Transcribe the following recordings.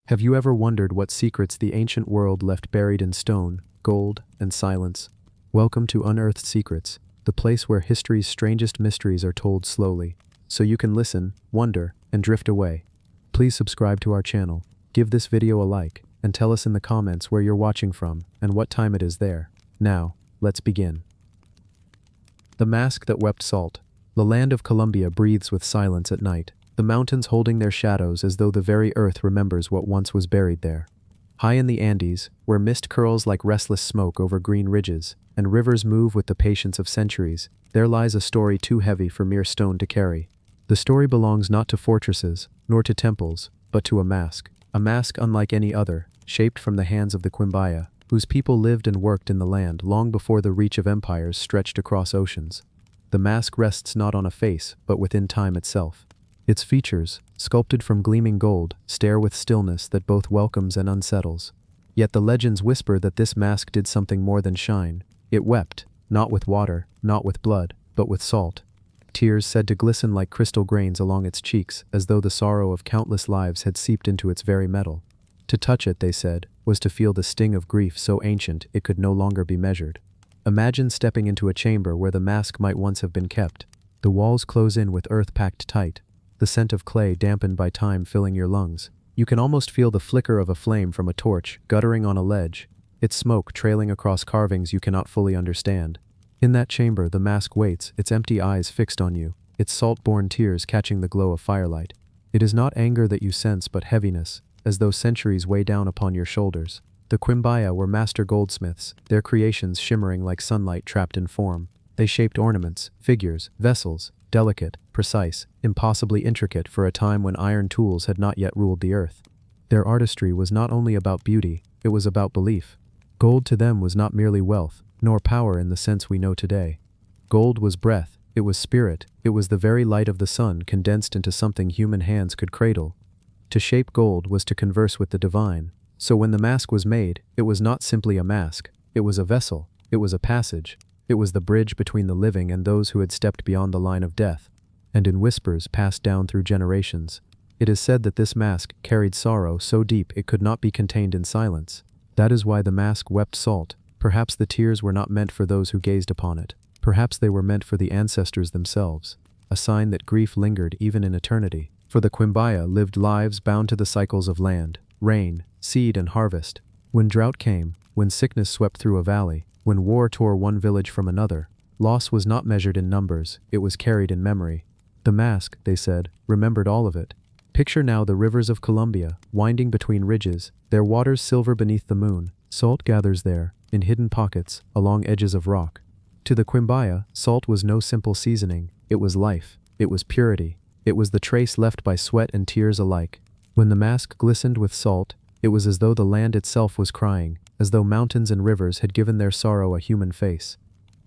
Have you ever wondered what secrets the ancient world left buried in stone, gold, and silence? Welcome to Unearthed Secrets, the place where history's strangest mysteries are told slowly, so you can listen, wonder, and drift away. Please subscribe to our channel, give this video a like, and tell us in the comments where you're watching from and what time it is there. Now, let's begin. The mask that wept salt. The land of Colombia breathes with silence at night, the mountains holding their shadows as though the very earth remembers what once was buried there. High in the Andes, where mist curls like restless smoke over green ridges, and rivers move with the patience of centuries, there lies a story too heavy for mere stone to carry. The story belongs not to fortresses, nor to temples, but to a mask unlike any other, shaped from the hands of the Quimbaya, whose people lived and worked in the land long before the reach of empires stretched across oceans. The mask rests not on a face, but within time itself. Its features, sculpted from gleaming gold, stare with stillness that both welcomes and unsettles. Yet the legends whisper that this mask did something more than shine. It wept, not with water, not with blood, but with salt. Tears said to glisten like crystal grains along its cheeks, as though the sorrow of countless lives had seeped into its very metal. To touch it, they said, was to feel the sting of grief so ancient it could no longer be measured. Imagine stepping into a chamber where the mask might once have been kept. The walls close in with earth packed tight, the scent of clay dampened by time filling your lungs. You can almost feel the flicker of a flame from a torch guttering on a ledge, its smoke trailing across carvings you cannot fully understand. In that chamber, the mask waits, its empty eyes fixed on you, its salt-born tears catching the glow of firelight. It is not anger that you sense, but heaviness, as though centuries weigh down upon your shoulders. The Quimbaya were master goldsmiths, their creations shimmering like sunlight trapped in form. They shaped ornaments, figures, vessels, delicate, precise, impossibly intricate for a time when iron tools had not yet ruled the earth. Their artistry was not only about beauty, it was about belief. Gold to them was not merely wealth, nor power in the sense we know today. Gold was breath, it was spirit, it was the very light of the sun condensed into something human hands could cradle. To shape gold was to converse with the divine. So when the mask was made, it was not simply a mask, it was a vessel, it was a passage, it was the bridge between the living and those who had stepped beyond the line of death. And in whispers passed down through generations, it is said that this mask carried sorrow so deep it could not be contained in silence. That is why the mask wept salt. Perhaps the tears were not meant for those who gazed upon it. Perhaps they were meant for the ancestors themselves, a sign that grief lingered even in eternity. For the Quimbaya lived lives bound to the cycles of land, rain, seed, and harvest. When drought came, when sickness swept through a valley, when war tore one village from another, loss was not measured in numbers, it was carried in memory. The mask, they said, remembered all of it. Picture now the rivers of Colombia, winding between ridges, their waters silver beneath the moon. Salt gathers there, in hidden pockets, along edges of rock. To the Quimbaya, salt was no simple seasoning, it was life, it was purity, it was the trace left by sweat and tears alike. When the mask glistened with salt, it was as though the land itself was crying, as though mountains and rivers had given their sorrow a human face.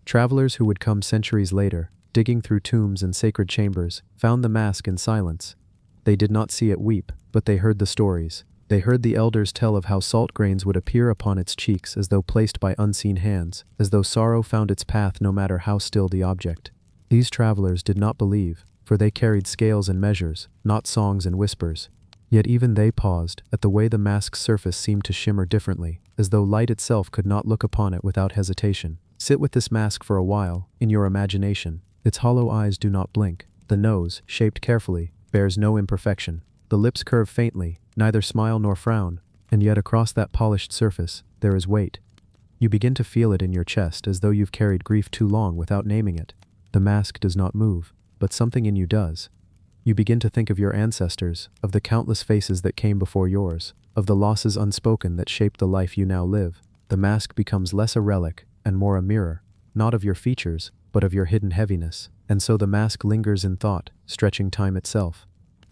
Travelers who would come centuries later, digging through tombs and sacred chambers, found the mask in silence. They did not see it weep, but they heard the stories. They heard the elders tell of how salt grains would appear upon its cheeks as though placed by unseen hands, as though sorrow found its path no matter how still the object. These travelers did not believe, for they carried scales and measures, not songs and whispers. Yet even they paused at the way the mask's surface seemed to shimmer differently, as though light itself could not look upon it without hesitation. Sit with this mask for a while, in your imagination. Its hollow eyes do not blink. The nose, shaped carefully, bears no imperfection. The lips curve faintly, neither smile nor frown, and yet across that polished surface, there is weight. You begin to feel it in your chest as though you've carried grief too long without naming it. The mask does not move, but something in you does. You begin to think of your ancestors, of the countless faces that came before yours, of the losses unspoken that shaped the life you now live. The mask becomes less a relic and more a mirror, not of your features, but of your hidden heaviness. And so the mask lingers in thought, stretching time itself.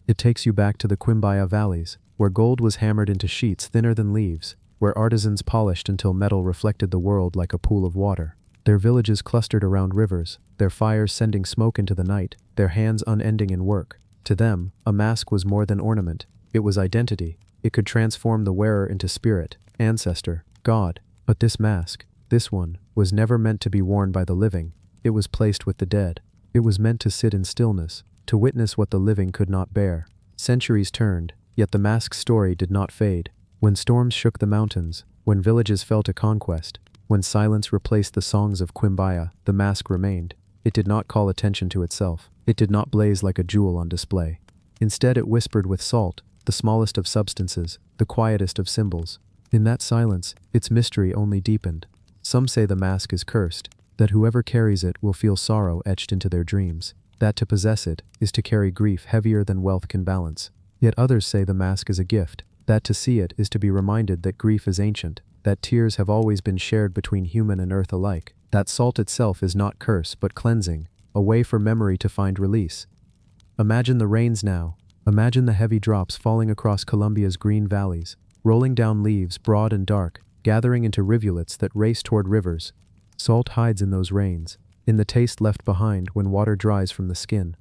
It takes you back to the Quimbaya valleys, where gold was hammered into sheets thinner than leaves, where artisans polished until metal reflected the world like a pool of water. Their villages clustered around rivers, their fires sending smoke into the night, their hands unending in work. To them, a mask was more than ornament, it was identity. It could transform the wearer into spirit, ancestor, god. But this mask, this one, was never meant to be worn by the living, it was placed with the dead. It was meant to sit in stillness, to witness what the living could not bear. Centuries turned, Yet the mask's story did not fade. When storms shook the mountains, when villages fell to conquest, when silence replaced the songs of Quimbaya, the mask remained. It did not call attention to itself. It did not blaze like a jewel on display. Instead it whispered with salt, the smallest of substances, the quietest of symbols. In that silence, its mystery only deepened. Some say the mask is cursed, that whoever carries it will feel sorrow etched into their dreams, that to possess it is to carry grief heavier than wealth can balance. Yet others say the mask is a gift, that to see it is to be reminded that grief is ancient, that tears have always been shared between human and earth alike, that salt itself is not curse but cleansing, a way for memory to find release. Imagine the rains now. Imagine the heavy drops falling across Colombia's green valleys, rolling down leaves broad and dark, gathering into rivulets that race toward rivers. Salt hides in those rains, in the taste left behind when water dries from the skin.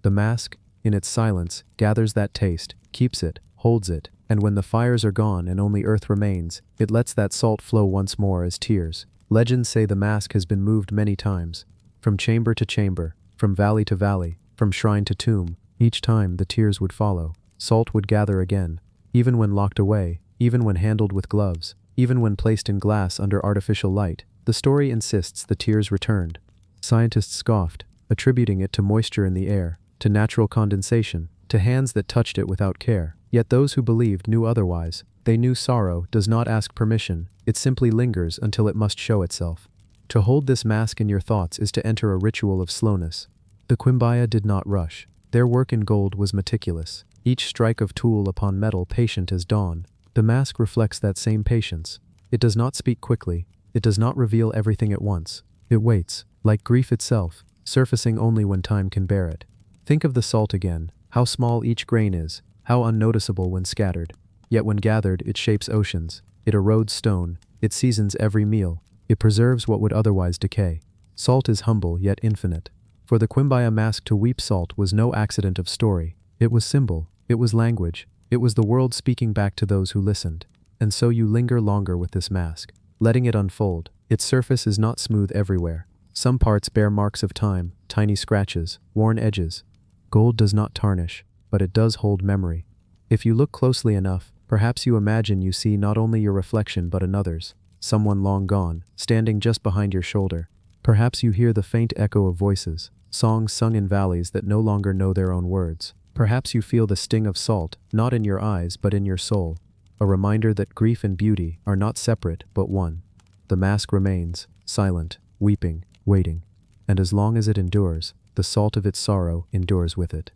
The mask, in its silence, gathers that taste, keeps it, holds it, and when the fires are gone and only earth remains, it lets that salt flow once more as tears. Legends say the mask has been moved many times, from chamber to chamber, from valley to valley, from shrine to tomb. Each time the tears would follow, salt would gather again, even when locked away, even when handled with gloves, even when placed in glass under artificial light. The story insists the tears returned. Scientists scoffed, attributing it to moisture in the air, to natural condensation, to hands that touched it without care. Yet those who believed knew otherwise. They knew sorrow does not ask permission, it simply lingers until it must show itself. To hold this mask in your thoughts is to enter a ritual of slowness. The Quimbaya did not rush. Their work in gold was meticulous, each strike of tool upon metal patient as dawn. The mask reflects that same patience. It does not speak quickly, it does not reveal everything at once. It waits, like grief itself, surfacing only when time can bear it. Think of the salt again, how small each grain is, how unnoticeable when scattered. Yet when gathered it shapes oceans, it erodes stone, it seasons every meal, it preserves what would otherwise decay. Salt is humble yet infinite. For the Quimbaya mask to weep salt was no accident of story. It was symbol, it was language, it was the world speaking back to those who listened. And so you linger longer with this mask, letting it unfold. Its surface is not smooth everywhere. Some parts bear marks of time, tiny scratches, worn edges. Gold does not tarnish, but it does hold memory. If you look closely enough, perhaps you imagine you see not only your reflection but another's, someone long gone, standing just behind your shoulder. Perhaps you hear the faint echo of voices, songs sung in valleys that no longer know their own words. Perhaps you feel the sting of salt, not in your eyes but in your soul, a reminder that grief and beauty are not separate but one. The mask remains, silent, weeping, waiting, and as long as it endures, the salt of its sorrow endures with it.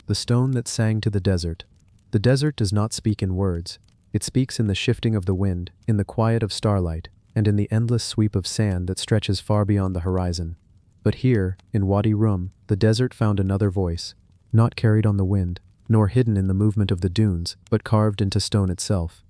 The stone that sang to the desert. The desert does not speak in words. It speaks in the shifting of the wind, in the quiet of starlight, and in the endless sweep of sand that stretches far beyond the horizon. But here, in Wadi Rum, the desert found another voice, not carried on the wind, nor hidden in the movement of the dunes, but carved into stone itself.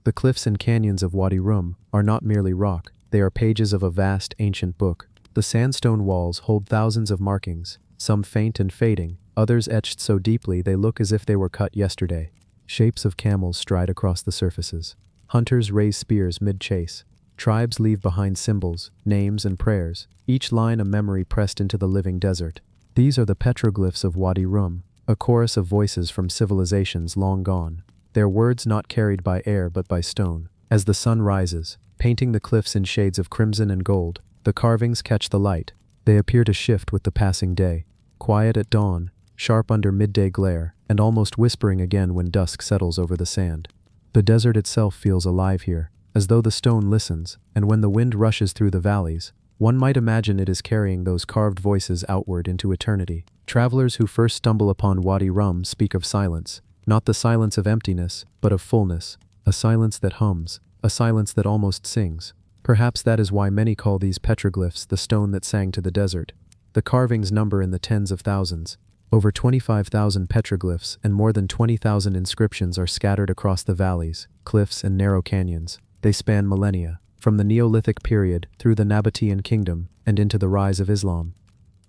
The cliffs and canyons of Wadi Rum are not merely rock, they are pages of a vast, ancient book. The sandstone walls hold thousands of markings, some faint and fading, others etched so deeply they look as if they were cut yesterday. Shapes of camels stride across the surfaces. Hunters raise spears mid-chase. Tribes leave behind symbols, names, and prayers, each line a memory pressed into the living desert. These are the petroglyphs of Wadi Rum, a chorus of voices from civilizations long gone, their words not carried by air but by stone. As the sun rises, painting the cliffs in shades of crimson and gold, the carvings catch the light. They appear to shift with the passing day, quiet at dawn, sharp under midday glare, and almost whispering again when dusk settles over the sand. The desert itself feels alive here, as though the stone listens, and when the wind rushes through the valleys, one might imagine it is carrying those carved voices outward into eternity. Travelers who first stumble upon Wadi Rum speak of silence, not the silence of emptiness, but of fullness, a silence that hums, a silence that almost sings. Perhaps that is why many call these petroglyphs the stone that sang to the desert. The carvings number in the tens of thousands. Over 25,000 petroglyphs and more than 20,000 inscriptions are scattered across the valleys, cliffs, and narrow canyons. They span millennia, from the Neolithic period through the Nabatean kingdom and into the rise of Islam.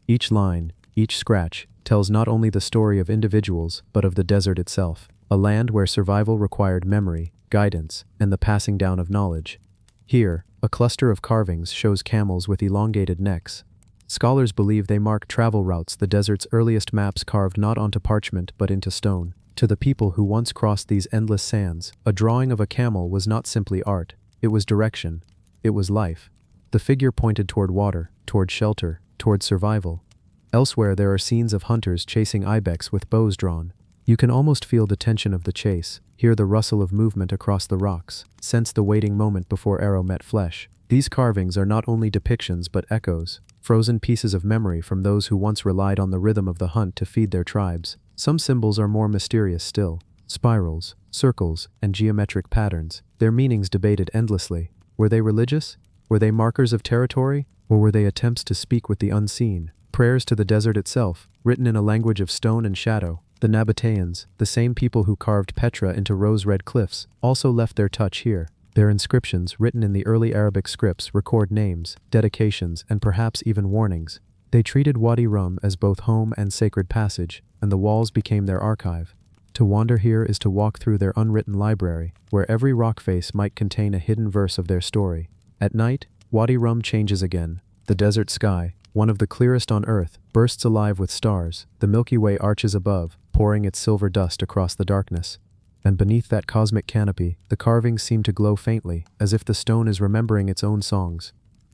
Each line, each scratch, tells not only the story of individuals but of the desert itself, a land where survival required memory, guidance, and the passing down of knowledge. Here, a cluster of carvings shows camels with elongated necks. Scholars believe they mark travel routes, the desert's earliest maps carved not onto parchment but into stone. To the people who once crossed these endless sands, a drawing of a camel was not simply art, it was direction, it was life. The figure pointed toward water, toward shelter, toward survival. Elsewhere there are scenes of hunters chasing ibex with bows drawn. You can almost feel the tension of the chase, hear the rustle of movement across the rocks, sense the waiting moment before arrow met flesh. These carvings are not only depictions but echoes, frozen pieces of memory from those who once relied on the rhythm of the hunt to feed their tribes. Some symbols are more mysterious still. Spirals, circles, and geometric patterns, their meanings debated endlessly. Were they religious? Were they markers of territory? Or were they attempts to speak with the unseen? Prayers to the desert itself, written in a language of stone and shadow. The Nabateans, the same people who carved Petra into rose-red cliffs, also left their touch here. Their inscriptions, written in the early Arabic scripts, record names, dedications, and perhaps even warnings. They treated Wadi Rum as both home and sacred passage, and the walls became their archive. To wander here is to walk through their unwritten library, where every rock face might contain a hidden verse of their story. At night, Wadi Rum changes again. The desert sky, one of the clearest on earth, bursts alive with stars. The Milky Way arches above, pouring its silver dust across the darkness. And beneath that cosmic canopy, the carvings seem to glow faintly, as if the stone is remembering its own songs.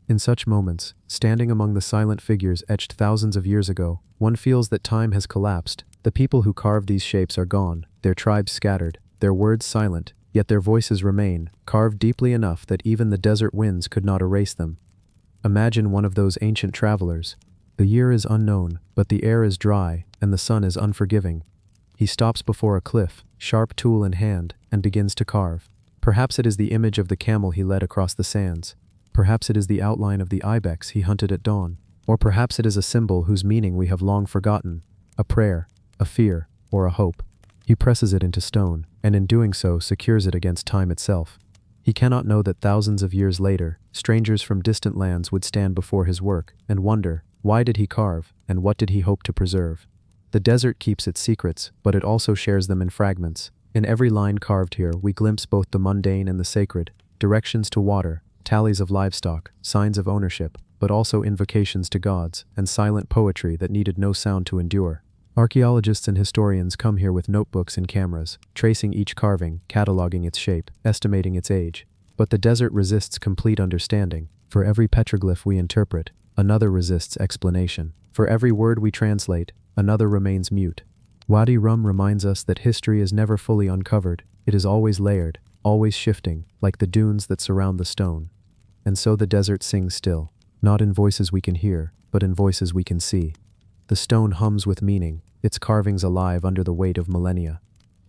In such moments, standing among the silent figures etched thousands of years ago, one feels that time has collapsed. The people who carved these shapes are gone, their tribes scattered, their words silent, yet their voices remain, carved deeply enough that even the desert winds could not erase them. Imagine one of those ancient travelers. The year is unknown, but the air is dry, and the sun is unforgiving. He stops before a cliff, sharp tool in hand, and begins to carve. Perhaps it is the image of the camel he led across the sands. Perhaps it is the outline of the ibex he hunted at dawn. Or perhaps it is a symbol whose meaning we have long forgotten. A prayer, a fear, or a hope. He presses it into stone, and in doing so secures it against time itself. He cannot know that thousands of years later, strangers from distant lands would stand before his work and wonder, why did he carve, and what did he hope to preserve? The desert keeps its secrets, but it also shares them in fragments. In every line carved here, we glimpse both the mundane and the sacred, directions to water, tallies of livestock, signs of ownership, but also invocations to gods, and silent poetry that needed no sound to endure. Archaeologists and historians come here with notebooks and cameras, tracing each carving, cataloging its shape, estimating its age. But the desert resists complete understanding. For every petroglyph we interpret, another resists explanation. For every word we translate, another remains mute. Wadi Rum reminds us that history is never fully uncovered. It is always layered, always shifting, like the dunes that surround the stone. And so the desert sings still, not in voices we can hear, but in voices we can see. The stone hums with meaning, its carvings alive under the weight of millennia.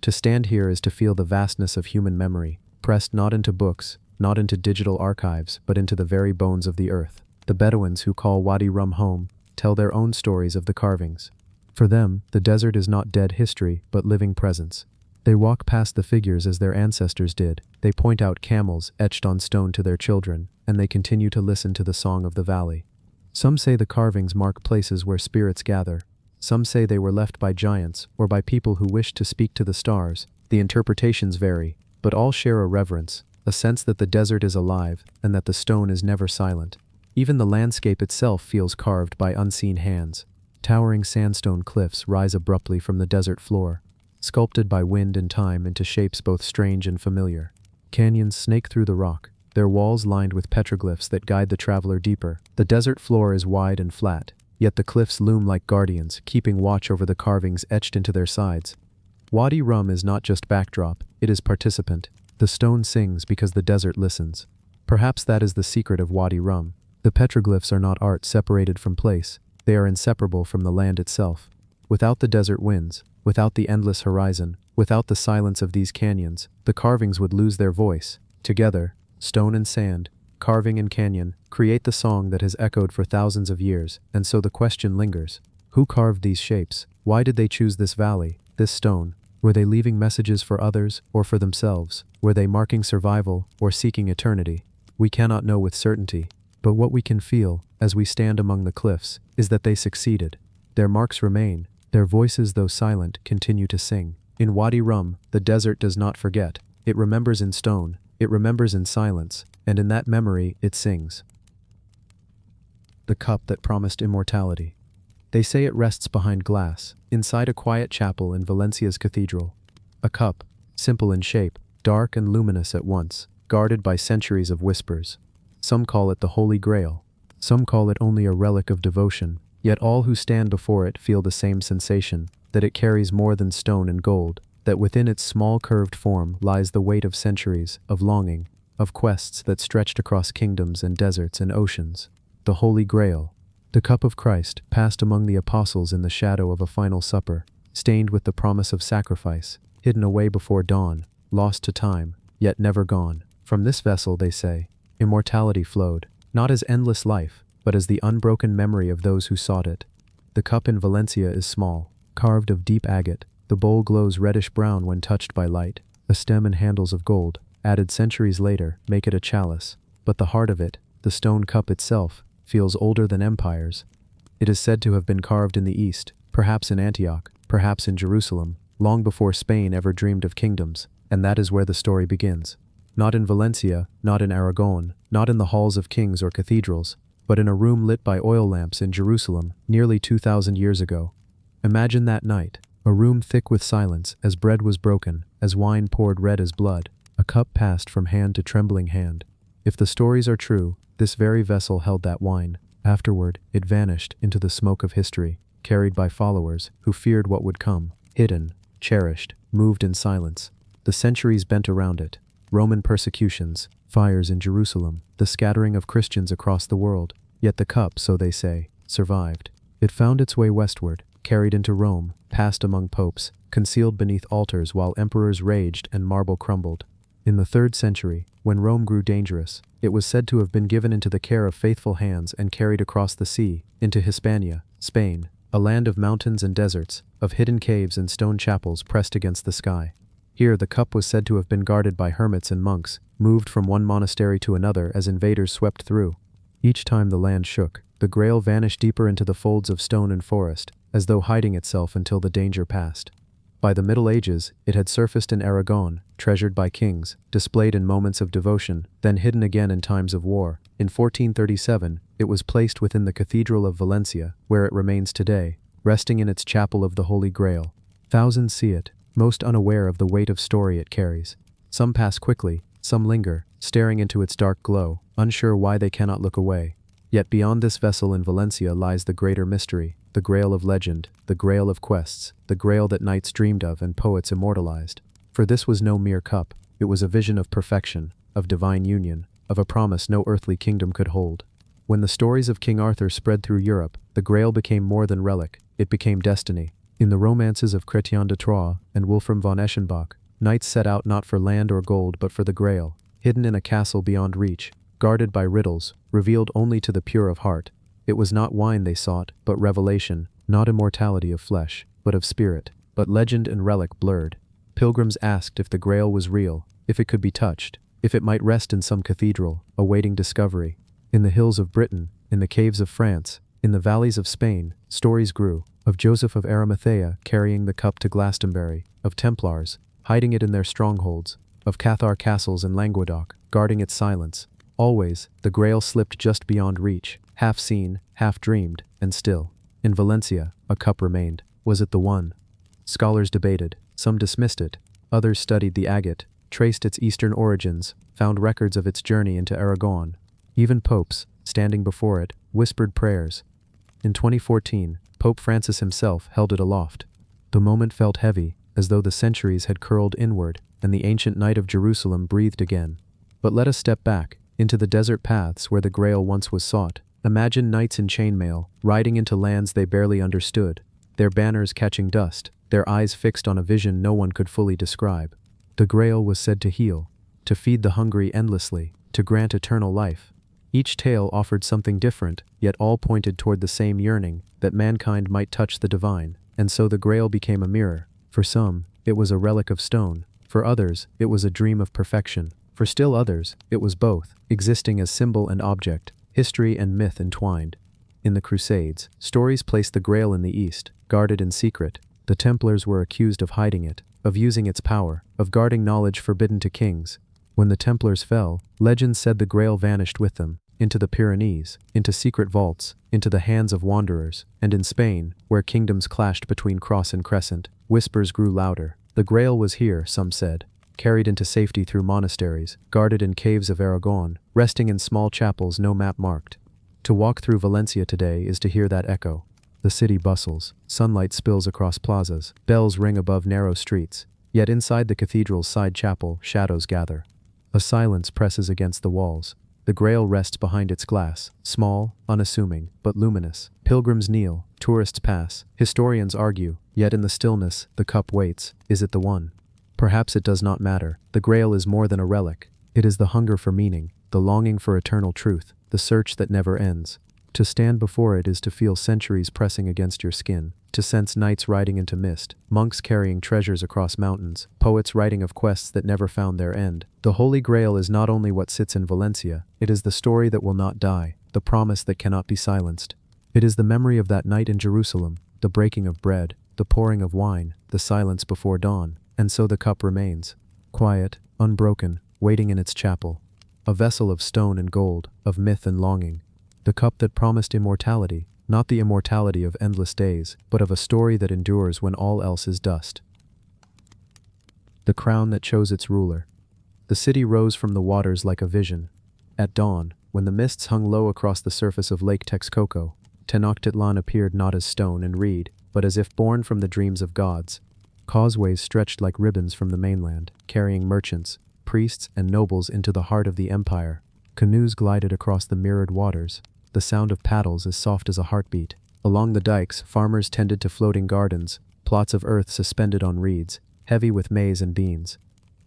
To stand here is to feel the vastness of human memory, pressed not into books, not into digital archives, but into the very bones of the earth. The Bedouins who call Wadi Rum home tell their own stories of the carvings. For them, the desert is not dead history, but living presence. They walk past the figures as their ancestors did. They point out camels etched on stone to their children, and they continue to listen to the song of the valley. Some say the carvings mark places where spirits gather. Some say they were left by giants or by people who wished to speak to the stars. The interpretations vary, but all share a reverence, a sense that the desert is alive and that the stone is never silent. Even the landscape itself feels carved by unseen hands. Towering sandstone cliffs rise abruptly from the desert floor, sculpted by wind and time into shapes both strange and familiar. Canyons snake through the rock, their walls lined with petroglyphs that guide the traveler deeper. The desert floor is wide and flat, yet the cliffs loom like guardians, keeping watch over the carvings etched into their sides. Wadi Rum is not just backdrop, it is participant. The stone sings because the desert listens. Perhaps that is the secret of Wadi Rum. The petroglyphs are not art separated from place. They are inseparable from the land itself. Without the desert winds, without the endless horizon, without the silence of these canyons, the carvings would lose their voice. Together, stone and sand, carving and canyon, create the song that has echoed for thousands of years, and so the question lingers. Who carved these shapes? Why did they choose this valley, this stone? Were they leaving messages for others or for themselves? Were they marking survival or seeking eternity? We cannot know with certainty, but what we can feel, as we stand among the cliffs, is that they succeeded. Their marks remain. Their voices, though silent, continue to sing. In Wadi Rum, the desert does not forget. It remembers in stone, it remembers in silence, and in that memory it sings. The cup that promised immortality. They say it rests behind glass, inside a quiet chapel in Valencia's cathedral. A cup, simple in shape, dark and luminous at once, guarded by centuries of whispers. Some call it the Holy Grail. Some call it only a relic of devotion, yet all who stand before it feel the same sensation, that it carries more than stone and gold, that within its small curved form lies the weight of centuries, of longing, of quests that stretched across kingdoms and deserts and oceans. The Holy Grail. The cup of Christ, passed among the apostles in the shadow of a final supper, stained with the promise of sacrifice, hidden away before dawn, lost to time, yet never gone. From this vessel, they say, immortality flowed, not as endless life, but as the unbroken memory of those who sought it. The cup in Valencia is small, carved of deep agate. The bowl glows reddish-brown when touched by light. A stem and handles of gold, added centuries later, make it a chalice. But the heart of it, the stone cup itself, feels older than empires. It is said to have been carved in the East, perhaps in Antioch, perhaps in Jerusalem, long before Spain ever dreamed of kingdoms, and that is where the story begins. Not in Valencia, not in Aragon, not in the halls of kings or cathedrals, but in a room lit by oil lamps in Jerusalem, nearly 2,000 years ago. Imagine that night, a room thick with silence, as bread was broken, as wine poured red as blood, a cup passed from hand to trembling hand. If the stories are true, this very vessel held that wine. Afterward, it vanished into the smoke of history, carried by followers who feared what would come, hidden, cherished, moved in silence. The centuries bent around it. Roman persecutions, fires in Jerusalem, the scattering of Christians across the world. Yet the cup, so they say, survived. It found its way westward, carried into Rome, passed among popes, concealed beneath altars while emperors raged and marble crumbled. In the 3rd century, when Rome grew dangerous, it was said to have been given into the care of faithful hands and carried across the sea, into Hispania, Spain, a land of mountains and deserts, of hidden caves and stone chapels pressed against the sky. Here the cup was said to have been guarded by hermits and monks, moved from one monastery to another as invaders swept through. Each time the land shook, the Grail vanished deeper into the folds of stone and forest, as though hiding itself until the danger passed. By the Middle Ages, it had surfaced in Aragon, treasured by kings, displayed in moments of devotion, then hidden again in times of war. In 1437, it was placed within the Cathedral of Valencia, where it remains today, resting in its chapel of the Holy Grail. Thousands see it, most unaware of the weight of story it carries. Some pass quickly, some linger, staring into its dark glow, unsure why they cannot look away. Yet beyond this vessel in Valencia lies the greater mystery, the Grail of legend, the Grail of quests, the Grail that knights dreamed of and poets immortalized. For this was no mere cup, it was a vision of perfection, of divine union, of a promise no earthly kingdom could hold. When the stories of King Arthur spread through Europe, the Grail became more than relic, it became destiny. In the romances of Chrétien de Troyes and Wolfram von Eschenbach, knights set out not for land or gold but for the Grail, hidden in a castle beyond reach, guarded by riddles, revealed only to the pure of heart. It was not wine they sought, but revelation, not immortality of flesh, but of spirit, but legend and relic blurred. Pilgrims asked if the Grail was real, if it could be touched, if it might rest in some cathedral, awaiting discovery. In the hills of Britain, in the caves of France, in the valleys of Spain, stories grew, of Joseph of Arimathea carrying the cup to Glastonbury, of Templars, hiding it in their strongholds, of Cathar castles in Languedoc, guarding its silence. Always, the Grail slipped just beyond reach, half seen, half dreamed, and still. In Valencia, a cup remained. Was it the one? Scholars debated, some dismissed it, others studied the agate, traced its eastern origins, found records of its journey into Aragon. Even popes, standing before it, whispered prayers. In 2014, Pope Francis himself held it aloft. The moment felt heavy, as though the centuries had curled inward, and the ancient night of Jerusalem breathed again. But let us step back, into the desert paths where the Grail once was sought. Imagine knights in chainmail, riding into lands they barely understood, their banners catching dust, their eyes fixed on a vision no one could fully describe. The Grail was said to heal, to feed the hungry endlessly, to grant eternal life. Each tale offered something different, yet all pointed toward the same yearning, that mankind might touch the divine, and so the Grail became a mirror. For some, it was a relic of stone. For others, it was a dream of perfection. For still others, it was both, existing as symbol and object, history and myth entwined. In the Crusades, stories placed the Grail in the East, guarded in secret. The Templars were accused of hiding it, of using its power, of guarding knowledge forbidden to kings. When the Templars fell, legends said the Grail vanished with them, into the Pyrenees, into secret vaults, into the hands of wanderers, and in Spain, where kingdoms clashed between cross and crescent, whispers grew louder. The Grail was here, some said, carried into safety through monasteries, guarded in caves of Aragon, resting in small chapels no map marked. To walk through Valencia today is to hear that echo. The city bustles, sunlight spills across plazas, bells ring above narrow streets, yet inside the cathedral's side chapel, shadows gather. A silence presses against the walls. The Grail rests behind its glass, small, unassuming, but luminous. Pilgrims kneel, tourists pass, historians argue, yet in the stillness, the cup waits. Is it the one? Perhaps it does not matter. The Grail is more than a relic. It is the hunger for meaning, the longing for eternal truth, the search that never ends. To stand before it is to feel centuries pressing against your skin, to sense nights riding into mist, monks carrying treasures across mountains, poets writing of quests that never found their end. The Holy Grail is not only what sits in Valencia, it is the story that will not die, the promise that cannot be silenced. It is the memory of that night in Jerusalem, the breaking of bread, the pouring of wine, the silence before dawn, and so the cup remains, quiet, unbroken, waiting in its chapel. A vessel of stone and gold, of myth and longing. The cup that promised immortality, not the immortality of endless days, but of a story that endures when all else is dust. The crown that chose its ruler. The city rose from the waters like a vision. At dawn, when the mists hung low across the surface of Lake Texcoco, Tenochtitlan appeared not as stone and reed, but as if born from the dreams of gods. Causeways stretched like ribbons from the mainland, carrying merchants, priests, and nobles into the heart of the empire. Canoes glided across the mirrored waters, the sound of paddles as soft as a heartbeat. Along the dikes, farmers tended to floating gardens, plots of earth suspended on reeds, heavy with maize and beans.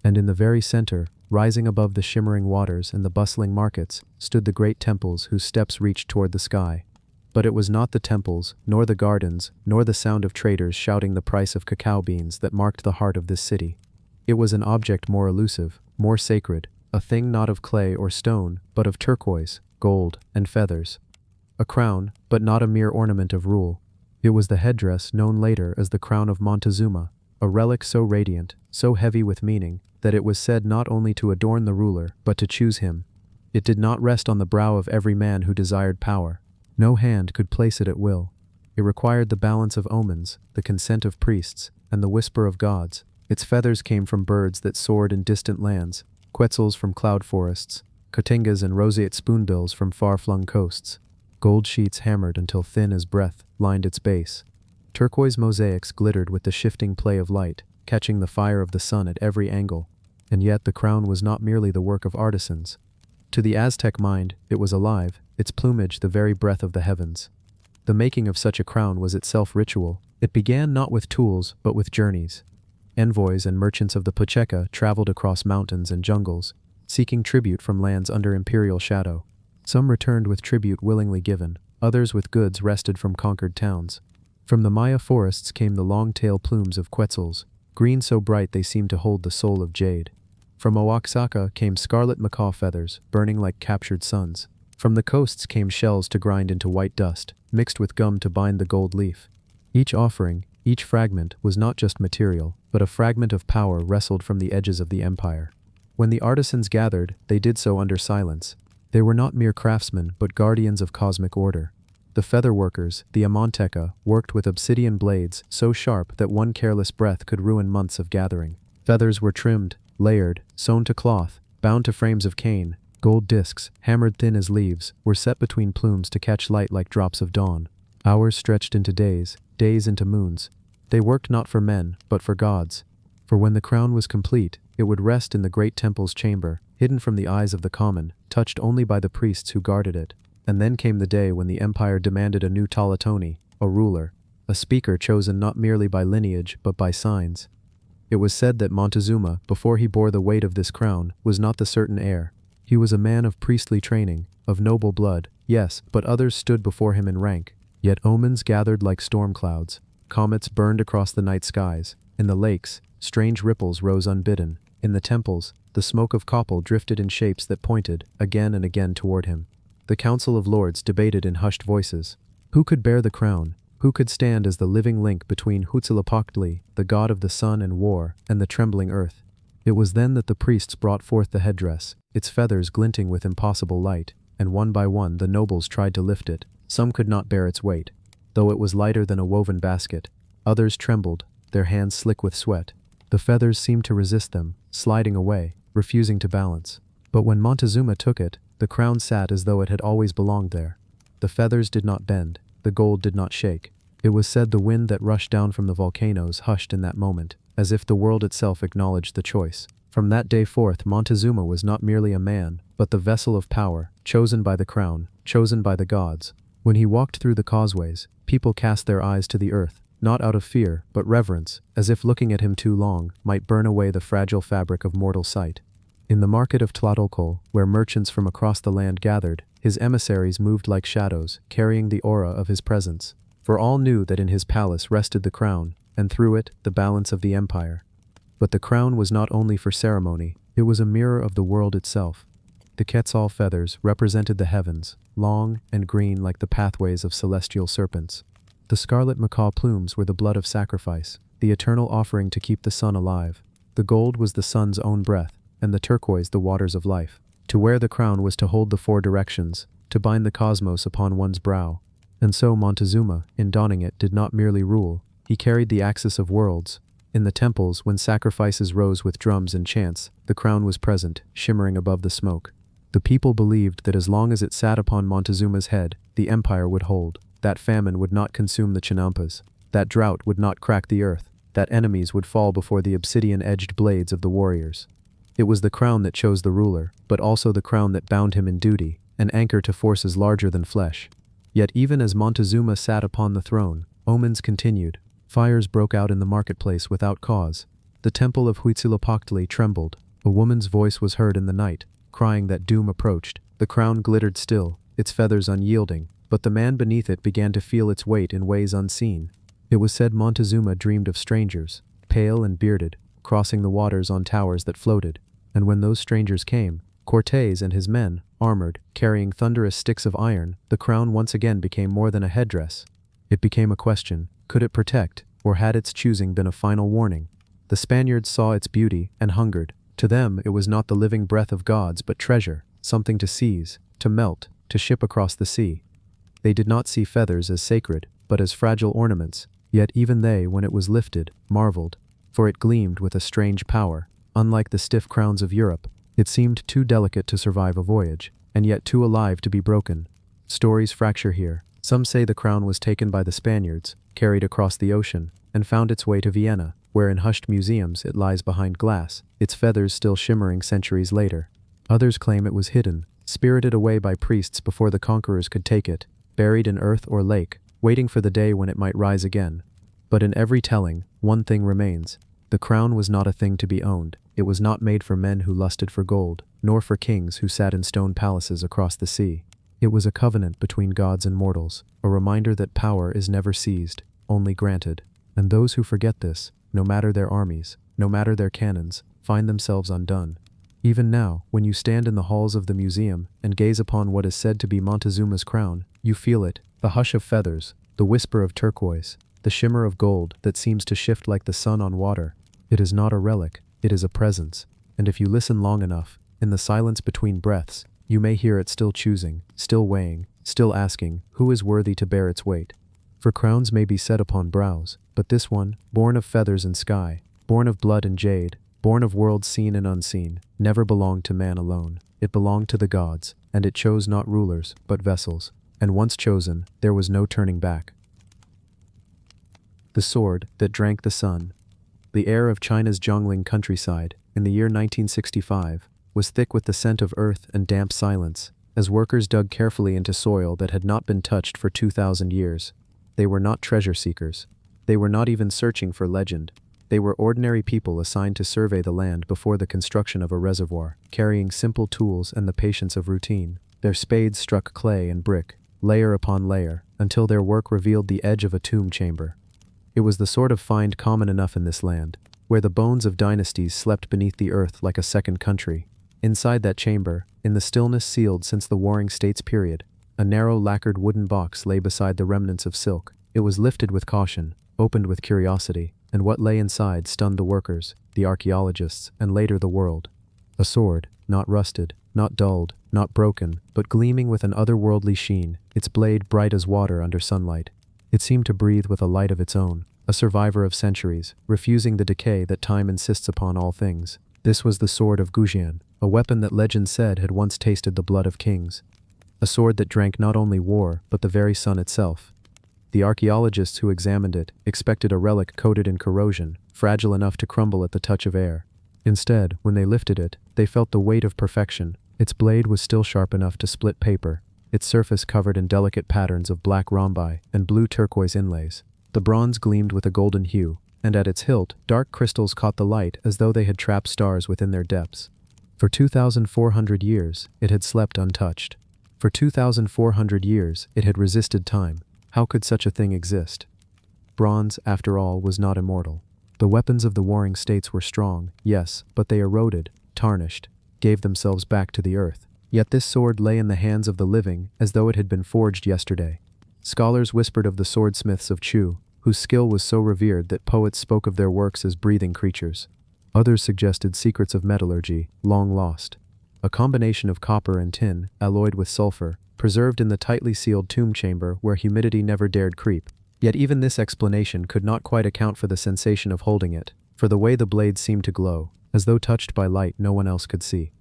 And in the very center, rising above the shimmering waters and the bustling markets, stood the great temples whose steps reached toward the sky. But it was not the temples, nor the gardens, nor the sound of traders shouting the price of cacao beans that marked the heart of this city. It was an object more elusive, more sacred, a thing not of clay or stone, but of turquoise, gold, and feathers. A crown, but not a mere ornament of rule. It was the headdress known later as the crown of Montezuma, a relic so radiant, so heavy with meaning, that it was said not only to adorn the ruler, but to choose him. It did not rest on the brow of every man who desired power. No hand could place it at will. It required the balance of omens, the consent of priests, and the whisper of gods. Its feathers came from birds that soared in distant lands, quetzals from cloud forests, cotingas and roseate spoonbills from far-flung coasts. Gold sheets hammered until thin as breath lined its base. Turquoise mosaics glittered with the shifting play of light, catching the fire of the sun at every angle. And yet the crown was not merely the work of artisans. To the Aztec mind, it was alive, its plumage the very breath of the heavens. The making of such a crown was itself ritual. It began not with tools, but with journeys. Envoys and merchants of the Pacheca traveled across mountains and jungles, seeking tribute from lands under imperial shadow. Some returned with tribute willingly given, others with goods wrested from conquered towns. From the Maya forests came the long-tailed plumes of quetzals, green so bright they seemed to hold the soul of jade. From Oaxaca came scarlet macaw feathers, burning like captured suns. From the coasts came shells to grind into white dust, mixed with gum to bind the gold leaf. Each offering, each fragment, was not just material, but a fragment of power wrestled from the edges of the empire. When the artisans gathered, they did so under silence. They were not mere craftsmen, but guardians of cosmic order. The feather workers, the Amanteca, worked with obsidian blades so sharp that one careless breath could ruin months of gathering. Feathers were trimmed, layered, sewn to cloth, bound to frames of cane. Gold discs, hammered thin as leaves, were set between plumes to catch light like drops of dawn. Hours stretched into days, days into moons. They worked not for men, but for gods. For when the crown was complete, it would rest in the great temple's chamber, hidden from the eyes of the common, touched only by the priests who guarded it. And then came the day when the empire demanded a new Talatoni, a ruler, a speaker chosen not merely by lineage but by signs. It was said that Montezuma, before he bore the weight of this crown, was not the certain heir. He was a man of priestly training, of noble blood, yes, but others stood before him in rank. Yet omens gathered like storm clouds. Comets burned across the night skies. In the lakes, strange ripples rose unbidden. In the temples, the smoke of copal drifted in shapes that pointed, again and again, toward him. The Council of Lords debated in hushed voices. Who could bear the crown? Who could stand as the living link between Huitzilopochtli, the god of the sun and war, and the trembling earth? It was then that the priests brought forth the headdress, its feathers glinting with impossible light, and one by one the nobles tried to lift it. Some could not bear its weight, though it was lighter than a woven basket. Others trembled, their hands slick with sweat. The feathers seemed to resist them, sliding away, refusing to balance. But when Montezuma took it, the crown sat as though it had always belonged there. The feathers did not bend, the gold did not shake. It was said the wind that rushed down from the volcanoes hushed in that moment, as if the world itself acknowledged the choice. From that day forth, Montezuma was not merely a man, but the vessel of power, chosen by the crown, chosen by the gods. When he walked through the causeways, people cast their eyes to the earth, not out of fear, but reverence, as if looking at him too long might burn away the fragile fabric of mortal sight. In the market of Totenkopf, where merchants from across the land gathered, his emissaries moved like shadows, carrying the aura of his presence. For all knew that in his palace rested the crown, and through it, the balance of the empire. But the crown was not only for ceremony, it was a mirror of the world itself. The Quetzal feathers represented the heavens, long and green like the pathways of celestial serpents. The scarlet macaw plumes were the blood of sacrifice, the eternal offering to keep the sun alive. The gold was the sun's own breath, and the turquoise the waters of life. To wear the crown was to hold the four directions, to bind the cosmos upon one's brow. And so Montezuma, in donning it, did not merely rule, he carried the axis of worlds. In the temples, when sacrifices rose with drums and chants, the crown was present, shimmering above the smoke. The people believed that as long as it sat upon Montezuma's head, the empire would hold, that famine would not consume the Chinampas, that drought would not crack the earth, that enemies would fall before the obsidian-edged blades of the warriors. It was the crown that chose the ruler, but also the crown that bound him in duty, an anchor to forces larger than flesh. Yet even as Montezuma sat upon the throne, omens continued. Fires broke out in the marketplace without cause. The temple of Huitzilopochtli trembled. A woman's voice was heard in the night, crying that doom approached. The crown glittered still, its feathers unyielding, but the man beneath it began to feel its weight in ways unseen. It was said Montezuma dreamed of strangers, pale and bearded, crossing the waters on towers that floated. And when those strangers came, Cortés and his men, armored, carrying thunderous sticks of iron, the crown once again became more than a headdress. It became a question: could it protect, or had its choosing been a final warning? The Spaniards saw its beauty and hungered. To them it was not the living breath of gods but treasure, something to seize, to melt, to ship across the sea. They did not see feathers as sacred, but as fragile ornaments, yet even they, when it was lifted, marveled, for it gleamed with a strange power. Unlike the stiff crowns of Europe, it seemed too delicate to survive a voyage, and yet too alive to be broken. Stories fracture here. Some say the crown was taken by the Spaniards, carried across the ocean, and found its way to Vienna, where in hushed museums it lies behind glass, its feathers still shimmering centuries later. Others claim it was hidden, spirited away by priests before the conquerors could take it, buried in earth or lake, waiting for the day when it might rise again. But in every telling, one thing remains. The crown was not a thing to be owned. It was not made for men who lusted for gold, nor for kings who sat in stone palaces across the sea. It was a covenant between gods and mortals, a reminder that power is never seized, only granted. And those who forget this, no matter their armies, no matter their cannons, find themselves undone. Even now, when you stand in the halls of the museum and gaze upon what is said to be Montezuma's crown, you feel it, the hush of feathers, the whisper of turquoise, the shimmer of gold that seems to shift like the sun on water. It is not a relic, it is a presence, and if you listen long enough, in the silence between breaths, you may hear it still choosing, still weighing, still asking, who is worthy to bear its weight? For crowns may be set upon brows, but this one, born of feathers and sky, born of blood and jade, born of worlds seen and unseen, never belonged to man alone. It belonged to the gods, and it chose not rulers, but vessels. And once chosen, there was no turning back. The sword that drank the sun. The air of China's Zhongling countryside, in the year 1965, was thick with the scent of earth and damp silence, as workers dug carefully into soil that had not been touched for 2,000 years. They were not treasure seekers. They were not even searching for legend. They were ordinary people assigned to survey the land before the construction of a reservoir, carrying simple tools and the patience of routine. Their spades struck clay and brick, layer upon layer, until their work revealed the edge of a tomb chamber. It was the sort of find common enough in this land, where the bones of dynasties slept beneath the earth like a second country. Inside that chamber, in the stillness sealed since the Warring States period, a narrow lacquered wooden box lay beside the remnants of silk. It was lifted with caution, opened with curiosity, and what lay inside stunned the workers, the archaeologists, and later the world. A sword, not rusted, not dulled, not broken, but gleaming with an otherworldly sheen, its blade bright as water under sunlight. It seemed to breathe with a light of its own, a survivor of centuries, refusing the decay that time insists upon all things. This was the sword of Goujian, a weapon that legend said had once tasted the blood of kings. A sword that drank not only war, but the very sun itself. The archaeologists who examined it expected a relic coated in corrosion, fragile enough to crumble at the touch of air. Instead, when they lifted it, they felt the weight of perfection. Its blade was still sharp enough to split paper, its surface covered in delicate patterns of black rhombi and blue turquoise inlays. The bronze gleamed with a golden hue, and at its hilt, dark crystals caught the light as though they had trapped stars within their depths. For 2,400 years, it had slept untouched. For 2,400 years, it had resisted time. How could such a thing exist? Bronze, after all, was not immortal. The weapons of the warring states were strong, yes, but they eroded, tarnished, gave themselves back to the earth. Yet this sword lay in the hands of the living as though it had been forged yesterday. Scholars whispered of the swordsmiths of Chu, whose skill was so revered that poets spoke of their works as breathing creatures. Others suggested secrets of metallurgy, long lost. A combination of copper and tin, alloyed with sulfur, preserved in the tightly sealed tomb chamber where humidity never dared creep. Yet even this explanation could not quite account for the sensation of holding it, for the way the blade seemed to glow, as though touched by light no one else could see.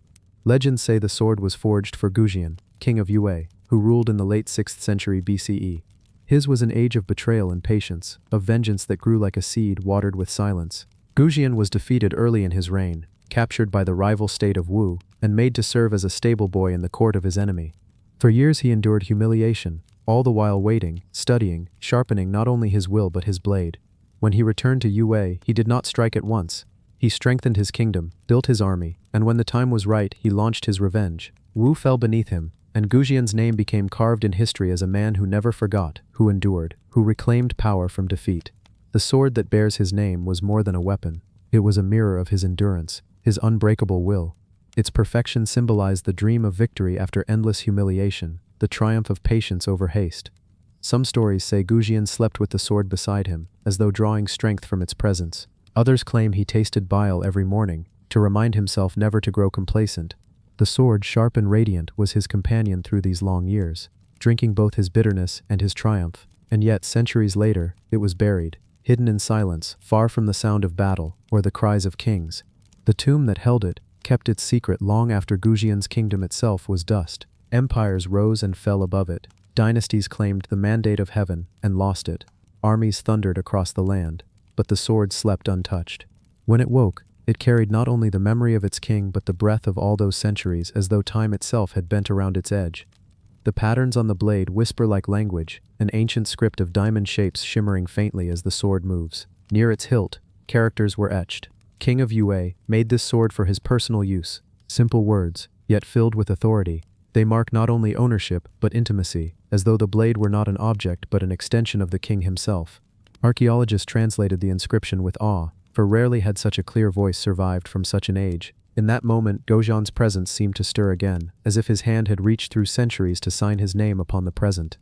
Legends say the sword was forged for Goujian, king of Yue, who ruled in the late 6th century BCE. His was an age of betrayal and patience, of vengeance that grew like a seed watered with silence. Goujian was defeated early in his reign, captured by the rival state of Wu, and made to serve as a stable boy in the court of his enemy. For years he endured humiliation, all the while waiting, studying, sharpening not only his will but his blade. When he returned to Yue, he did not strike at once. He strengthened his kingdom, built his army, and when the time was right, he launched his revenge. Wu fell beneath him, and Goujian's name became carved in history as a man who never forgot, who endured, who reclaimed power from defeat. The sword that bears his name was more than a weapon. It was a mirror of his endurance, his unbreakable will. Its perfection symbolized the dream of victory after endless humiliation, the triumph of patience over haste. Some stories say Goujian slept with the sword beside him, as though drawing strength from its presence. Others claim he tasted bile every morning, to remind himself never to grow complacent. The sword, sharp and radiant, was his companion through these long years, drinking both his bitterness and his triumph. And yet, centuries later, it was buried, hidden in silence, far from the sound of battle or the cries of kings. The tomb that held it kept its secret long after Goujian's kingdom itself was dust. Empires rose and fell above it. Dynasties claimed the mandate of heaven and lost it. Armies thundered across the land, but the sword slept untouched. When it woke, it carried not only the memory of its king but the breath of all those centuries, as though time itself had bent around its edge. The patterns on the blade whisper like language, an ancient script of diamond shapes shimmering faintly as the sword moves. Near its hilt, characters were etched. King of Yue made this sword for his personal use. Simple words, yet filled with authority. They mark not only ownership but intimacy, as though the blade were not an object but an extension of the king himself. Archaeologists translated the inscription with awe, for rarely had such a clear voice survived from such an age. In that moment, Goujian's presence seemed to stir again, as if his hand had reached through centuries to sign his name upon the present.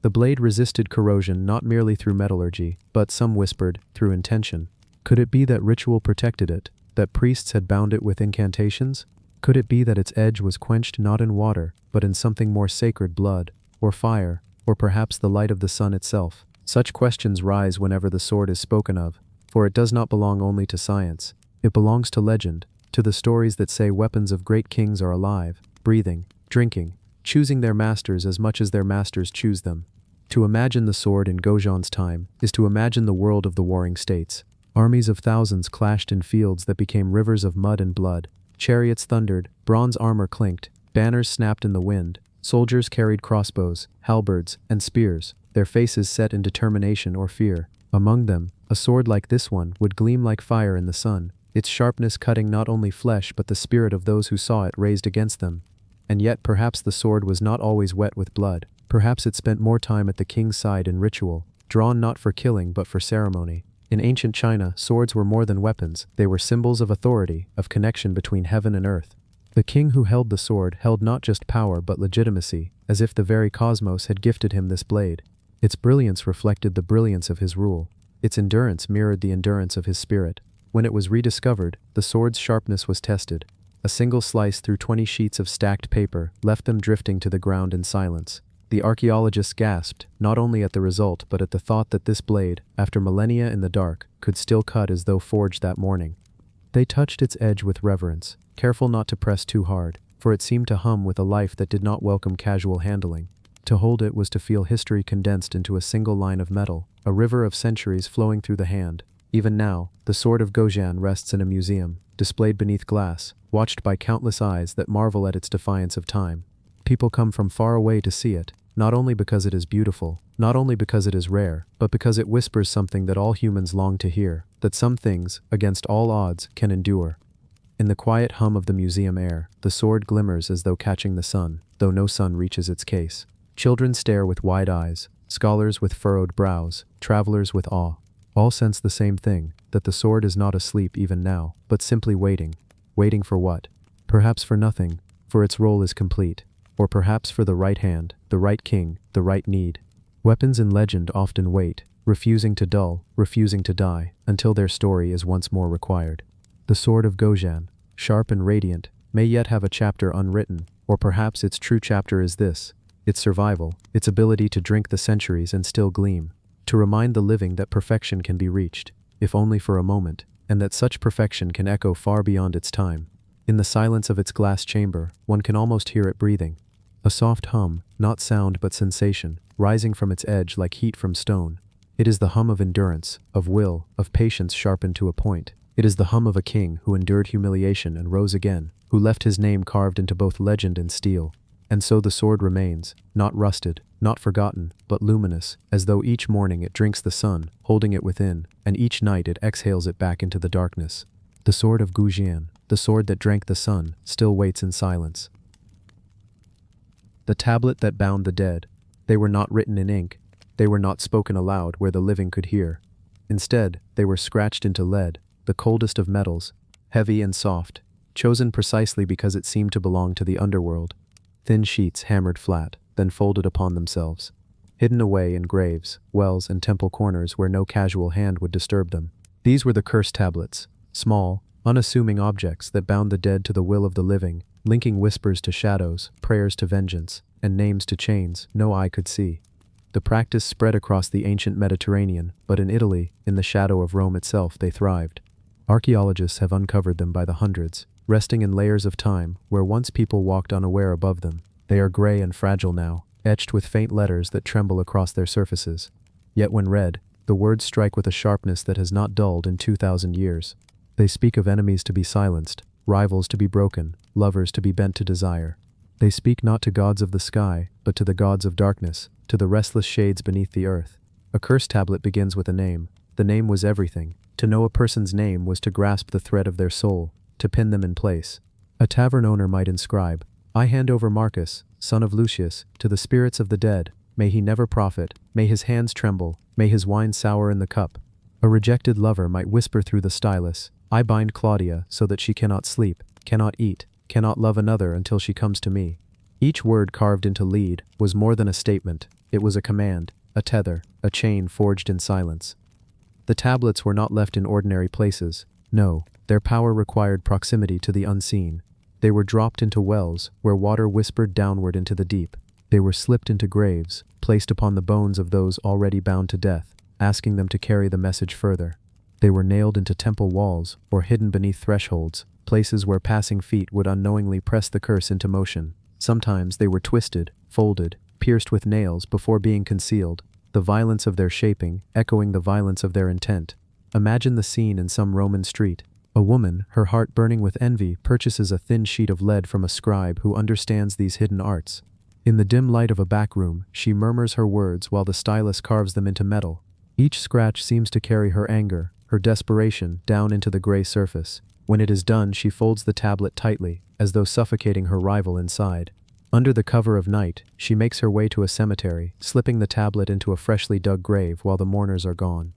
The blade resisted corrosion not merely through metallurgy, but, some whispered, through intention. Could it be that ritual protected it, that priests had bound it with incantations? Could it be that its edge was quenched not in water, but in something more sacred, blood, or fire, or perhaps the light of the sun itself? Such questions rise whenever the sword is spoken of, for it does not belong only to science. It belongs to legend, to the stories that say weapons of great kings are alive, breathing, drinking, choosing their masters as much as their masters choose them. To imagine the sword in Goujian's time is to imagine the world of the warring states. Armies of thousands clashed in fields that became rivers of mud and blood. Chariots thundered, bronze armor clinked, banners snapped in the wind. Soldiers carried crossbows, halberds, and spears, their faces set in determination or fear. Among them, a sword like this one would gleam like fire in the sun, its sharpness cutting not only flesh but the spirit of those who saw it raised against them. And yet perhaps the sword was not always wet with blood. Perhaps it spent more time at the king's side in ritual, drawn not for killing but for ceremony. In ancient China, swords were more than weapons. They were symbols of authority, of connection between heaven and earth. The king who held the sword held not just power but legitimacy, as if the very cosmos had gifted him this blade. Its brilliance reflected the brilliance of his rule. Its endurance mirrored the endurance of his spirit. When it was rediscovered, the sword's sharpness was tested. A single slice through 20 sheets of stacked paper left them drifting to the ground in silence. The archaeologists gasped, not only at the result but at the thought that this blade, after millennia in the dark, could still cut as though forged that morning. They touched its edge with reverence, careful not to press too hard, for it seemed to hum with a life that did not welcome casual handling. To hold it was to feel history condensed into a single line of metal, a river of centuries flowing through the hand. Even now, the sword of Goujian rests in a museum, displayed beneath glass, watched by countless eyes that marvel at its defiance of time. People come from far away to see it, not only because it is beautiful, not only because it is rare, but because it whispers something that all humans long to hear, that some things, against all odds, can endure. In the quiet hum of the museum air, the sword glimmers as though catching the sun, though no sun reaches its case. Children stare with wide eyes, scholars with furrowed brows, travelers with awe. All sense the same thing, that the sword is not asleep even now, but simply waiting. Waiting for what? Perhaps for nothing, for its role is complete. Or perhaps for the right hand, the right king, the right need. Weapons in legend often wait, refusing to dull, refusing to die, until their story is once more required. The sword of Goujian, sharp and radiant, may yet have a chapter unwritten, or perhaps its true chapter is this: its survival, its ability to drink the centuries and still gleam, to remind the living that perfection can be reached, if only for a moment, and that such perfection can echo far beyond its time. In the silence of its glass chamber, one can almost hear it breathing. A soft hum, not sound but sensation, rising from its edge like heat from stone. It is the hum of endurance, of will, of patience sharpened to a point. It is the hum of a king who endured humiliation and rose again, who left his name carved into both legend and steel. And so the sword remains, not rusted, not forgotten, but luminous, as though each morning it drinks the sun, holding it within, and each night it exhales it back into the darkness. The sword of Goujian, the sword that drank the sun, still waits in silence. The tablet that bound the dead. They were not written in ink. They were not spoken aloud where the living could hear. Instead, they were scratched into lead, the coldest of metals, heavy and soft, chosen precisely because it seemed to belong to the underworld. Thin sheets hammered flat, then folded upon themselves, hidden away in graves, wells, and temple corners where no casual hand would disturb them. These were the cursed tablets, small, unassuming objects that bound the dead to the will of the living, linking whispers to shadows, prayers to vengeance, and names to chains no eye could see. The practice spread across the ancient Mediterranean, but in Italy, in the shadow of Rome itself, they thrived. Archaeologists have uncovered them by the hundreds, resting in layers of time where once people walked unaware above them. They are gray and fragile now, etched with faint letters that tremble across their surfaces. Yet when read, the words strike with a sharpness that has not dulled in 2,000 years. They speak of enemies to be silenced, rivals to be broken, lovers to be bent to desire. They speak not to gods of the sky, but to the gods of darkness, to the restless shades beneath the earth. A curse tablet begins with a name. The name was everything. To know a person's name was to grasp the thread of their soul, to pin them in place. A tavern owner might inscribe, "I hand over Marcus, son of Lucius, to the spirits of the dead. May he never profit, may his hands tremble, may his wine sour in the cup." A rejected lover might whisper through the stylus, "I bind Claudia so that she cannot sleep, cannot eat, cannot love another until she comes to me." Each word carved into lead was more than a statement. It was a command, a tether, a chain forged in silence. The tablets were not left in ordinary places. No, their power required proximity to the unseen. They were dropped into wells, where water whispered downward into the deep. They were slipped into graves, placed upon the bones of those already bound to death, asking them to carry the message further. They were nailed into temple walls, or hidden beneath thresholds, places where passing feet would unknowingly press the curse into motion. Sometimes they were twisted, folded, pierced with nails before being concealed, the violence of their shaping echoing the violence of their intent. Imagine the scene in some Roman street. A woman, her heart burning with envy, purchases a thin sheet of lead from a scribe who understands these hidden arts. In the dim light of a back room, she murmurs her words while the stylus carves them into metal. Each scratch seems to carry her anger, her desperation, down into the gray surface. When it is done, she folds the tablet tightly, as though suffocating her rival inside. Under the cover of night, she makes her way to a cemetery, slipping the tablet into a freshly dug grave while the mourners are gone.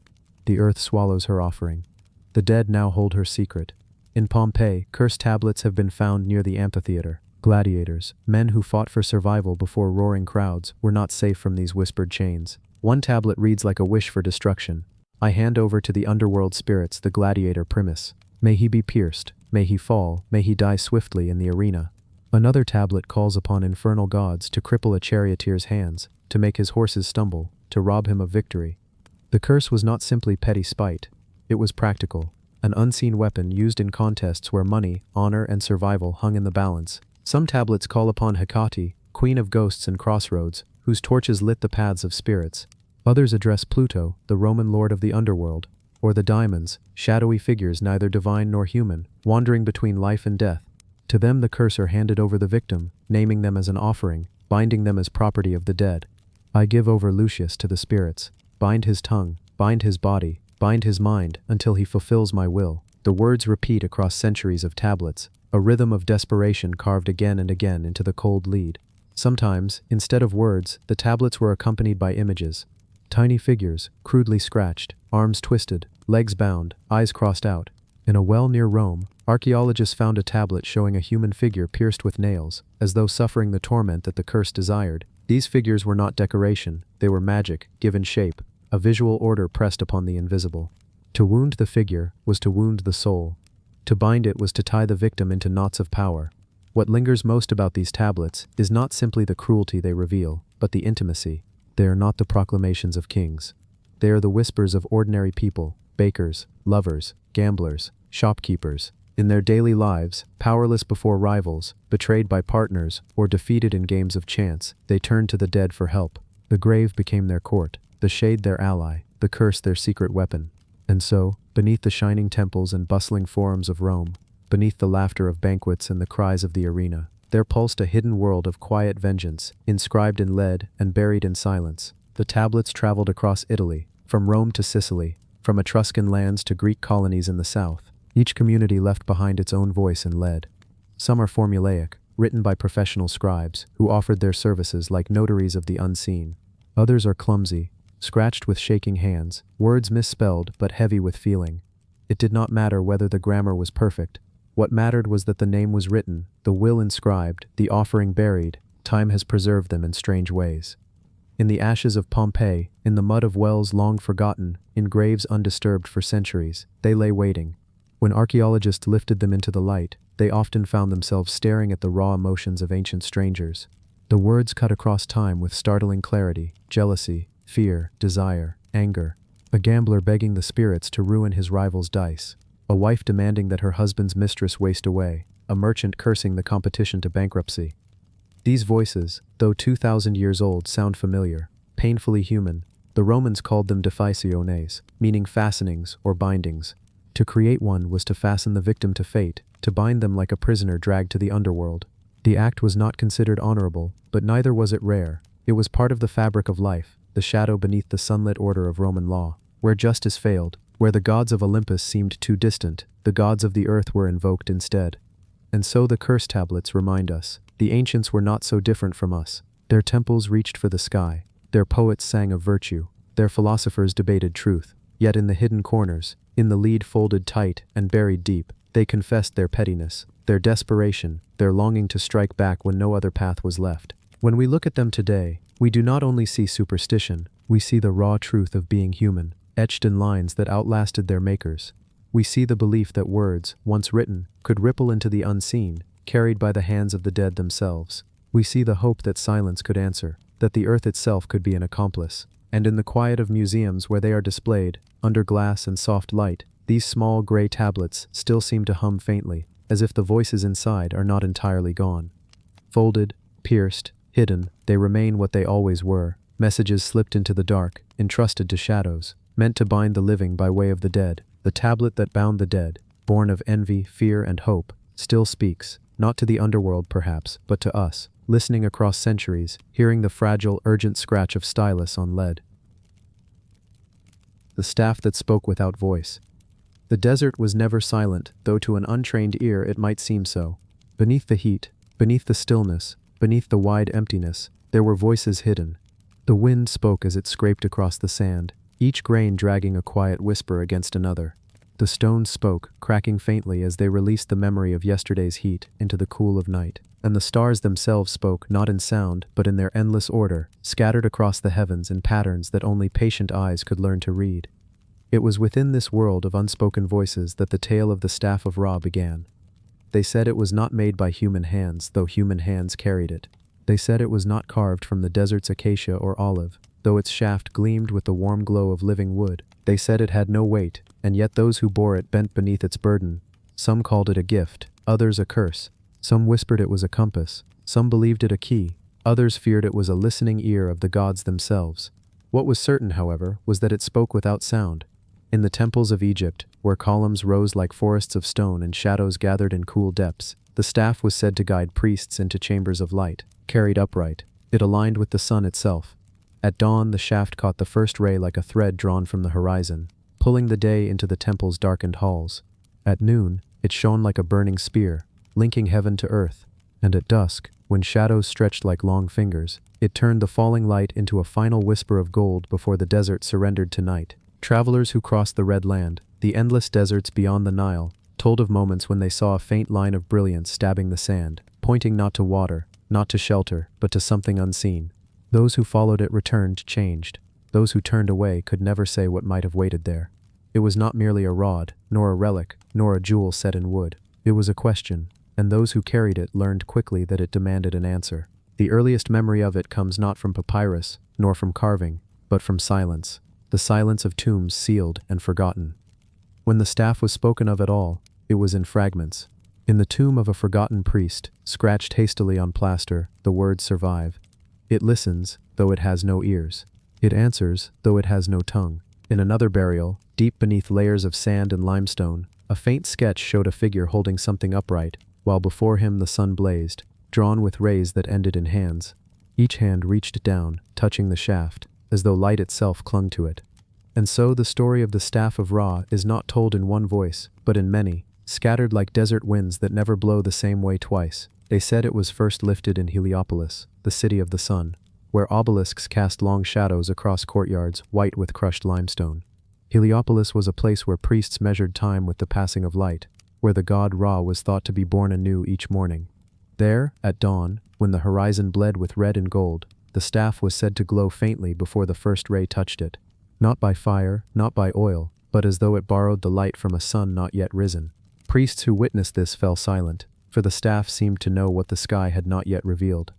The earth swallows her offering. The dead now hold her secret. In Pompeii, cursed tablets have been found near the amphitheater. Gladiators, men who fought for survival before roaring crowds, were not safe from these whispered chains. One tablet reads like a wish for destruction. "I hand over to the underworld spirits the gladiator Primus. May he be pierced, may he fall, may he die swiftly in the arena." Another tablet calls upon infernal gods to cripple a charioteer's hands, to make his horses stumble, to rob him of victory. The curse was not simply petty spite. It was practical, an unseen weapon used in contests where money, honor, and survival hung in the balance. Some tablets call upon Hecate, queen of ghosts and crossroads, whose torches lit the paths of spirits. Others address Pluto, the Roman lord of the underworld, or the diamonds, shadowy figures neither divine nor human, wandering between life and death. To them the curse are handed over the victim, naming them as an offering, binding them as property of the dead. I give over Lucius to the spirits. Bind his tongue, bind his body, bind his mind, until he fulfills my will. The words repeat across centuries of tablets, a rhythm of desperation carved again and again into the cold lead. Sometimes, instead of words, the tablets were accompanied by images. Tiny figures, crudely scratched, arms twisted, legs bound, eyes crossed out. In a well near Rome, archaeologists found a tablet showing a human figure pierced with nails, as though suffering the torment that the curse desired. These figures were not decoration, they were magic, given shape, a visual order pressed upon the invisible. To wound the figure was to wound the soul. To bind it was to tie the victim into knots of power. What lingers most about these tablets is not simply the cruelty they reveal, but the intimacy. They are not the proclamations of kings. They are the whispers of ordinary people, bakers, lovers, gamblers, shopkeepers. In their daily lives, powerless before rivals, betrayed by partners, or defeated in games of chance, they turned to the dead for help. The grave became their court, the shade their ally, the curse their secret weapon. And so, beneath the shining temples and bustling forums of Rome, beneath the laughter of banquets and the cries of the arena, there pulsed a hidden world of quiet vengeance, inscribed in lead and buried in silence. The tablets traveled across Italy, from Rome to Sicily, from Etruscan lands to Greek colonies in the south. Each community left behind its own voice in lead. Some are formulaic, written by professional scribes, who offered their services like notaries of the unseen. Others are clumsy, scratched with shaking hands, words misspelled but heavy with feeling. It did not matter whether the grammar was perfect. What mattered was that the name was written, the will inscribed, the offering buried. Time has preserved them in strange ways. In the ashes of Pompeii, in the mud of wells long forgotten, in graves undisturbed for centuries, they lay waiting. When archaeologists lifted them into the light, they often found themselves staring at the raw emotions of ancient strangers. The words cut across time with startling clarity: jealousy, fear, desire, anger. A gambler begging the spirits to ruin his rival's dice. A wife demanding that her husband's mistress waste away. A merchant cursing the competition to bankruptcy. These voices, though 2,000 years old, sound familiar, painfully human. The Romans called them deficiones, meaning fastenings or bindings. To create one was to fasten the victim to fate, to bind them like a prisoner dragged to the underworld. The act was not considered honorable, but neither was it rare. It was part of the fabric of life, the shadow beneath the sunlit order of Roman law. Where justice failed, where the gods of Olympus seemed too distant, the gods of the earth were invoked instead. And so the curse tablets remind us, the ancients were not so different from us. Their temples reached for the sky, their poets sang of virtue, their philosophers debated truth. Yet in the hidden corners, in the lead folded tight and buried deep, they confessed their pettiness, their desperation, their longing to strike back when no other path was left. When we look at them today, we do not only see superstition, we see the raw truth of being human, etched in lines that outlasted their makers. We see the belief that words, once written, could ripple into the unseen, carried by the hands of the dead themselves. We see the hope that silence could answer, that the earth itself could be an accomplice. And in the quiet of museums where they are displayed, under glass and soft light, these small gray tablets still seem to hum faintly, as if the voices inside are not entirely gone. Folded, pierced, hidden, they remain what they always were, messages slipped into the dark, entrusted to shadows, meant to bind the living by way of the dead. The tablet that bound the dead, born of envy, fear, and hope, still speaks, not to the underworld perhaps, but to us, listening across centuries, hearing the fragile, urgent scratch of stylus on lead. The staff that spoke without voice. The desert was never silent, though to an untrained ear it might seem so. Beneath the heat, beneath the stillness, beneath the wide emptiness, there were voices hidden. The wind spoke as it scraped across the sand, each grain dragging a quiet whisper against another. The stones spoke, cracking faintly as they released the memory of yesterday's heat into the cool of night. And the stars themselves spoke not in sound, but in their endless order, scattered across the heavens in patterns that only patient eyes could learn to read. It was within this world of unspoken voices that the tale of the Staff of Ra began. They said it was not made by human hands, though human hands carried it. They said it was not carved from the desert's acacia or olive, though its shaft gleamed with the warm glow of living wood. They said it had no weight, and yet those who bore it bent beneath its burden. Some called it a gift, others a curse. Some whispered it was a compass, some believed it a key, others feared it was a listening ear of the gods themselves. What was certain, however, was that it spoke without sound. In the temples of Egypt, where columns rose like forests of stone and shadows gathered in cool depths, the staff was said to guide priests into chambers of light. Carried upright, it aligned with the sun itself. At dawn, the shaft caught the first ray like a thread drawn from the horizon, pulling the day into the temple's darkened halls. At noon, it shone like a burning spear, linking heaven to earth. And at dusk, when shadows stretched like long fingers, it turned the falling light into a final whisper of gold before the desert surrendered to night. Travelers who crossed the Red Land, the endless deserts beyond the Nile, told of moments when they saw a faint line of brilliance stabbing the sand, pointing not to water, not to shelter, but to something unseen. Those who followed it returned changed. Those who turned away could never say what might have waited there. It was not merely a rod, nor a relic, nor a jewel set in wood. It was a question, and those who carried it learned quickly that it demanded an answer. The earliest memory of it comes not from papyrus, nor from carving, but from silence, the silence of tombs sealed and forgotten. When the staff was spoken of at all, it was in fragments. In the tomb of a forgotten priest, scratched hastily on plaster, the words survive. It listens, though it has no ears. It answers, though it has no tongue. In another burial, deep beneath layers of sand and limestone, a faint sketch showed a figure holding something upright, while before him the sun blazed, drawn with rays that ended in hands. Each hand reached down, touching the shaft, as though light itself clung to it. And so the story of the Staff of Ra is not told in one voice, but in many, scattered like desert winds that never blow the same way twice. They said it was first lifted in Heliopolis, the city of the sun, where obelisks cast long shadows across courtyards white with crushed limestone. Heliopolis was a place where priests measured time with the passing of light, where the god Ra was thought to be born anew each morning. There, at dawn, when the horizon bled with red and gold, the staff was said to glow faintly before the first ray touched it. Not by fire, not by oil, but as though it borrowed the light from a sun not yet risen. Priests who witnessed this fell silent, for the staff seemed to know what the sky had not yet revealed.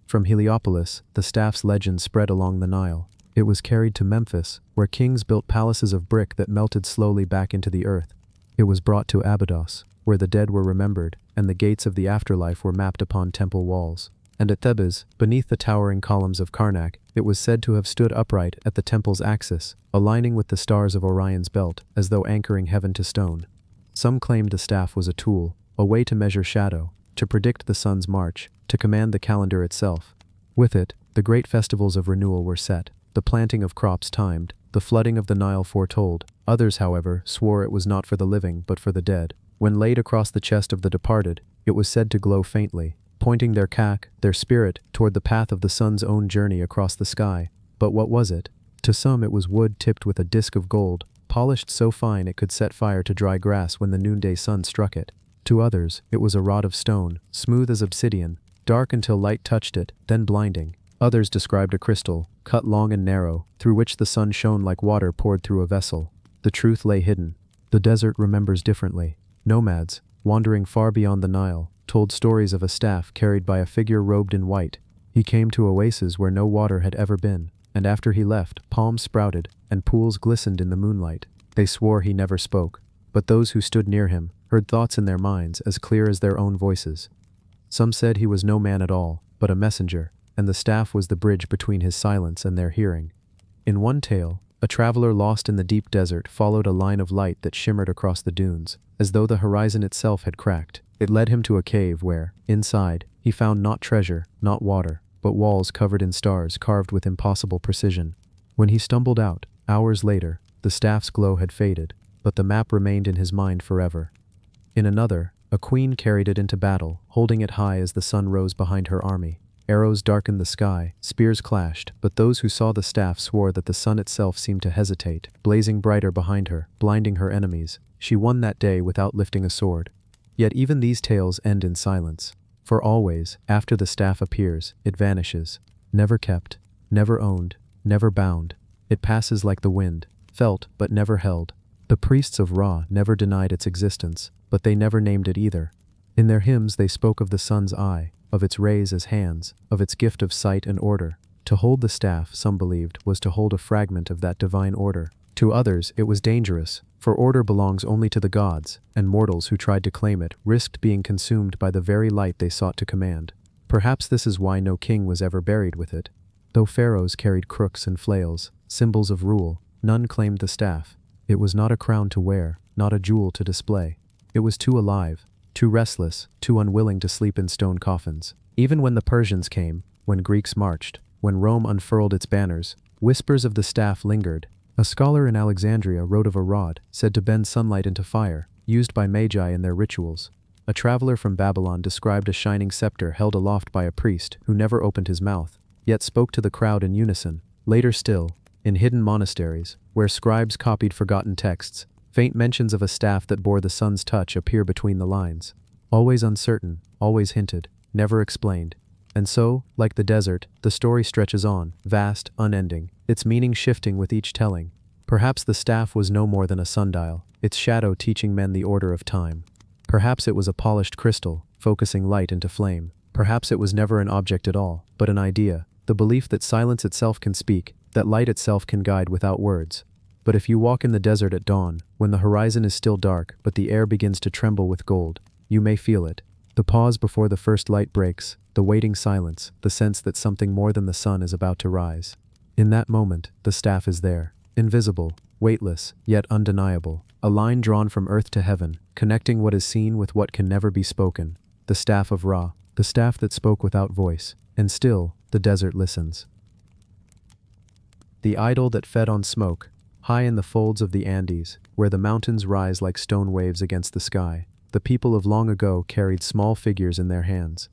From Heliopolis, the staff's legend spread along the Nile. It was carried to Memphis, where kings built palaces of brick that melted slowly back into the earth. It was brought to Abydos, where the dead were remembered, and the gates of the afterlife were mapped upon temple walls. And at Thebes, beneath the towering columns of Karnak, it was said to have stood upright at the temple's axis, aligning with the stars of Orion's belt, as though anchoring heaven to stone. Some claimed the staff was a tool, a way to measure shadow, to predict the sun's march, to command the calendar itself. With it, the great festivals of renewal were set, the planting of crops timed, the flooding of the Nile foretold. Others, however, swore it was not for the living but for the dead. When laid across the chest of the departed, it was said to glow faintly, pointing their kak, their spirit, toward the path of the sun's own journey across the sky. But what was it? To some it was wood tipped with a disk of gold, polished so fine it could set fire to dry grass when the noonday sun struck it. To others, it was a rod of stone, smooth as obsidian, dark until light touched it, then blinding. Others described a crystal, cut long and narrow, through which the sun shone like water poured through a vessel. The truth lay hidden. The desert remembers differently. Nomads, wandering far beyond the Nile, told stories of a staff carried by a figure robed in white. He came to oases where no water had ever been, and after he left, palms sprouted, and pools glistened in the moonlight. They swore he never spoke, but those who stood near him heard thoughts in their minds as clear as their own voices. Some said he was no man at all, but a messenger, and the staff was the bridge between his silence and their hearing. In one tale, a traveler lost in the deep desert followed a line of light that shimmered across the dunes, as though the horizon itself had cracked. It led him to a cave where, inside, he found not treasure, not water, but walls covered in stars carved with impossible precision. When he stumbled out, hours later, the staff's glow had faded, but the map remained in his mind forever. In another, a queen carried it into battle, holding it high as the sun rose behind her army. Arrows darkened the sky, spears clashed, but those who saw the staff swore that the sun itself seemed to hesitate, blazing brighter behind her, blinding her enemies. She won that day without lifting a sword. Yet even these tales end in silence. For always, after the staff appears, it vanishes. Never kept, never owned, never bound. It passes like the wind, felt but never held. The priests of Ra never denied its existence, but they never named it either. In their hymns they spoke of the sun's eye, of its rays as hands, of its gift of sight and order. To hold the staff, some believed, was to hold a fragment of that divine order. To others, it was dangerous, for order belongs only to the gods, and mortals who tried to claim it risked being consumed by the very light they sought to command. Perhaps this is why no king was ever buried with it. Though pharaohs carried crooks and flails, symbols of rule, none claimed the staff. It was not a crown to wear, not a jewel to display. It was too alive, too restless, too unwilling to sleep in stone coffins. Even when the Persians came, when Greeks marched, when Rome unfurled its banners, whispers of the staff lingered. A scholar in Alexandria wrote of a rod, said to bend sunlight into fire, used by magi in their rituals. A traveler from Babylon described a shining scepter held aloft by a priest who never opened his mouth, yet spoke to the crowd in unison. Later still, in hidden monasteries, where scribes copied forgotten texts, faint mentions of a staff that bore the sun's touch appear between the lines. Always uncertain, always hinted, never explained. And so, like the desert, the story stretches on, vast, unending, its meaning shifting with each telling. Perhaps the staff was no more than a sundial, its shadow teaching men the order of time. Perhaps it was a polished crystal, focusing light into flame. Perhaps it was never an object at all, but an idea, the belief that silence itself can speak, that light itself can guide without words. But if you walk in the desert at dawn, when the horizon is still dark but the air begins to tremble with gold, you may feel it. The pause before the first light breaks, the waiting silence, the sense that something more than the sun is about to rise. In that moment, the staff is there, invisible, weightless, yet undeniable, a line drawn from earth to heaven, connecting what is seen with what can never be spoken. The staff of Ra, the staff that spoke without voice, and still, the desert listens. The idol that fed on smoke, high in the folds of the Andes, where the mountains rise like stone waves against the sky, the people of long ago carried small figures in their hands.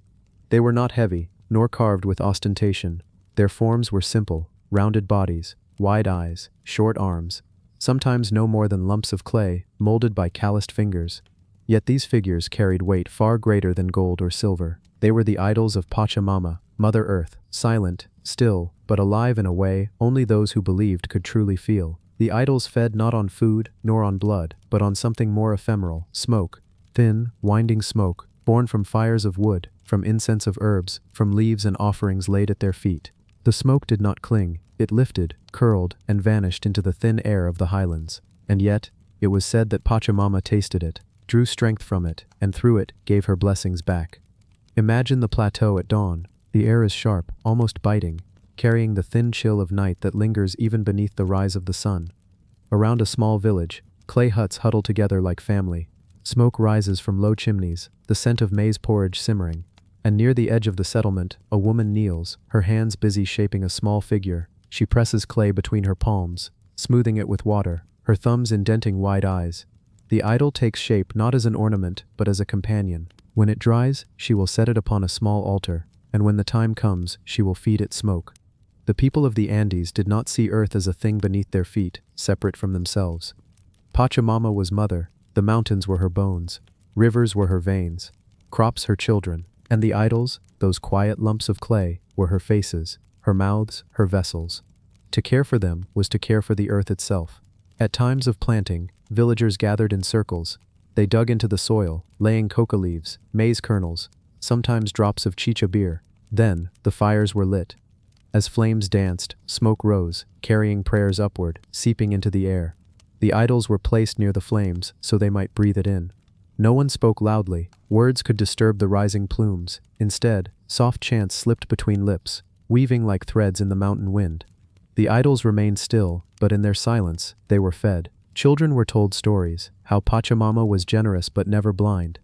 They were not heavy, nor carved with ostentation. Their forms were simple, rounded bodies, wide eyes, short arms, sometimes no more than lumps of clay, molded by calloused fingers. Yet these figures carried weight far greater than gold or silver. They were the idols of Pachamama, Mother Earth, silent, still, but alive in a way only those who believed could truly feel. The idols fed not on food, nor on blood, but on something more ephemeral, smoke. Thin, winding smoke, born from fires of wood, from incense of herbs, from leaves and offerings laid at their feet. The smoke did not cling, it lifted, curled, and vanished into the thin air of the highlands. And yet, it was said that Pachamama tasted it, drew strength from it, and through it gave her blessings back. Imagine the plateau at dawn. The air is sharp, almost biting, carrying the thin chill of night that lingers even beneath the rise of the sun. Around a small village, clay huts huddle together like family. Smoke rises from low chimneys, the scent of maize porridge simmering. And near the edge of the settlement, a woman kneels, her hands busy shaping a small figure. She presses clay between her palms, smoothing it with water, her thumbs indenting wide eyes. The idol takes shape not as an ornament, but as a companion. When it dries, she will set it upon a small altar, and when the time comes, she will feed it smoke. The people of the Andes did not see earth as a thing beneath their feet, separate from themselves. Pachamama was mother, the mountains were her bones, rivers were her veins, crops her children, and the idols, those quiet lumps of clay, were her faces, her mouths, her vessels. To care for them was to care for the earth itself. At times of planting, villagers gathered in circles. They dug into the soil, laying coca leaves, maize kernels, sometimes drops of chicha beer. Then, the fires were lit. As flames danced, smoke rose, carrying prayers upward, seeping into the air. The idols were placed near the flames so they might breathe it in. No one spoke loudly, words could disturb the rising plumes. Instead, soft chants slipped between lips, weaving like threads in the mountain wind. The idols remained still, but in their silence, they were fed. Children were told stories, how Pachamama was generous but never blind.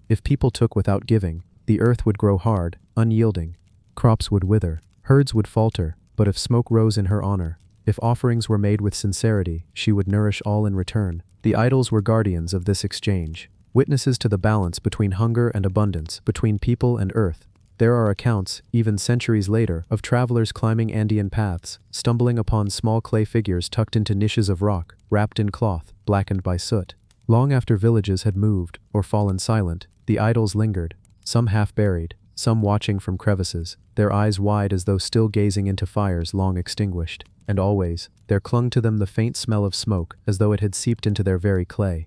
If people took without giving, the earth would grow hard, unyielding. Crops would wither, herds would falter, but if smoke rose in her honor, if offerings were made with sincerity, she would nourish all in return. The idols were guardians of this exchange, witnesses to the balance between hunger and abundance, between people and earth. There are accounts, even centuries later, of travelers climbing Andean paths, stumbling upon small clay figures tucked into niches of rock, wrapped in cloth, blackened by soot. Long after villages had moved, or fallen silent, the idols lingered, some half-buried, some watching from crevices, their eyes wide as though still gazing into fires long extinguished. And always, there clung to them the faint smell of smoke, as though it had seeped into their very clay.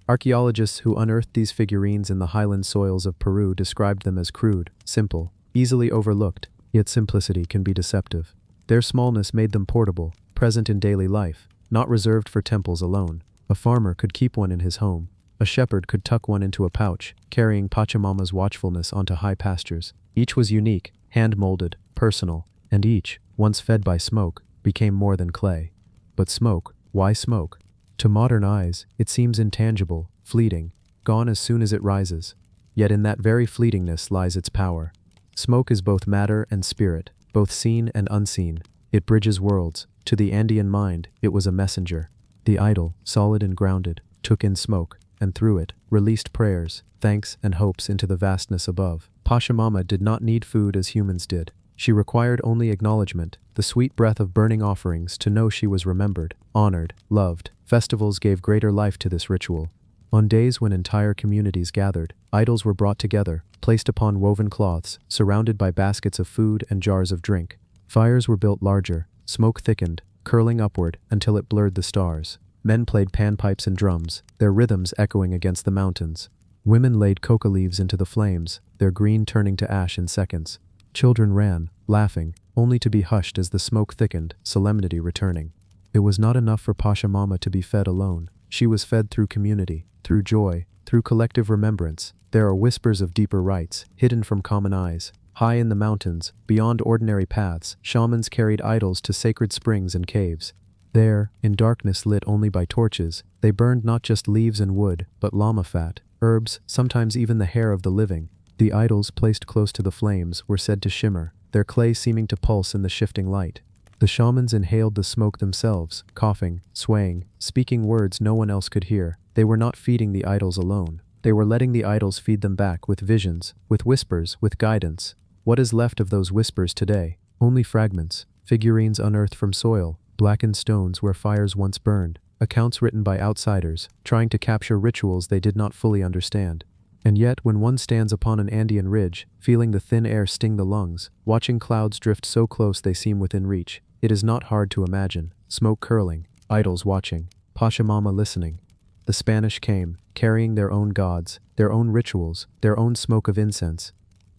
Archaeologists who unearthed these figurines in the highland soils of Peru described them as crude, simple, easily overlooked, yet simplicity can be deceptive. Their smallness made them portable, present in daily life, not reserved for temples alone. A farmer could keep one in his home. A shepherd could tuck one into a pouch, carrying Pachamama's watchfulness onto high pastures. Each was unique, hand-molded, personal, and each, once fed by smoke, became more than clay. But smoke, why smoke? To modern eyes, it seems intangible, fleeting, gone as soon as it rises. Yet in that very fleetingness lies its power. Smoke is both matter and spirit, both seen and unseen. It bridges worlds. To the Andean mind, it was a messenger. The idol, solid and grounded, took in smoke, and through it, released prayers, thanks, and hopes into the vastness above. Pachamama did not need food as humans did. She required only acknowledgement, the sweet breath of burning offerings to know she was remembered, honored, loved. Festivals gave greater life to this ritual. On days when entire communities gathered, idols were brought together, placed upon woven cloths, surrounded by baskets of food and jars of drink. Fires were built larger, smoke thickened, curling upward until it blurred the stars. Men played panpipes and drums, their rhythms echoing against the mountains. Women laid coca leaves into the flames, their green turning to ash in seconds. Children ran, laughing, only to be hushed as the smoke thickened, solemnity returning. It was not enough for Pachamama to be fed alone. She was fed through community, through joy, through collective remembrance. There are whispers of deeper rites, hidden from common eyes. High in the mountains, beyond ordinary paths, shamans carried idols to sacred springs and caves. There, in darkness lit only by torches, they burned not just leaves and wood, but llama fat, herbs, sometimes even the hair of the living. The idols placed close to the flames were said to shimmer, their clay seeming to pulse in the shifting light. The shamans inhaled the smoke themselves, coughing, swaying, speaking words no one else could hear. They were not feeding the idols alone. They were letting the idols feed them back with visions, with whispers, with guidance. What is left of those whispers today? Only fragments, figurines unearthed from soil, blackened stones where fires once burned, accounts written by outsiders, trying to capture rituals they did not fully understand. And yet, when one stands upon an Andean ridge, feeling the thin air sting the lungs, watching clouds drift so close they seem within reach, it is not hard to imagine. Smoke curling, idols watching, Pachamama listening. The Spanish came, carrying their own gods, their own rituals, their own smoke of incense.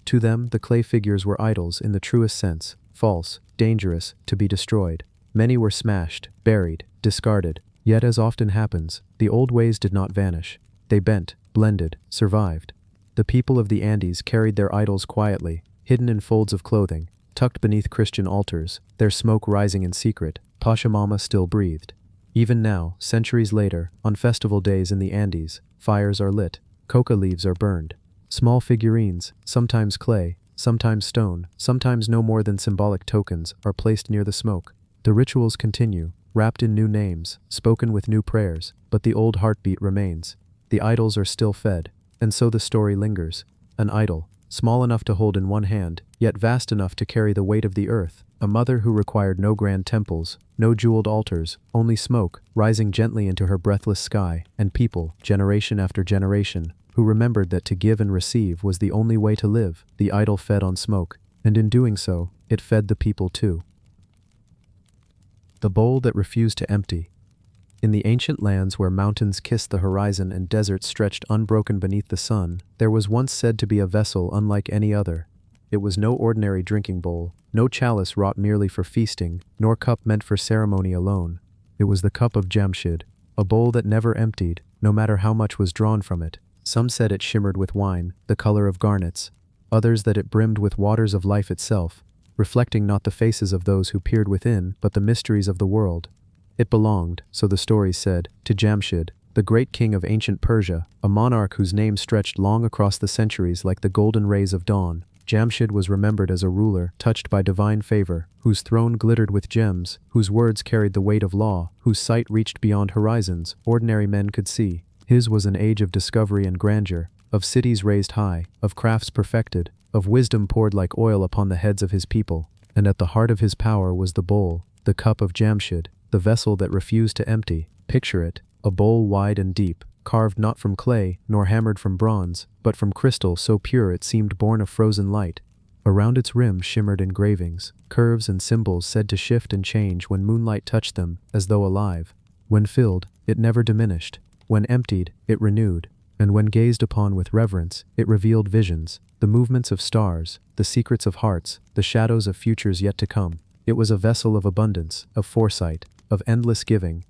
To them, the clay figures were idols in the truest sense, false, dangerous, to be destroyed. Many were smashed, buried, discarded. Yet as often happens, the old ways did not vanish. They bent, blended, survived. The people of the Andes carried their idols quietly, hidden in folds of clothing, tucked beneath Christian altars, their smoke rising in secret. Pachamama still breathed. Even now, centuries later, on festival days in the Andes, fires are lit, coca leaves are burned. Small figurines, sometimes clay, sometimes stone, sometimes no more than symbolic tokens, are placed near the smoke. The rituals continue, wrapped in new names, spoken with new prayers, but the old heartbeat remains. The idols are still fed, and so the story lingers. An idol, small enough to hold in one hand, yet vast enough to carry the weight of the earth. A mother who required no grand temples, no jeweled altars, only smoke, rising gently into her breathless sky, and people, generation after generation, who remembered that to give and receive was the only way to live. The idol fed on smoke, and in doing so, it fed the people too. The bowl that refused to empty. In the ancient lands where mountains kissed the horizon and deserts stretched unbroken beneath the sun, there was once said to be a vessel unlike any other. It was no ordinary drinking bowl, no chalice wrought merely for feasting, nor cup meant for ceremony alone. It was the cup of Jamshid, a bowl that never emptied, no matter how much was drawn from it. Some said it shimmered with wine, the color of garnets. Others that it brimmed with waters of life itself, reflecting not the faces of those who peered within, but the mysteries of the world. It belonged, so the stories said, to Jamshid, the great king of ancient Persia, a monarch whose name stretched long across the centuries like the golden rays of dawn. Jamshid was remembered as a ruler touched by divine favor, whose throne glittered with gems, whose words carried the weight of law, whose sight reached beyond horizons ordinary men could see. His was an age of discovery and grandeur, of cities raised high, of crafts perfected, of wisdom poured like oil upon the heads of his people. And at the heart of his power was the bowl, the cup of Jamshid, the vessel that refused to empty. Picture it, a bowl wide and deep, carved not from clay, nor hammered from bronze, but from crystal so pure it seemed born of frozen light. Around its rim shimmered engravings, curves and symbols said to shift and change when moonlight touched them, as though alive. When filled, it never diminished. When emptied, it renewed, and when gazed upon with reverence, it revealed visions, the movements of stars, the secrets of hearts, the shadows of futures yet to come. It was a vessel of abundance, of foresight, of endless giving.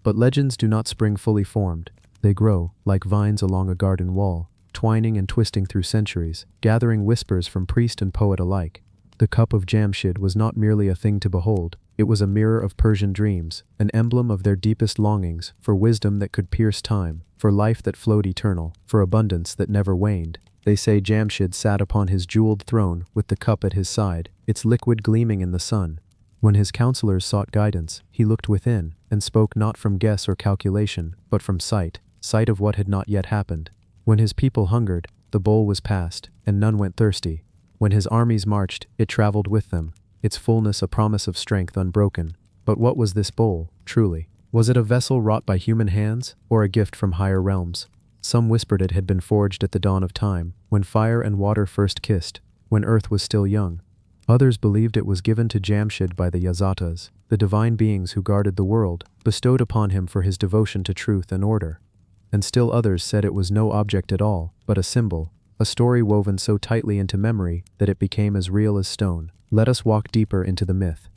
But legends do not spring fully formed. They grow, like vines along a garden wall, twining and twisting through centuries, gathering whispers from priest and poet alike. The cup of Jamshid was not merely a thing to behold, it was a mirror of Persian dreams, an emblem of their deepest longings, for wisdom that could pierce time, for life that flowed eternal, for abundance that never waned. They say Jamshid sat upon his jeweled throne with the cup at his side, its liquid gleaming in the sun. When his counselors sought guidance, he looked within, and spoke not from guess or calculation, but from sight of what had not yet happened. When his people hungered, the bowl was passed, and none went thirsty. When his armies marched, it traveled with them, its fullness a promise of strength unbroken. But what was this bowl, truly? Was it a vessel wrought by human hands, or a gift from higher realms? Some whispered it had been forged at the dawn of time, when fire and water first kissed, when earth was still young. Others believed it was given to Jamshid by the Yazatas, the divine beings who guarded the world, bestowed upon him for his devotion to truth and order. And still others said it was no object at all, but a symbol, a story woven so tightly into memory that it became as real as stone. Let us walk deeper into the myth.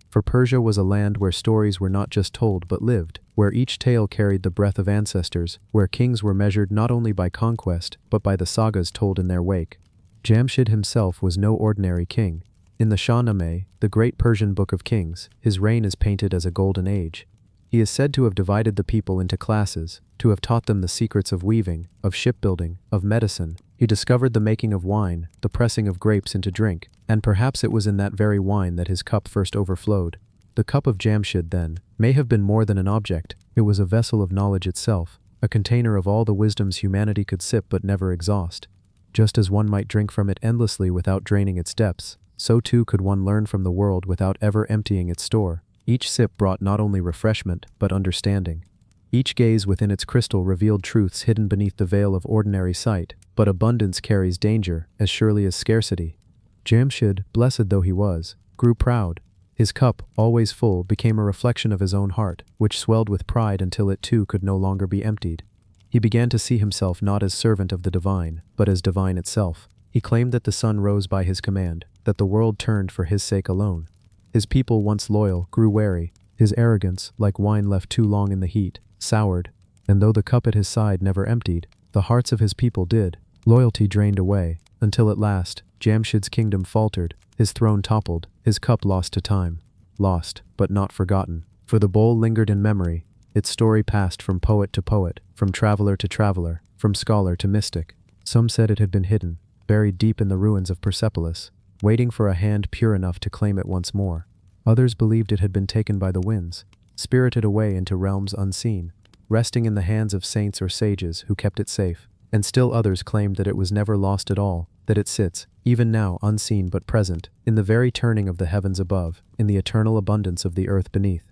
For Persia was a land where stories were not just told but lived, where each tale carried the breath of ancestors, where kings were measured not only by conquest but by the sagas told in their wake. Jamshid himself was no ordinary king. In the Shahnameh, the great Persian book of kings, his reign is painted as a golden age. He is said to have divided the people into classes, to have taught them the secrets of weaving, of shipbuilding, of medicine. He discovered the making of wine, the pressing of grapes into drink, and perhaps it was in that very wine that his cup first overflowed. The cup of Jamshid, then, may have been more than an object. It was a vessel of knowledge itself, a container of all the wisdoms humanity could sip but never exhaust. Just as one might drink from it endlessly without draining its depths, so too could one learn from the world without ever emptying its store. Each sip brought not only refreshment, but understanding. Each gaze within its crystal revealed truths hidden beneath the veil of ordinary sight, but abundance carries danger as surely as scarcity. Jamshid, blessed though he was, grew proud. His cup, always full, became a reflection of his own heart, which swelled with pride until it too could no longer be emptied. He began to see himself not as servant of the divine, but as divine itself. He claimed that the sun rose by his command, that the world turned for his sake alone. His people, once loyal, grew wary. His arrogance, like wine left too long in the heat, soured, and though the cup at his side never emptied, the hearts of his people did. Loyalty drained away, until at last, Jamshid's kingdom faltered, his throne toppled, his cup lost to time. Lost, but not forgotten, for the bowl lingered in memory. Its story passed from poet to poet, from traveler to traveler, from scholar to mystic. Some said it had been hidden, buried deep in the ruins of Persepolis, waiting for a hand pure enough to claim it once more. Others believed it had been taken by the winds, spirited away into realms unseen, resting in the hands of saints or sages who kept it safe. And still others claimed that it was never lost at all, that it sits, even now unseen but present, in the very turning of the heavens above, in the eternal abundance of the earth beneath.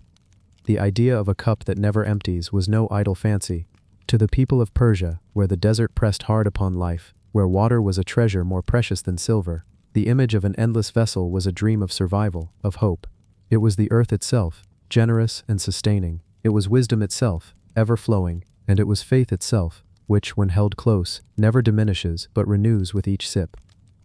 The idea of a cup that never empties was no idle fancy. To the people of Persia, where the desert pressed hard upon life, where water was a treasure more precious than silver, the image of an endless vessel was a dream of survival, of hope. It was the earth itself, generous and sustaining. It was wisdom itself, ever flowing, and it was faith itself, which, when held close, never diminishes but renews with each sip.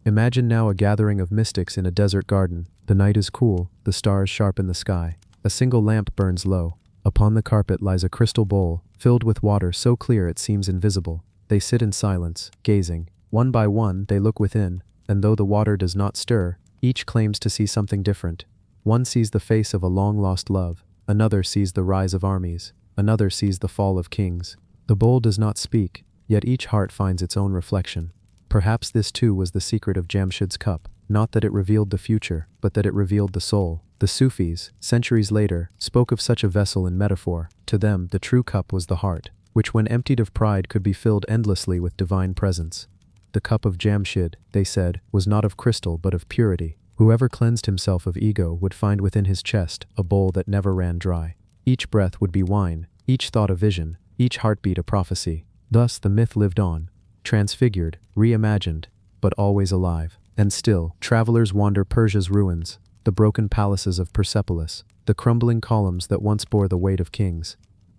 Imagine now a gathering of mystics in a desert garden. The night is cool, the stars sharp in the sky. A single lamp burns low. Upon the carpet lies a crystal bowl, filled with water so clear it seems invisible. They sit in silence, gazing. One by one they look within, and though the water does not stir, each claims to see something different. One sees the face of a long-lost love, another sees the rise of armies, another sees the fall of kings. The bowl does not speak, yet each heart finds its own reflection. Perhaps this too was the secret of Jamshid's cup, not that it revealed the future, but that it revealed the soul. The Sufis, centuries later, spoke of such a vessel in metaphor. To them, the true cup was the heart, which when emptied of pride could be filled endlessly with divine presence. The cup of Jamshid, they said, was not of crystal but of purity. Whoever cleansed himself of ego would find within his chest a bowl that never ran dry. Each breath would be wine, each thought a vision, each heartbeat a prophecy. Thus the myth lived on, transfigured, reimagined, but always alive. And still, travelers wander Persia's ruins, the broken palaces of Persepolis, the crumbling columns that once bore the weight of kings.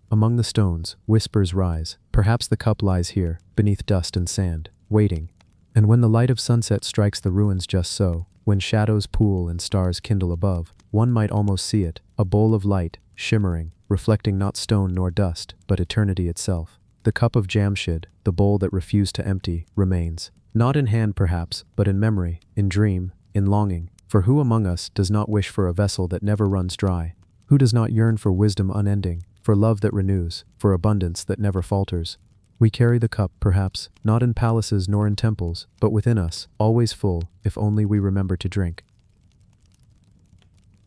Among the stones, whispers rise. Perhaps the cup lies here, beneath dust and sand, waiting. And when the light of sunset strikes the ruins just so, when shadows pool and stars kindle above, one might almost see it, a bowl of light, shimmering, reflecting not stone nor dust, but eternity itself. The cup of Jamshid, the bowl that refused to empty, remains. Not in hand perhaps, but in memory, in dream, in longing. For who among us does not wish for a vessel that never runs dry? Who does not yearn for wisdom unending, for love that renews, for abundance that never falters? We carry the cup, perhaps, not in palaces nor in temples, but within us, always full, if only we remember to drink.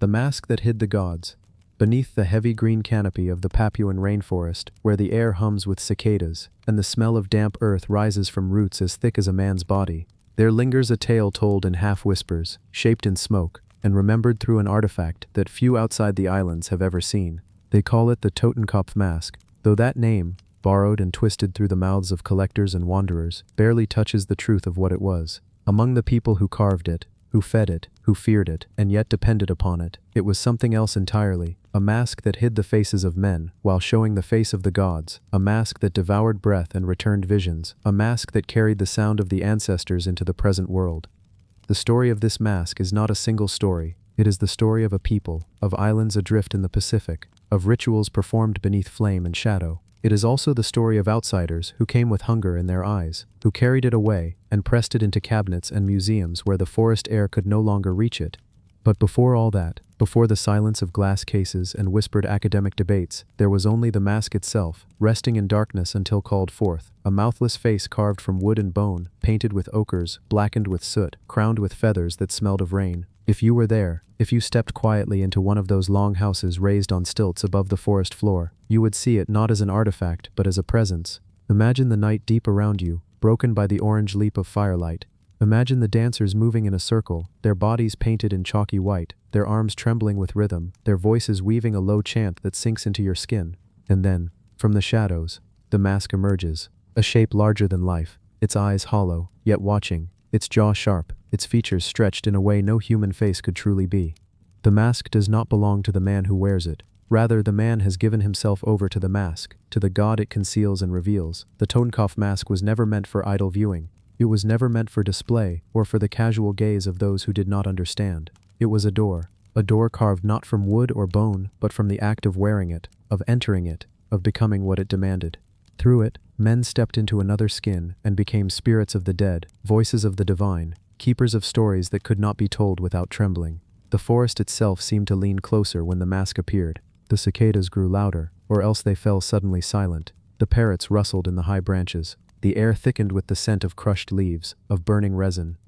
The mask that hid the gods. Beneath the heavy green canopy of the Papuan rainforest, where the air hums with cicadas, and the smell of damp earth rises from roots as thick as a man's body, there lingers a tale told in half-whispers, shaped in smoke, and remembered through an artifact that few outside the islands have ever seen. They call it the Totenkopf mask, though that name, borrowed and twisted through the mouths of collectors and wanderers, barely touches the truth of what it was. Among the people who carved it, who fed it, who feared it, and yet depended upon it, it was something else entirely, a mask that hid the faces of men, while showing the face of the gods, a mask that devoured breath and returned visions, a mask that carried the sound of the ancestors into the present world. The story of this mask is not a single story, it is the story of a people, of islands adrift in the Pacific, of rituals performed beneath flame and shadow. It is also the story of outsiders who came with hunger in their eyes, who carried it away and pressed it into cabinets and museums where the forest air could no longer reach it. But before all that, before the silence of glass cases and whispered academic debates, there was only the mask itself, resting in darkness until called forth, a mouthless face carved from wood and bone, painted with ochres, blackened with soot, crowned with feathers that smelled of rain. If you were there, if you stepped quietly into one of those long houses raised on stilts above the forest floor, you would see it not as an artifact but as a presence. Imagine the night deep around you, broken by the orange leap of firelight. Imagine the dancers moving in a circle, their bodies painted in chalky white, their arms trembling with rhythm, their voices weaving a low chant that sinks into your skin. And then, from the shadows, the mask emerges, a shape larger than life, its eyes hollow, yet watching, its jaw sharp, its features stretched in a way no human face could truly be. The mask does not belong to the man who wears it. Rather, the man has given himself over to the mask, to the god it conceals and reveals. The Totenkopf mask was never meant for idle viewing. It was never meant for display or for the casual gaze of those who did not understand. It was a door carved not from wood or bone, but from the act of wearing it, of entering it, of becoming what it demanded. Through it, men stepped into another skin and became spirits of the dead, voices of the divine, keepers of stories that could not be told without trembling. The forest itself seemed to lean closer when the mask appeared. The cicadas grew louder, or else they fell suddenly silent. The parrots rustled in the high branches. The air thickened with the scent of crushed leaves, of burning resin.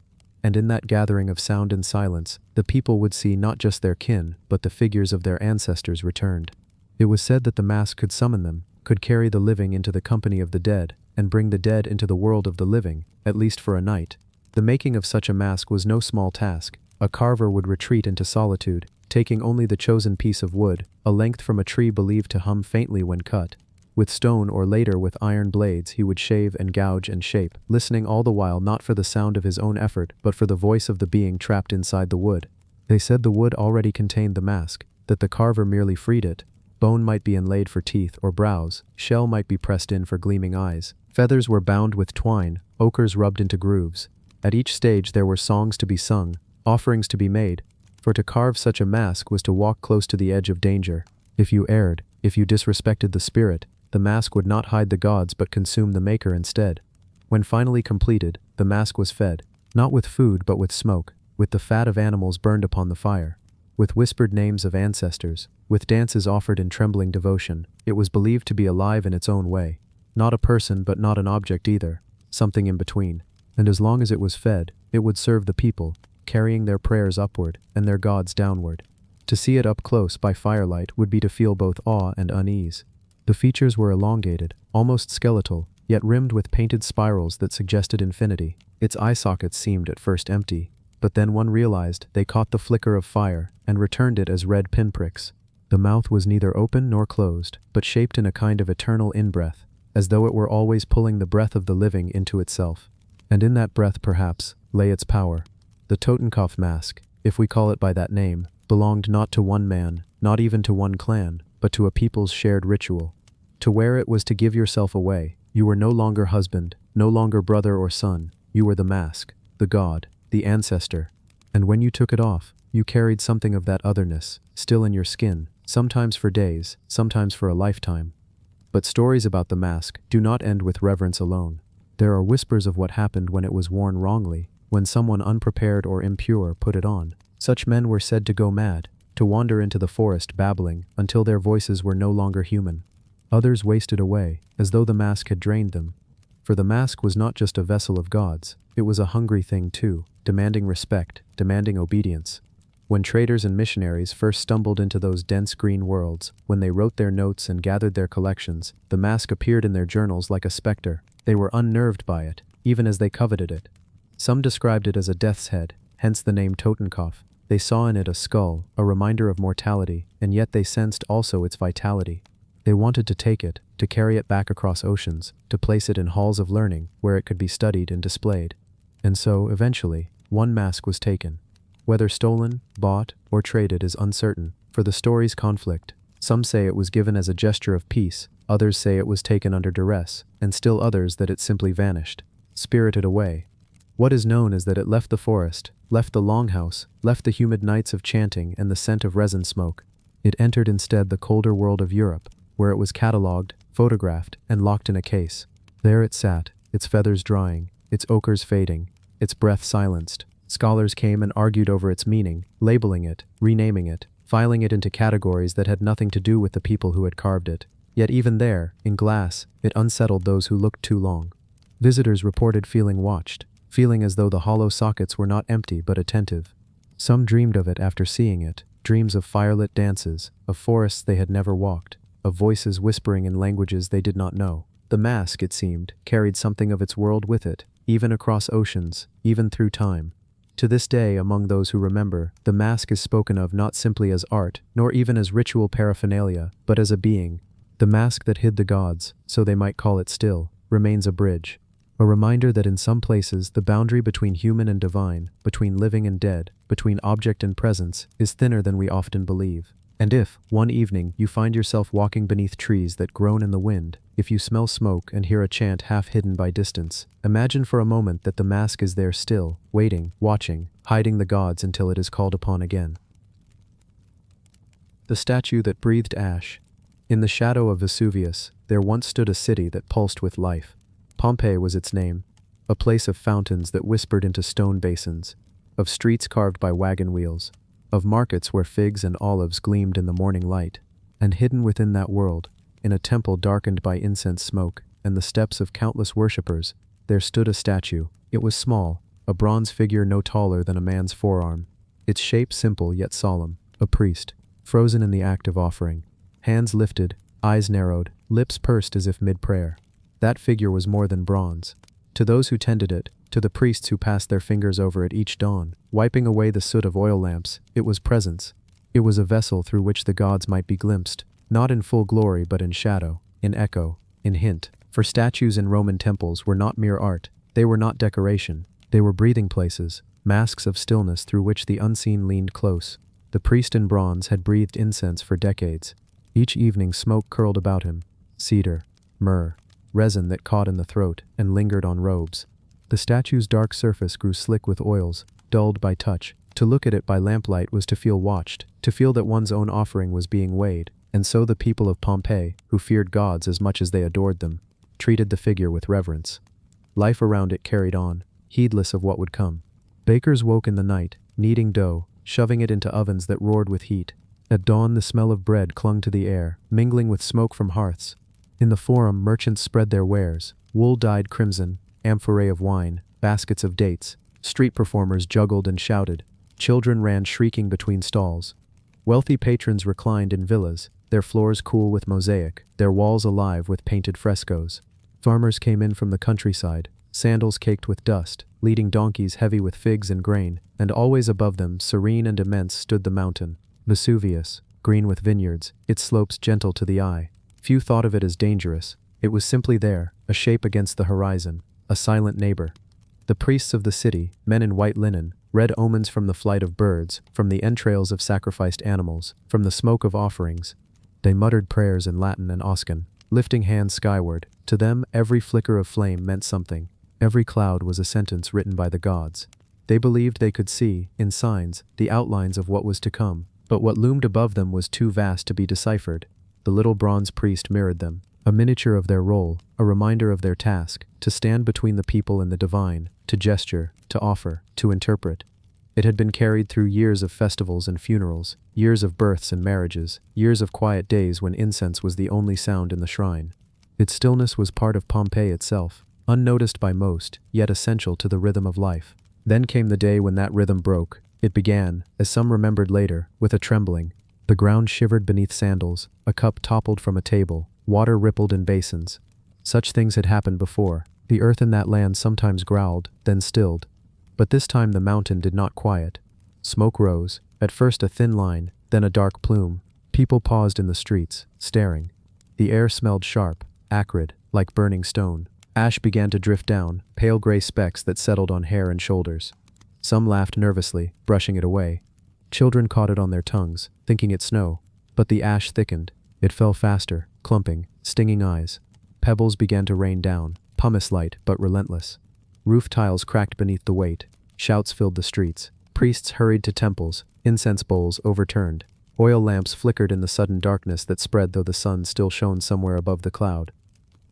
And in that gathering of sound and silence, the people would see not just their kin, but the figures of their ancestors returned. It was said that the mask could summon them, could carry the living into the company of the dead, and bring the dead into the world of the living, at least for a night. The making of such a mask was no small task. A carver would retreat into solitude, taking only the chosen piece of wood, a length from a tree believed to hum faintly when cut. With stone or later with iron blades he would shave and gouge and shape, listening all the while not for the sound of his own effort but for the voice of the being trapped inside the wood. They said the wood already contained the mask, that the carver merely freed it. Bone might be inlaid for teeth or brows, shell might be pressed in for gleaming eyes. Feathers were bound with twine, ochres rubbed into grooves. At each stage there were songs to be sung, offerings to be made, for to carve such a mask was to walk close to the edge of danger. If you erred, if you disrespected the spirit, the mask would not hide the gods but consume the maker instead. When finally completed, the mask was fed, not with food but with smoke, with the fat of animals burned upon the fire, with whispered names of ancestors, with dances offered in trembling devotion. It was believed to be alive in its own way. Not a person but not an object either, something in between. And as long as it was fed, it would serve the people, carrying their prayers upward and their gods downward. To see it up close by firelight would be to feel both awe and unease. The features were elongated, almost skeletal, yet rimmed with painted spirals that suggested infinity. Its eye sockets seemed at first empty, but then one realized they caught the flicker of fire and returned it as red pinpricks. The mouth was neither open nor closed, but shaped in a kind of eternal in-breath, as though it were always pulling the breath of the living into itself. And in that breath, perhaps, lay its power. The Totenkopf mask, if we call it by that name, belonged not to one man, not even to one clan, but to a people's shared ritual. To wear it was to give yourself away. You were no longer husband, no longer brother or son. You were the mask, the god, the ancestor. And when you took it off, you carried something of that otherness, still in your skin, sometimes for days, sometimes for a lifetime. But stories about the mask do not end with reverence alone. There are whispers of what happened when it was worn wrongly, when someone unprepared or impure put it on. Such men were said to go mad, to wander into the forest babbling until their voices were no longer human. Others wasted away, as though the mask had drained them. For the mask was not just a vessel of gods, it was a hungry thing too, demanding respect, demanding obedience. When traders and missionaries first stumbled into those dense green worlds, when they wrote their notes and gathered their collections, the mask appeared in their journals like a specter. They were unnerved by it, even as they coveted it. Some described it as a death's head, hence the name Totenkopf. They saw in it a skull, a reminder of mortality, and yet they sensed also its vitality. They wanted to take it, to carry it back across oceans, to place it in halls of learning, where it could be studied and displayed. And so, eventually, one mask was taken. Whether stolen, bought, or traded is uncertain, for the stories conflict. Some say it was given as a gesture of peace, others say it was taken under duress, and still others that it simply vanished, spirited away. What is known is that it left the forest, left the longhouse, left the humid nights of chanting and the scent of resin smoke. It entered instead the colder world of Europe, where it was catalogued, photographed, and locked in a case. There it sat, its feathers drying, its ochres fading, its breath silenced. Scholars came and argued over its meaning, labeling it, renaming it, filing it into categories that had nothing to do with the people who had carved it. Yet even there, in glass, it unsettled those who looked too long. Visitors reported feeling watched, feeling as though the hollow sockets were not empty but attentive. Some dreamed of it after seeing it, dreams of firelit dances, of forests they had never walked, of voices whispering in languages they did not know. The mask, it seemed, carried something of its world with it, even across oceans, even through time. To this day, among those who remember, the mask is spoken of not simply as art, nor even as ritual paraphernalia, but as a being. The mask that hid the gods, so they might call it still, remains a bridge. A reminder that in some places the boundary between human and divine, between living and dead, between object and presence, is thinner than we often believe. And if, one evening, you find yourself walking beneath trees that groan in the wind, if you smell smoke and hear a chant half hidden by distance, imagine for a moment that the mask is there still, waiting, watching, hiding the gods until it is called upon again. The statue that breathed ash. In the shadow of Vesuvius, there once stood a city that pulsed with life. Pompeii was its name, a place of fountains that whispered into stone basins, of streets carved by wagon wheels, of markets where figs and olives gleamed in the morning light. And hidden within that world, in a temple darkened by incense smoke and the steps of countless worshippers, there stood a statue. It was small, a bronze figure no taller than a man's forearm, its shape simple yet solemn, a priest, frozen in the act of offering, hands lifted, eyes narrowed, lips pursed as if mid-prayer. That figure was more than bronze. To those who tended it, to the priests who passed their fingers over it each dawn, wiping away the soot of oil lamps, it was presence. It was a vessel through which the gods might be glimpsed, not in full glory but in shadow, in echo, in hint. For statues in Roman temples were not mere art, they were not decoration, they were breathing places, masks of stillness through which the unseen leaned close. The priest in bronze had breathed incense for decades. Each evening smoke curled about him, cedar, myrrh, resin that caught in the throat and lingered on robes. The statue's dark surface grew slick with oils, dulled by touch. To look at it by lamplight was to feel watched, to feel that one's own offering was being weighed. And so the people of Pompeii, who feared gods as much as they adored them, treated the figure with reverence. Life around it carried on, heedless of what would come. Bakers woke in the night, kneading dough, shoving it into ovens that roared with heat. At dawn the smell of bread clung to the air, mingling with smoke from hearths. In the forum merchants spread their wares, wool dyed crimson, amphorae of wine, baskets of dates. Street performers juggled and shouted. Children ran shrieking between stalls. Wealthy patrons reclined in villas, their floors cool with mosaic, their walls alive with painted frescoes. Farmers came in from the countryside, sandals caked with dust, leading donkeys heavy with figs and grain, and always above them, serene and immense, stood the mountain, Vesuvius, green with vineyards, its slopes gentle to the eye. Few thought of it as dangerous. It was simply there, a shape against the horizon, a silent neighbor. The priests of the city, men in white linen, read omens from the flight of birds, from the entrails of sacrificed animals, from the smoke of offerings. They muttered prayers in Latin and Oscan. lifting hands skyward. To them, every flicker of flame meant something. Every cloud was a sentence written by the gods. They believed they could see, in signs, the outlines of what was to come, but what loomed above them was too vast to be deciphered. The little bronze priest mirrored them, a miniature of their role, a reminder of their task, to stand between the people and the divine, to gesture, to offer, to interpret. It had been carried through years of festivals and funerals, years of births and marriages, years of quiet days when incense was the only sound in the shrine. Its stillness was part of Pompeii itself, unnoticed by most, yet essential to the rhythm of life. Then came the day when that rhythm broke. It began, as some remembered later, with a trembling. The ground shivered beneath sandals, a cup toppled from a table, water rippled in basins. Such things had happened before. The earth in that land sometimes growled, then stilled. But this time the mountain did not quiet. Smoke rose, at first a thin line, then a dark plume. People paused in the streets, staring. The air smelled sharp, acrid, like burning stone. Ash began to drift down, pale gray specks that settled on hair and shoulders. Some laughed nervously, brushing it away. Children caught it on their tongues, thinking it snow. But the ash thickened. It fell faster, clumping, stinging eyes. Pebbles began to rain down, pumice-light but relentless. Roof tiles cracked beneath the weight. Shouts filled the streets. Priests hurried to temples, incense bowls overturned. Oil lamps flickered in the sudden darkness that spread though the sun still shone somewhere above the cloud.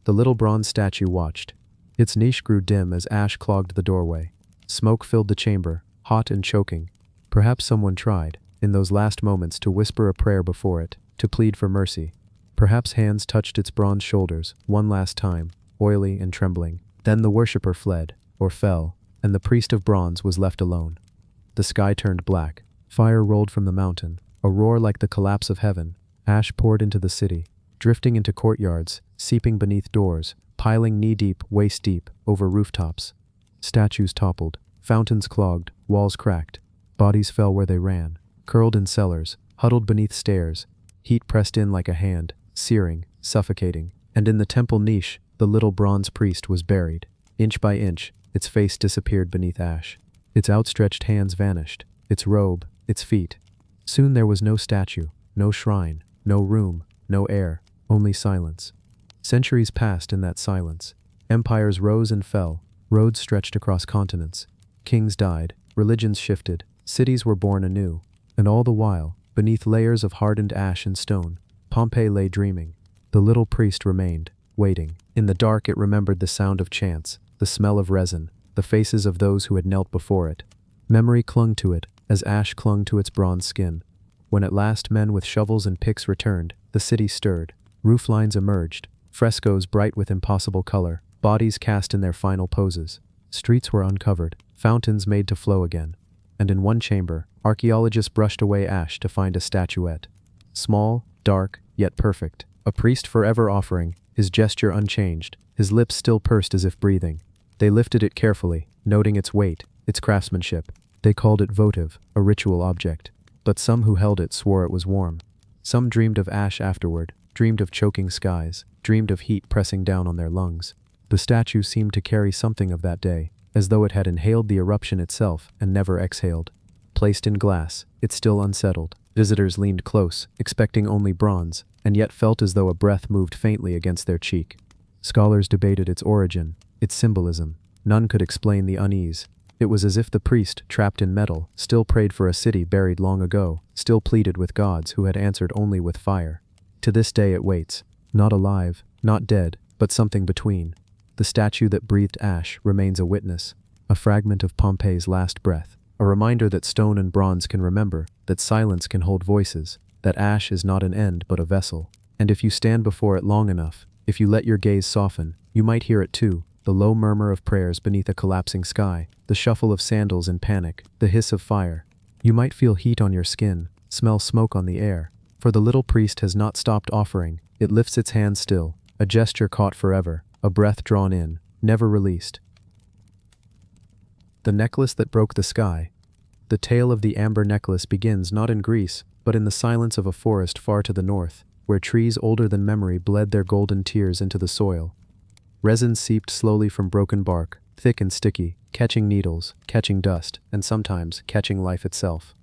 The little bronze statue watched. Its niche grew dim as ash clogged the doorway. Smoke filled the chamber, hot and choking. Perhaps someone tried, in those last moments, to whisper a prayer before it, to plead for mercy. Perhaps hands touched its bronze shoulders, one last time, oily and trembling. Then the worshipper fled, or fell, and the priest of bronze was left alone. The sky turned black. Fire rolled from the mountain, a roar like the collapse of heaven. Ash poured into the city, drifting into courtyards, seeping beneath doors, piling knee-deep, waist-deep, over rooftops. Statues toppled, fountains clogged, walls cracked. Bodies fell where they ran, curled in cellars, huddled beneath stairs. Heat pressed in like a hand, searing, suffocating. And in the temple niche, the little bronze priest was buried. Inch by inch, its face disappeared beneath ash. Its outstretched hands vanished, its robe, its feet. Soon there was no statue, no shrine, no room, no air, only silence. Centuries passed in that silence. Empires rose and fell, roads stretched across continents. Kings died, religions shifted, cities were born anew. And all the while, beneath layers of hardened ash and stone, Pompeii lay dreaming. The little priest remained, waiting. In the dark it remembered the sound of chants, the smell of resin, the faces of those who had knelt before it. Memory clung to it, as ash clung to its bronze skin. When at last men with shovels and picks returned, the city stirred. Rooflines emerged, frescoes bright with impossible color, bodies cast in their final poses. Streets were uncovered, fountains made to flow again. And in one chamber, archaeologists brushed away ash to find a statuette. Small, dark, yet perfect. A priest forever offering, his gesture unchanged, his lips still pursed as if breathing. They lifted it carefully, noting its weight, its craftsmanship. They called it votive, a ritual object. But some who held it swore it was warm. Some dreamed of ash afterward, dreamed of choking skies, dreamed of heat pressing down on their lungs. The statue seemed to carry something of that day, as though it had inhaled the eruption itself and never exhaled. Placed in glass, it still unsettled. Visitors leaned close, expecting only bronze, and yet felt as though a breath moved faintly against their cheek. Scholars debated its origin, its symbolism. None could explain the unease. It was as if the priest, trapped in metal, still prayed for a city buried long ago, still pleaded with gods who had answered only with fire. To this day it waits, not alive, not dead, but something between. The statue that breathed ash remains a witness, a fragment of Pompeii's last breath, a reminder that stone and bronze can remember, that silence can hold voices, that ash is not an end but a vessel. And if you stand before it long enough, if you let your gaze soften, you might hear it too, the low murmur of prayers beneath a collapsing sky, the shuffle of sandals in panic, the hiss of fire. You might feel heat on your skin, smell smoke on the air. For the little priest has not stopped offering. It lifts its hand still, a gesture caught forever, a breath drawn in, never released. The necklace that broke the sky. The tale of the amber necklace begins not in Greece, but in the silence of a forest far to the north, where trees older than memory bled their golden tears into the soil. Resin seeped slowly from broken bark, thick and sticky, catching needles, catching dust, and sometimes catching life itself.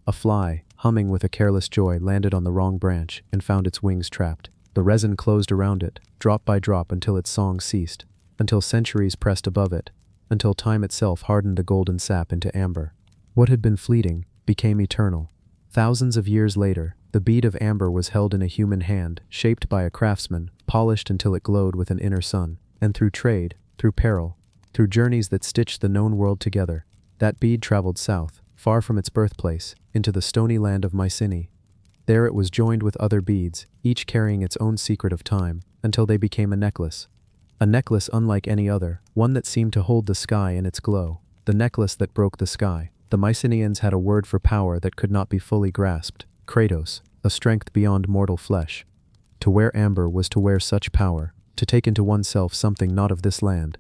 A fly, humming with a careless joy, landed on the wrong branch and found its wings trapped. The resin closed around it, drop by drop until its song ceased, until centuries pressed above it, until time itself hardened the golden sap into amber. What had been fleeting became eternal. Thousands of years later, the bead of amber was held in a human hand, shaped by a craftsman, polished until it glowed with an inner sun. And through trade, through peril, through journeys that stitched the known world together, that bead traveled south, far from its birthplace, into the stony land of Mycenae. There it was joined with other beads, each carrying its own secret of time, until they became a necklace. A necklace unlike any other, one that seemed to hold the sky in its glow. The necklace that broke the sky. The Mycenaeans had a word for power that could not be fully grasped. Kratos, a strength beyond mortal flesh. To wear amber was to wear such power, to take into oneself something not of this land.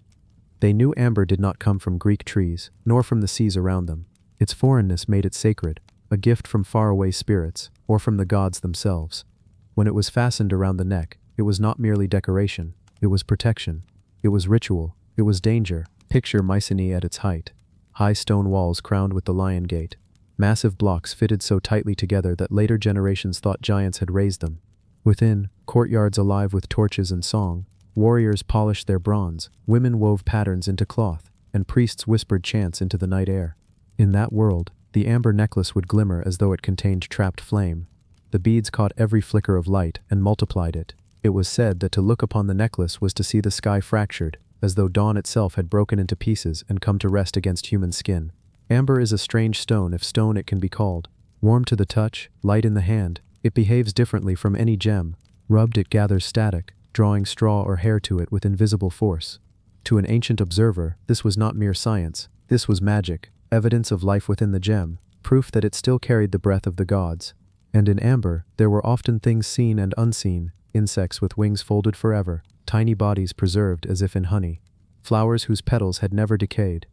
They knew amber did not come from Greek trees, nor from the seas around them. Its foreignness made it sacred, a gift from faraway spirits, or from the gods themselves. When it was fastened around the neck, it was not merely decoration, it was protection, it was ritual, it was danger. Picture Mycenae at its height. High stone walls crowned with the lion gate. Massive blocks fitted so tightly together that later generations thought giants had raised them. Within, courtyards alive with torches and song. Warriors polished their bronze, women wove patterns into cloth, and priests whispered chants into the night air. In that world, the amber necklace would glimmer as though it contained trapped flame. The beads caught every flicker of light and multiplied it. It was said that to look upon the necklace was to see the sky fractured, as though dawn itself had broken into pieces and come to rest against human skin. Amber is a strange stone if stone it can be called. Warm to the touch, light in the hand, it behaves differently from any gem. Rubbed it gathers static, drawing straw or hair to it with invisible force. To an ancient observer, this was not mere science, this was magic, evidence of life within the gem, proof that it still carried the breath of the gods. And in amber, there were often things seen and unseen, insects with wings folded forever, tiny bodies preserved as if in honey, flowers whose petals had never decayed.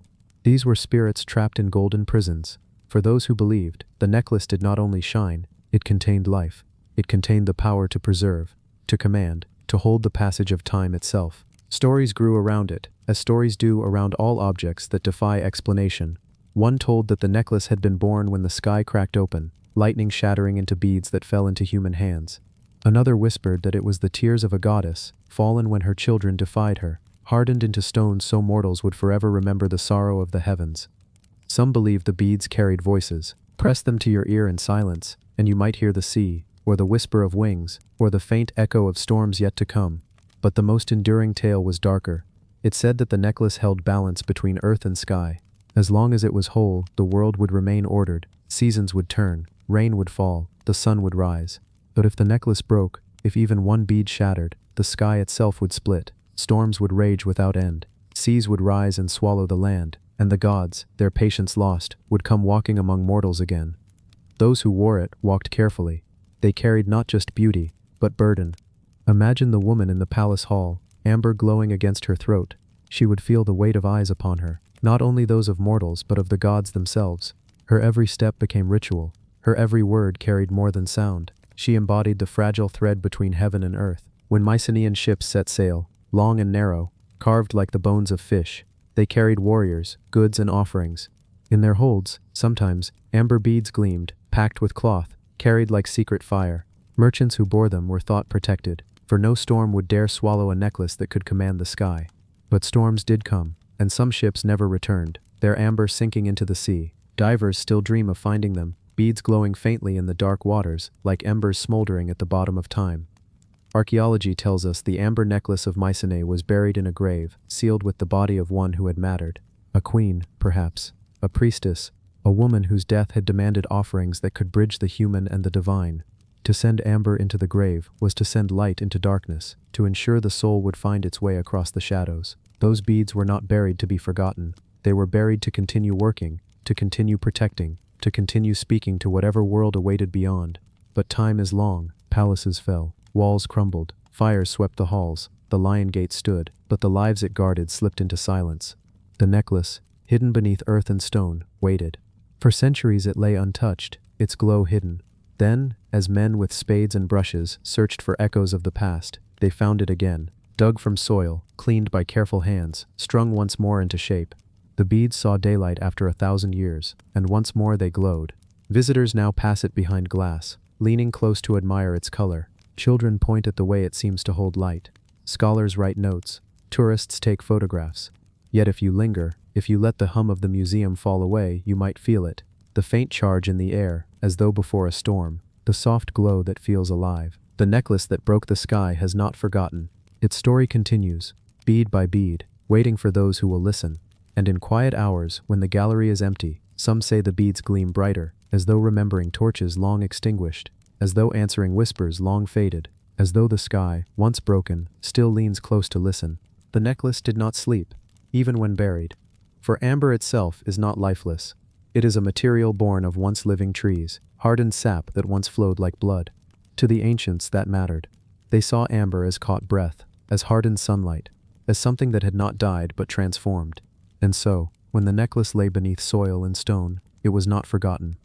These were spirits trapped in golden prisons. For those who believed, the necklace did not only shine, it contained life. It contained the power to preserve, to command, to hold the passage of time itself. Stories grew around it, as stories do around all objects that defy explanation. One told that the necklace had been born when the sky cracked open, lightning shattering into beads that fell into human hands. Another whispered that it was the tears of a goddess, fallen when her children defied her, hardened into stone so mortals would forever remember the sorrow of the heavens. Some believed the beads carried voices. Press them to your ear in silence, and you might hear the sea, or the whisper of wings, or the faint echo of storms yet to come. But the most enduring tale was darker. It said that the necklace held balance between earth and sky. As long as it was whole, the world would remain ordered, seasons would turn, rain would fall, the sun would rise. But if the necklace broke, if even one bead shattered, the sky itself would split, storms would rage without end, seas would rise and swallow the land, and the gods, their patience lost, would come walking among mortals again. Those who wore it walked carefully. They carried not just beauty, but burden. Imagine the woman in the palace hall, amber glowing against her throat. She would feel the weight of eyes upon her, not only those of mortals but of the gods themselves. Her every step became ritual. Her every word carried more than sound. She embodied the fragile thread between heaven and earth. When Mycenaean ships set sail, long and narrow, carved like the bones of fish, they carried warriors, goods and offerings. In their holds, sometimes, amber beads gleamed, packed with cloth, carried like secret fire. Merchants who bore them were thought protected, for no storm would dare swallow a necklace that could command the sky. But storms did come, and some ships never returned, their amber sinking into the sea. Divers still dream of finding them, beads glowing faintly in the dark waters, like embers smoldering at the bottom of time. Archaeology tells us the amber necklace of Mycenae was buried in a grave, sealed with the body of one who had mattered. A queen, perhaps. A priestess. A woman whose death had demanded offerings that could bridge the human and the divine. To send amber into the grave was to send light into darkness, to ensure the soul would find its way across the shadows. Those beads were not buried to be forgotten. They were buried to continue working, to continue protecting, to continue speaking to whatever world awaited beyond. But time is long. Palaces fell. Walls crumbled, fires swept the halls, the lion gate stood, but the lives it guarded slipped into silence. The necklace, hidden beneath earth and stone, waited. For centuries it lay untouched, its glow hidden. Then, as men with spades and brushes searched for echoes of the past, they found it again, dug from soil, cleaned by careful hands, strung once more into shape. The beads saw daylight after 1,000 years, and once more they glowed. Visitors now pass it behind glass, leaning close to admire its color. Children point at the way it seems to hold light. Scholars write notes. Tourists take photographs. Yet if you linger, if you let the hum of the museum fall away, you might feel it. The faint charge in the air, as though before a storm. The soft glow that feels alive. The necklace that broke the sky has not forgotten. Its story continues, bead by bead, waiting for those who will listen. And in quiet hours, when the gallery is empty, some say the beads gleam brighter, as though remembering torches long extinguished, as though answering whispers long faded, as though the sky, once broken, still leans close to listen. The necklace did not sleep, even when buried. For amber itself is not lifeless. It is a material born of once living trees, hardened sap that once flowed like blood. To the ancients that mattered. They saw amber as caught breath, as hardened sunlight, as something that had not died but transformed. And so, when the necklace lay beneath soil and stone, it was not forgotten.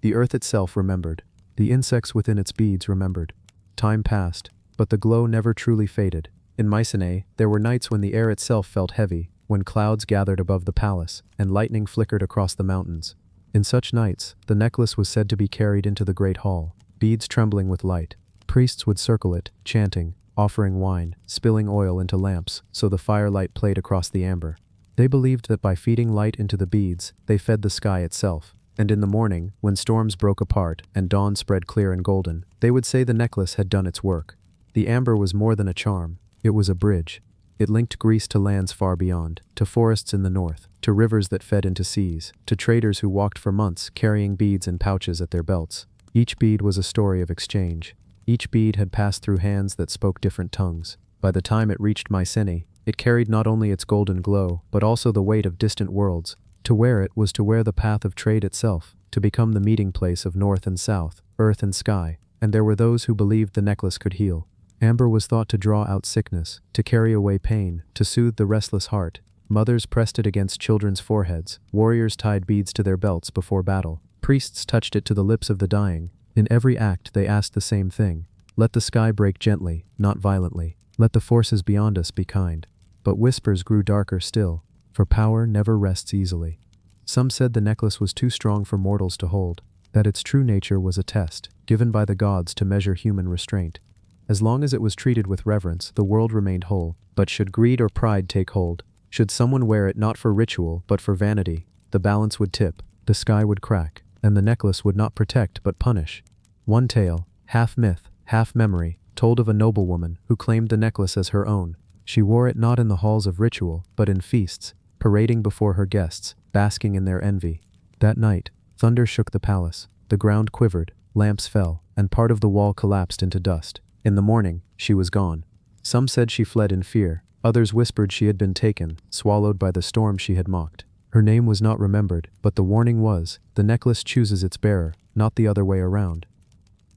The earth itself remembered. The insects within its beads remembered. Time passed, but the glow never truly faded. In Mycenae, there were nights when the air itself felt heavy, when clouds gathered above the palace, and lightning flickered across the mountains. In such nights, the necklace was said to be carried into the great hall, beads trembling with light. Priests would circle it, chanting, offering wine, spilling oil into lamps, so the firelight played across the amber. They believed that by feeding light into the beads, they fed the sky itself. And in the morning, when storms broke apart and dawn spread clear and golden, they would say the necklace had done its work. The amber was more than a charm. It was a bridge. It linked Greece to lands far beyond, to forests in the north, to rivers that fed into seas, to traders who walked for months carrying beads in pouches at their belts. Each bead was a story of exchange. Each bead had passed through hands that spoke different tongues. By the time it reached Mycenae, it carried not only its golden glow, but also the weight of distant worlds. To wear it was to wear the path of trade itself, to become the meeting place of north and south, earth and sky. And there were those who believed the necklace could heal. Amber was thought to draw out sickness, to carry away pain, to soothe the restless heart. Mothers pressed it against children's foreheads. Warriors tied beads to their belts before battle. Priests touched it to the lips of the dying. In every act they asked the same thing. Let the sky break gently, not violently. Let the forces beyond us be kind. But whispers grew darker still, for power never rests easily. Some said the necklace was too strong for mortals to hold, that its true nature was a test, given by the gods to measure human restraint. As long as it was treated with reverence, the world remained whole. But should greed or pride take hold, should someone wear it not for ritual but for vanity, the balance would tip, the sky would crack, and the necklace would not protect but punish. One tale, half myth, half memory, told of a noblewoman who claimed the necklace as her own. She wore it not in the halls of ritual, but in feasts, parading before her guests, basking in their envy. That night, thunder shook the palace, the ground quivered, lamps fell, and part of the wall collapsed into dust. In the morning, she was gone. Some said she fled in fear, others whispered she had been taken, swallowed by the storm she had mocked. Her name was not remembered, but the warning was, the necklace chooses its bearer, not the other way around.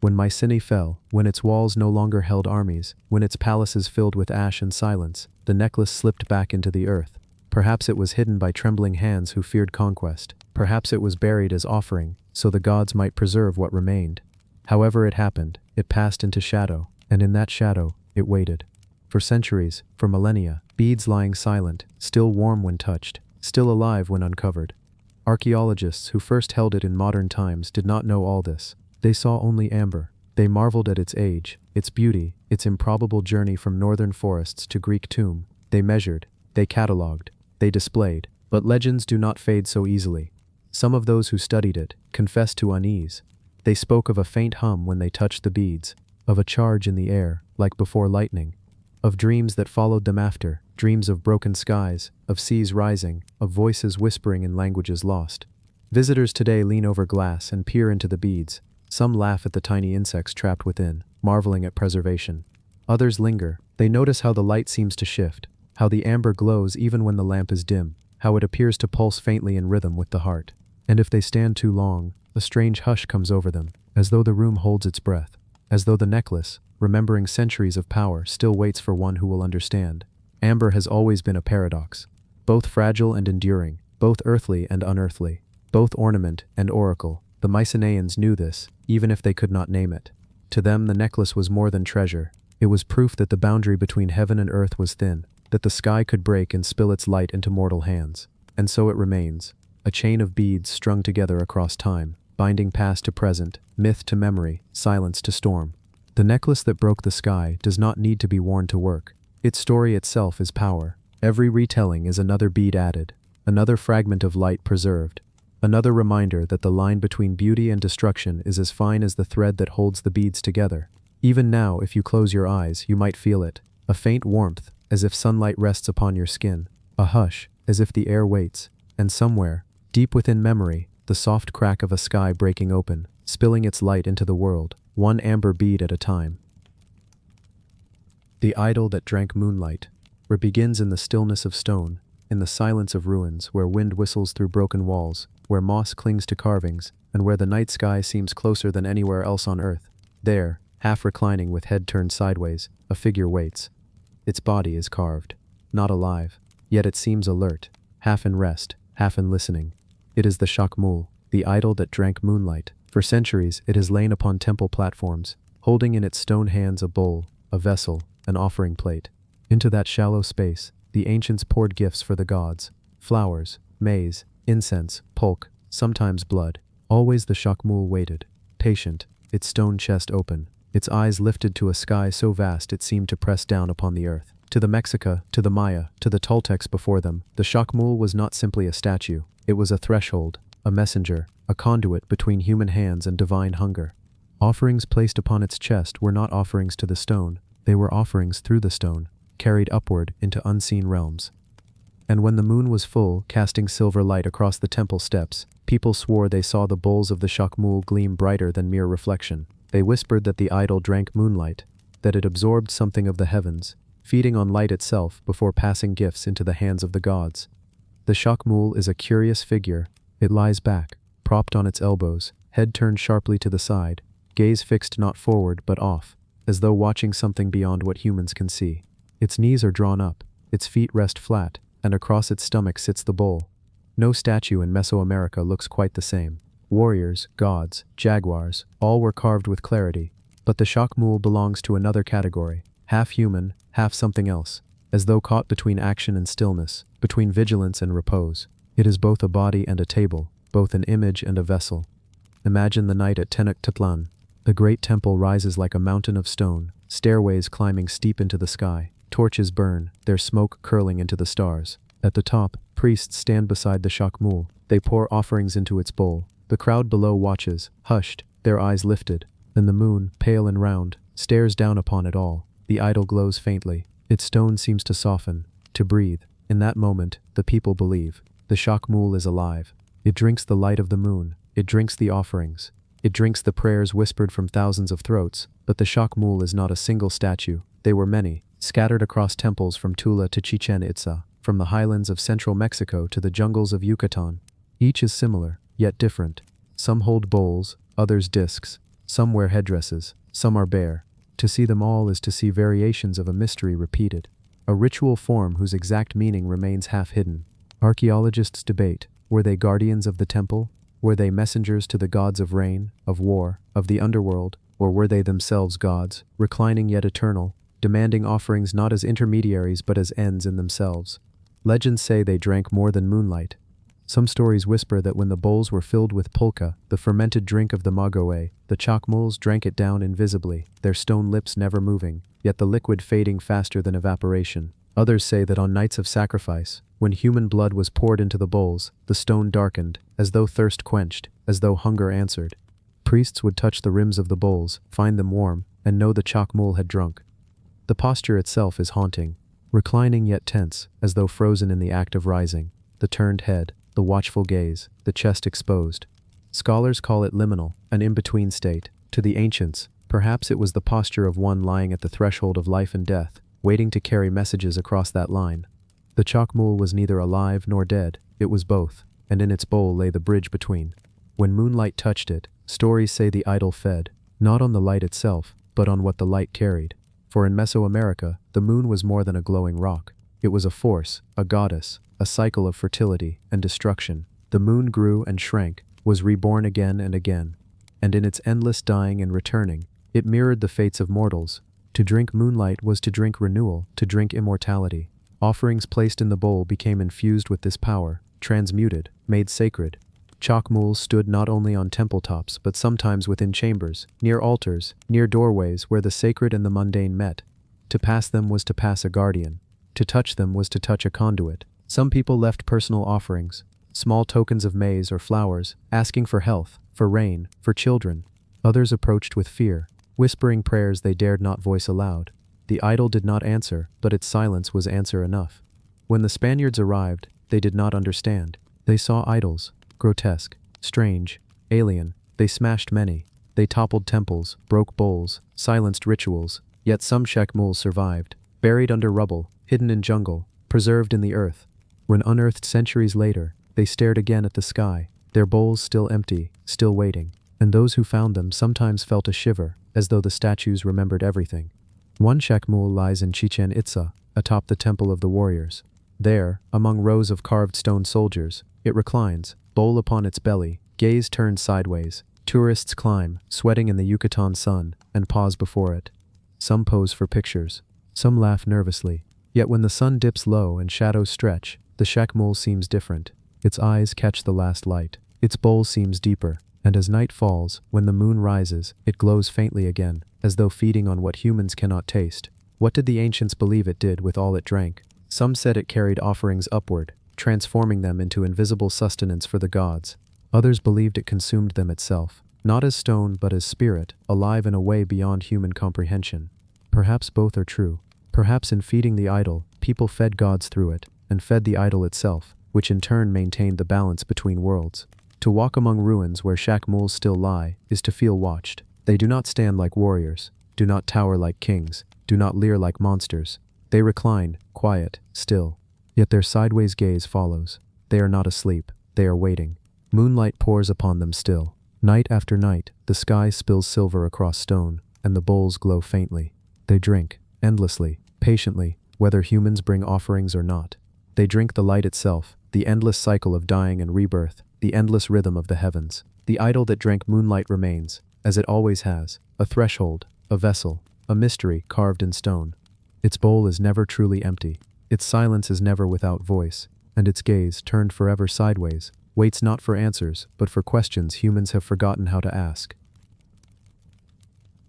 When Mycenae fell, when its walls no longer held armies, when its palaces filled with ash and silence, the necklace slipped back into the earth. Perhaps it was hidden by trembling hands who feared conquest. Perhaps it was buried as offering, so the gods might preserve what remained. However it happened, it passed into shadow, and in that shadow, it waited. For centuries, for millennia, beads lying silent, still warm when touched, still alive when uncovered. Archaeologists who first held it in modern times did not know all this. They saw only amber. They marveled at its age, its beauty, its improbable journey from northern forests to Greek tomb. They measured, they catalogued, they displayed. But legends do not fade so easily. Some of those who studied it confessed to unease. They spoke of a faint hum when they touched the beads, of a charge in the air, like before lightning, of dreams that followed them after, dreams of broken skies, of seas rising, of voices whispering in languages lost. Visitors today lean over glass and peer into the beads. Some laugh at the tiny insects trapped within, marveling at preservation. Others linger. They notice how the light seems to shift, how the amber glows even when the lamp is dim, how it appears to pulse faintly in rhythm with the heart. And if they stand too long, a strange hush comes over them, as though the room holds its breath, as though the necklace, remembering centuries of power, still waits for one who will understand. Amber has always been a paradox, both fragile and enduring, both earthly and unearthly, both ornament and oracle. The Mycenaeans knew this, even if they could not name it. To them the necklace was more than treasure. It was proof that the boundary between heaven and earth was thin, that the sky could break and spill its light into mortal hands. And so it remains, a chain of beads strung together across time, binding past to present, myth to memory, silence to storm. The necklace that broke the sky does not need to be worn to work. Its story itself is power. Every retelling is another bead added, another fragment of light preserved, another reminder that the line between beauty and destruction is as fine as the thread that holds the beads together. Even now, if you close your eyes, you might feel it, a faint warmth, as if sunlight rests upon your skin, a hush, as if the air waits, and somewhere, deep within memory, the soft crack of a sky breaking open, spilling its light into the world, one amber bead at a time. The idol that drank moonlight, where it begins in the stillness of stone, in the silence of ruins, where wind whistles through broken walls, where moss clings to carvings, and where the night sky seems closer than anywhere else on earth. There, half reclining with head turned sideways, a figure waits. Its body is carved, not alive, yet it seems alert, half in rest, half in listening. It is the Chacmool, the idol that drank moonlight. For centuries it has lain upon temple platforms, holding in its stone hands a bowl, a vessel, an offering plate. Into that shallow space, the ancients poured gifts for the gods, flowers, maize, incense, pulque, sometimes blood. Always the Chacmool waited, patient, its stone chest open, its eyes lifted to a sky so vast it seemed to press down upon the earth. To the Mexica, to the Maya, to the Toltecs before them, the Chacmool was not simply a statue. It was a threshold, a messenger, a conduit between human hands and divine hunger. Offerings placed upon its chest were not offerings to the stone, they were offerings through the stone, carried upward into unseen realms. And when the moon was full, casting silver light across the temple steps, people swore they saw the bowls of the Chacmool gleam brighter than mere reflection. They whispered that the idol drank moonlight, that it absorbed something of the heavens, feeding on light itself before passing gifts into the hands of the gods. The Chacmool is a curious figure. It lies back, propped on its elbows, head turned sharply to the side, gaze fixed not forward but off, as though watching something beyond what humans can see. Its knees are drawn up, its feet rest flat, and across its stomach sits the bowl. No statue in Mesoamerica looks quite the same. Warriors, gods, jaguars, all were carved with clarity, but the Chacmool belongs to another category, half human, half something else, as though caught between action and stillness, between vigilance and repose. It is both a body and a table, both an image and a vessel. Imagine the night at Tenochtitlan. The great temple rises like a mountain of stone, stairways climbing steep into the sky, torches burn, their smoke curling into the stars. At the top, priests stand beside the Chacmool. They pour offerings into its bowl. The crowd below watches, hushed, their eyes lifted. Then the moon, pale and round, stares down upon it all. The idol glows faintly. Its stone seems to soften, to breathe. In that moment, the people believe. The Chacmool is alive. It drinks the light of the moon. It drinks the offerings. It drinks the prayers whispered from thousands of throats. But the Chacmool is not a single statue. They were many, scattered across temples from Tula to Chichen Itza, from the highlands of central Mexico to the jungles of Yucatan. Each is similar, yet different. Some hold bowls, others discs. Some wear headdresses, some are bare. To see them all is to see variations of a mystery repeated, a ritual form whose exact meaning remains half hidden. Archaeologists debate, were they guardians of the temple? Were they messengers to the gods of rain, of war, of the underworld? Or were they themselves gods, reclining yet eternal, demanding offerings not as intermediaries but as ends in themselves? Legends say they drank more than moonlight. Some stories whisper that when the bowls were filled with pulque, the fermented drink of the magoe, the Chacmools drank it down invisibly, their stone lips never moving, yet the liquid fading faster than evaporation. Others say that on nights of sacrifice, when human blood was poured into the bowls, the stone darkened, as though thirst quenched, as though hunger answered. Priests would touch the rims of the bowls, find them warm, and know the Chacmool had drunk. The posture itself is haunting, reclining yet tense, as though frozen in the act of rising, the turned head, the watchful gaze, the chest exposed. Scholars call it liminal, an in-between state. To the ancients, perhaps it was the posture of one lying at the threshold of life and death, waiting to carry messages across that line. The Chacmool was neither alive nor dead, it was both, and in its bowl lay the bridge between. When moonlight touched it, stories say the idol fed, not on the light itself, but on what the light carried. For in Mesoamerica, the moon was more than a glowing rock. It was a force, a goddess, a cycle of fertility and destruction. The moon grew and shrank, was reborn again and again. And in its endless dying and returning, it mirrored the fates of mortals. To drink moonlight was to drink renewal, to drink immortality. Offerings placed in the bowl became infused with this power, transmuted, made sacred. Chacmool stood not only on temple tops but sometimes within chambers, near altars, near doorways where the sacred and the mundane met. To pass them was to pass a guardian. To touch them was to touch a conduit. Some people left personal offerings, small tokens of maize or flowers, asking for health, for rain, for children. Others approached with fear, whispering prayers they dared not voice aloud. The idol did not answer, but its silence was answer enough. When the Spaniards arrived, they did not understand. They saw idols, grotesque, strange, alien. They smashed many. They toppled temples, broke bowls, silenced rituals. Yet some Chacmool survived, buried under rubble, hidden in jungle, preserved in the earth. When unearthed centuries later, they stared again at the sky, their bowls still empty, still waiting. And those who found them sometimes felt a shiver, as though the statues remembered everything. One Chacmool lies in Chichen Itza, atop the Temple of the Warriors. There, among rows of carved stone soldiers, it reclines, bowl upon its belly, gaze turned sideways. Tourists climb, sweating in the Yucatan sun, and pause before it. Some pose for pictures. Some laugh nervously. Yet when the sun dips low and shadows stretch, the Chacmool seems different. Its eyes catch the last light. Its bowl seems deeper. And as night falls, when the moon rises, it glows faintly again, as though feeding on what humans cannot taste. What did the ancients believe it did with all it drank? Some said it carried offerings upward, transforming them into invisible sustenance for the gods. Others believed it consumed them itself, not as stone but as spirit, alive in a way beyond human comprehension. Perhaps both are true. Perhaps in feeding the idol, people fed gods through it, and fed the idol itself, which in turn maintained the balance between worlds. To walk among ruins where Chacmools still lie is to feel watched. They do not stand like warriors, do not tower like kings, do not leer like monsters. They recline, quiet, still. Yet their sideways gaze follows. They are not asleep, they are waiting. Moonlight pours upon them still. Night after night, the sky spills silver across stone, and the bowls glow faintly. They drink, endlessly, patiently, whether humans bring offerings or not. They drink the light itself, the endless cycle of dying and rebirth, the endless rhythm of the heavens. The idol that drank moonlight remains, as it always has, a threshold, a vessel, a mystery carved in stone. Its bowl is never truly empty, its silence is never without voice, and its gaze, turned forever sideways, waits not for answers, but for questions humans have forgotten how to ask.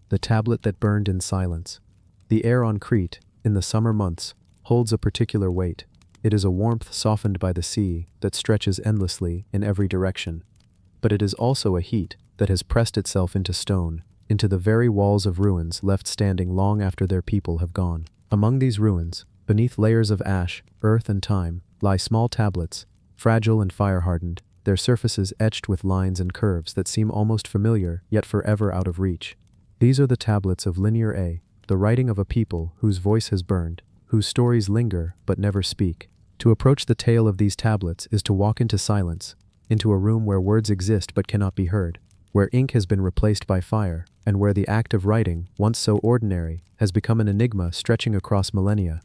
The tablet that burned in silence. The air on Crete, in the summer months, holds a particular weight. It is a warmth softened by the sea that stretches endlessly in every direction. But it is also a heat that has pressed itself into stone, into the very walls of ruins left standing long after their people have gone. Among these ruins, beneath layers of ash, earth and time, lie small tablets, fragile and fire-hardened, their surfaces etched with lines and curves that seem almost familiar yet forever out of reach. These are the tablets of Linear A, the writing of a people whose voice has burned, whose stories linger but never speak. To approach the tale of these tablets is to walk into silence, into a room where words exist but cannot be heard, where ink has been replaced by fire, and where the act of writing, once so ordinary, has become an enigma stretching across millennia.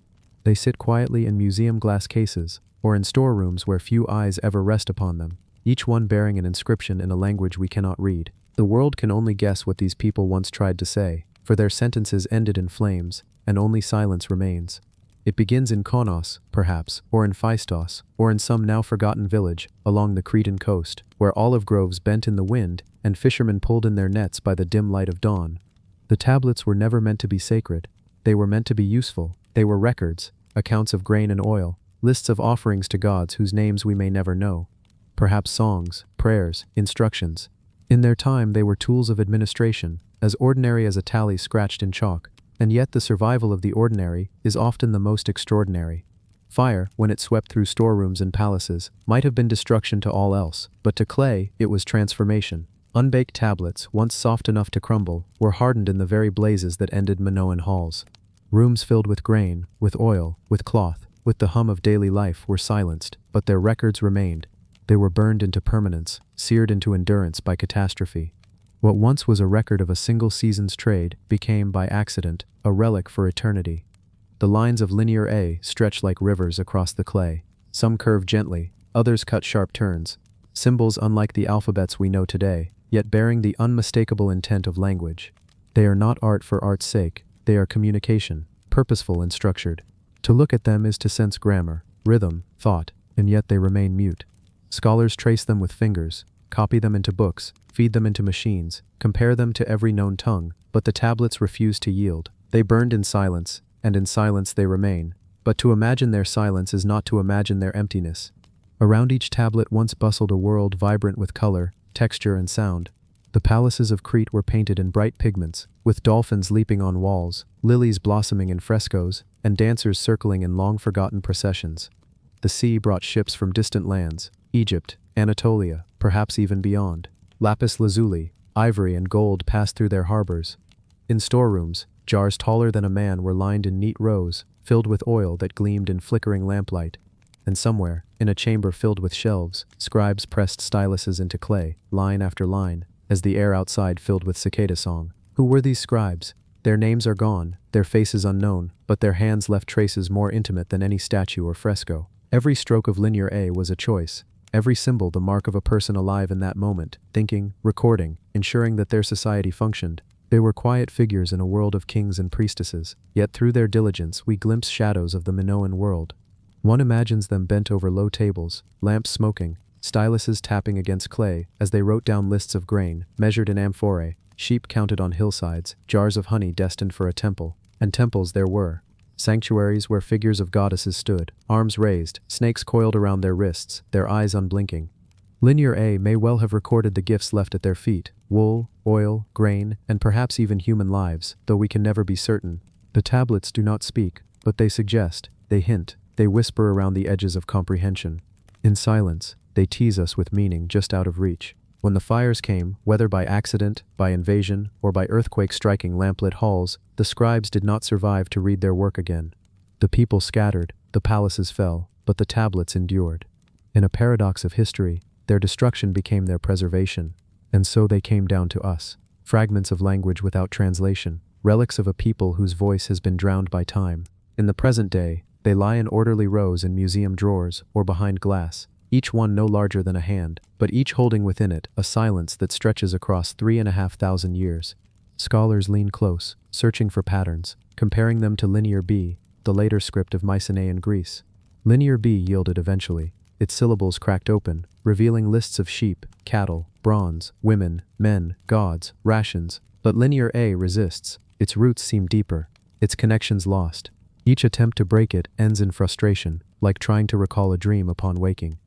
They sit quietly in museum glass cases, or in storerooms where few eyes ever rest upon them, each one bearing an inscription in a language we cannot read. The world can only guess what these people once tried to say, for their sentences ended in flames, and only silence remains. It begins in Konos, perhaps, or in Phaistos, or in some now-forgotten village along the Cretan coast, where olive groves bent in the wind and fishermen pulled in their nets by the dim light of dawn. The tablets were never meant to be sacred. They were meant to be useful. They were records, accounts of grain and oil, lists of offerings to gods whose names we may never know. Perhaps songs, prayers, instructions. In their time they were tools of administration, as ordinary as a tally scratched in chalk. And yet the survival of the ordinary is often the most extraordinary. Fire, when it swept through storerooms and palaces, might have been destruction to all else, but to clay it was transformation. Unbaked tablets, once soft enough to crumble, were hardened in the very blazes that ended Minoan halls. Rooms filled with grain, with oil, with cloth, with the hum of daily life were silenced, but their records remained. They were burned into permanence, seared into endurance by catastrophe. What once was a record of a single season's trade became, by accident, a relic for eternity. The lines of Linear A stretch like rivers across the clay. Some curve gently, others cut sharp turns. Symbols unlike the alphabets we know today, yet bearing the unmistakable intent of language. They are not art for art's sake, they are communication, purposeful and structured. To look at them is to sense grammar, rhythm, thought, and yet they remain mute. Scholars trace them with fingers, copy them into books, feed them into machines, compare them to every known tongue, but the tablets refused to yield. They burned in silence, and in silence they remain. But to imagine their silence is not to imagine their emptiness. Around each tablet once bustled a world vibrant with color, texture, and sound. The palaces of Crete were painted in bright pigments, with dolphins leaping on walls, lilies blossoming in frescoes, and dancers circling in long-forgotten processions. The sea brought ships from distant lands, Egypt, Anatolia, perhaps even beyond. Lapis lazuli, ivory, and gold passed through their harbors. In storerooms, jars taller than a man were lined in neat rows, filled with oil that gleamed in flickering lamplight. And somewhere, in a chamber filled with shelves, scribes pressed styluses into clay, line after line, as the air outside filled with cicada song. Who were these scribes? Their names are gone, their faces unknown, but their hands left traces more intimate than any statue or fresco. Every stroke of linear A was a choice, every symbol the mark of a person alive in that moment, thinking, recording, ensuring that their society functioned. They were quiet figures in a world of kings and priestesses, yet through their diligence we glimpse shadows of the Minoan world. One imagines them bent over low tables, lamps smoking, styluses tapping against clay as they wrote down lists of grain, measured in amphorae, sheep counted on hillsides, jars of honey destined for a temple. And temples there were. Sanctuaries where figures of goddesses stood, arms raised, snakes coiled around their wrists, their eyes unblinking. Linear A may well have recorded the gifts left at their feet: wool, oil, grain, and perhaps even human lives, though we can never be certain. The tablets do not speak, but they suggest, they hint, they whisper around the edges of comprehension. In silence, they tease us with meaning just out of reach. When the fires came, whether by accident, by invasion, or by earthquake striking lamplit halls, the scribes did not survive to read their work again. The people scattered, the palaces fell, but the tablets endured. In a paradox of history, their destruction became their preservation, and so they came down to us, fragments of language without translation, relics of a people whose voice has been drowned by time. In the present day, they lie in orderly rows in museum drawers or behind glass, each one no larger than a hand, but each holding within it a silence that stretches across 3,500 years. Scholars lean close, searching for patterns, comparing them to Linear B, the later script of Mycenaean Greece. Linear B yielded eventually. Its syllables cracked open, revealing lists of sheep, cattle, bronze, women, men, gods, rations. But Linear A resists. Its roots seem deeper, its connections lost. Each attempt to break it ends in frustration, like trying to recall a dream upon waking.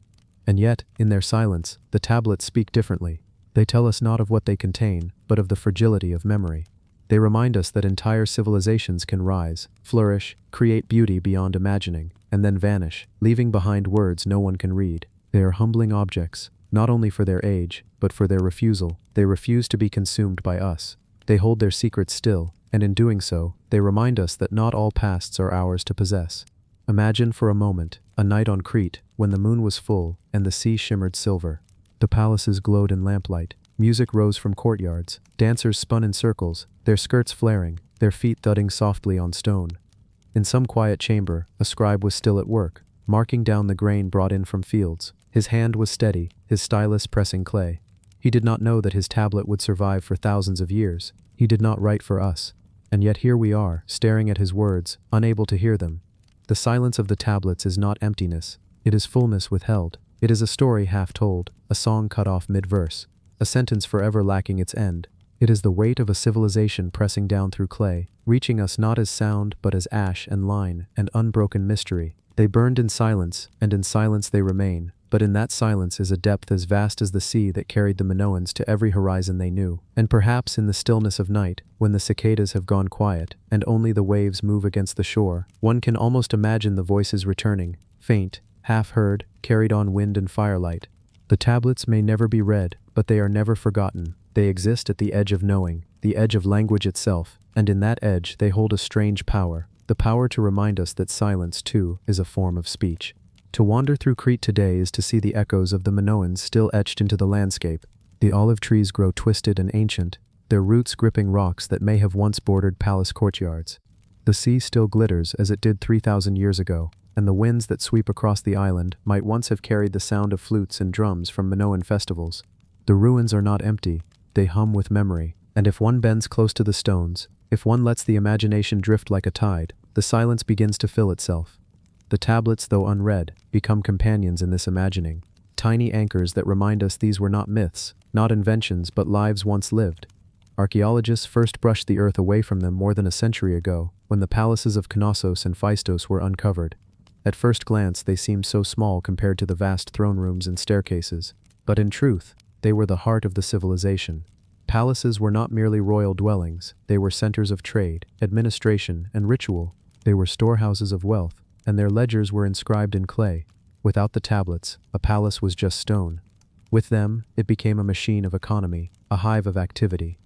And yet, in their silence, the tablets speak differently. They tell us not of what they contain, but of the fragility of memory. They remind us that entire civilizations can rise, flourish, create beauty beyond imagining, and then vanish, leaving behind words no one can read. They are humbling objects, not only for their age, but for their refusal. They refuse to be consumed by us. They hold their secrets still, and in doing so, they remind us that not all pasts are ours to possess. Imagine for a moment, a night on Crete, when the moon was full, and the sea shimmered silver. The palaces glowed in lamplight. Music rose from courtyards. Dancers spun in circles, their skirts flaring, their feet thudding softly on stone. In some quiet chamber, a scribe was still at work, marking down the grain brought in from fields. His hand was steady, his stylus pressing clay. He did not know that his tablet would survive for thousands of years. He did not write for us. And yet here we are, staring at his words, unable to hear them. The silence of the tablets is not emptiness. It is fullness withheld. It is a story half told, a song cut off mid-verse, a sentence forever lacking its end. It is the weight of a civilization pressing down through clay, reaching us not as sound but as ash and line and unbroken mystery. They burned in silence, and in silence they remain, but in that silence is a depth as vast as the sea that carried the Minoans to every horizon they knew. And perhaps in the stillness of night, when the cicadas have gone quiet, and only the waves move against the shore, one can almost imagine the voices returning, faint, half-heard, carried on wind and firelight. The tablets may never be read, but they are never forgotten. They exist at the edge of knowing, the edge of language itself, and in that edge they hold a strange power, the power to remind us that silence, too, is a form of speech. To wander through Crete today is to see the echoes of the Minoans still etched into the landscape. The olive trees grow twisted and ancient, their roots gripping rocks that may have once bordered palace courtyards. The sea still glitters as it did 3,000 years ago, and the winds that sweep across the island might once have carried the sound of flutes and drums from Minoan festivals. The ruins are not empty, they hum with memory, and if one bends close to the stones, if one lets the imagination drift like a tide, the silence begins to fill itself. The tablets, though unread, become companions in this imagining, tiny anchors that remind us these were not myths, not inventions, but lives once lived. Archaeologists first brushed the earth away from them more than a century ago, when the palaces of Knossos and Phaistos were uncovered. At first glance, they seemed so small compared to the vast throne rooms and staircases, but in truth, they were the heart of the civilization. Palaces were not merely royal dwellings, they were centers of trade, administration, and ritual. They were storehouses of wealth, and their ledgers were inscribed in clay. Without the tablets, a palace was just stone. With them, it became a machine of economy, a hive of activity.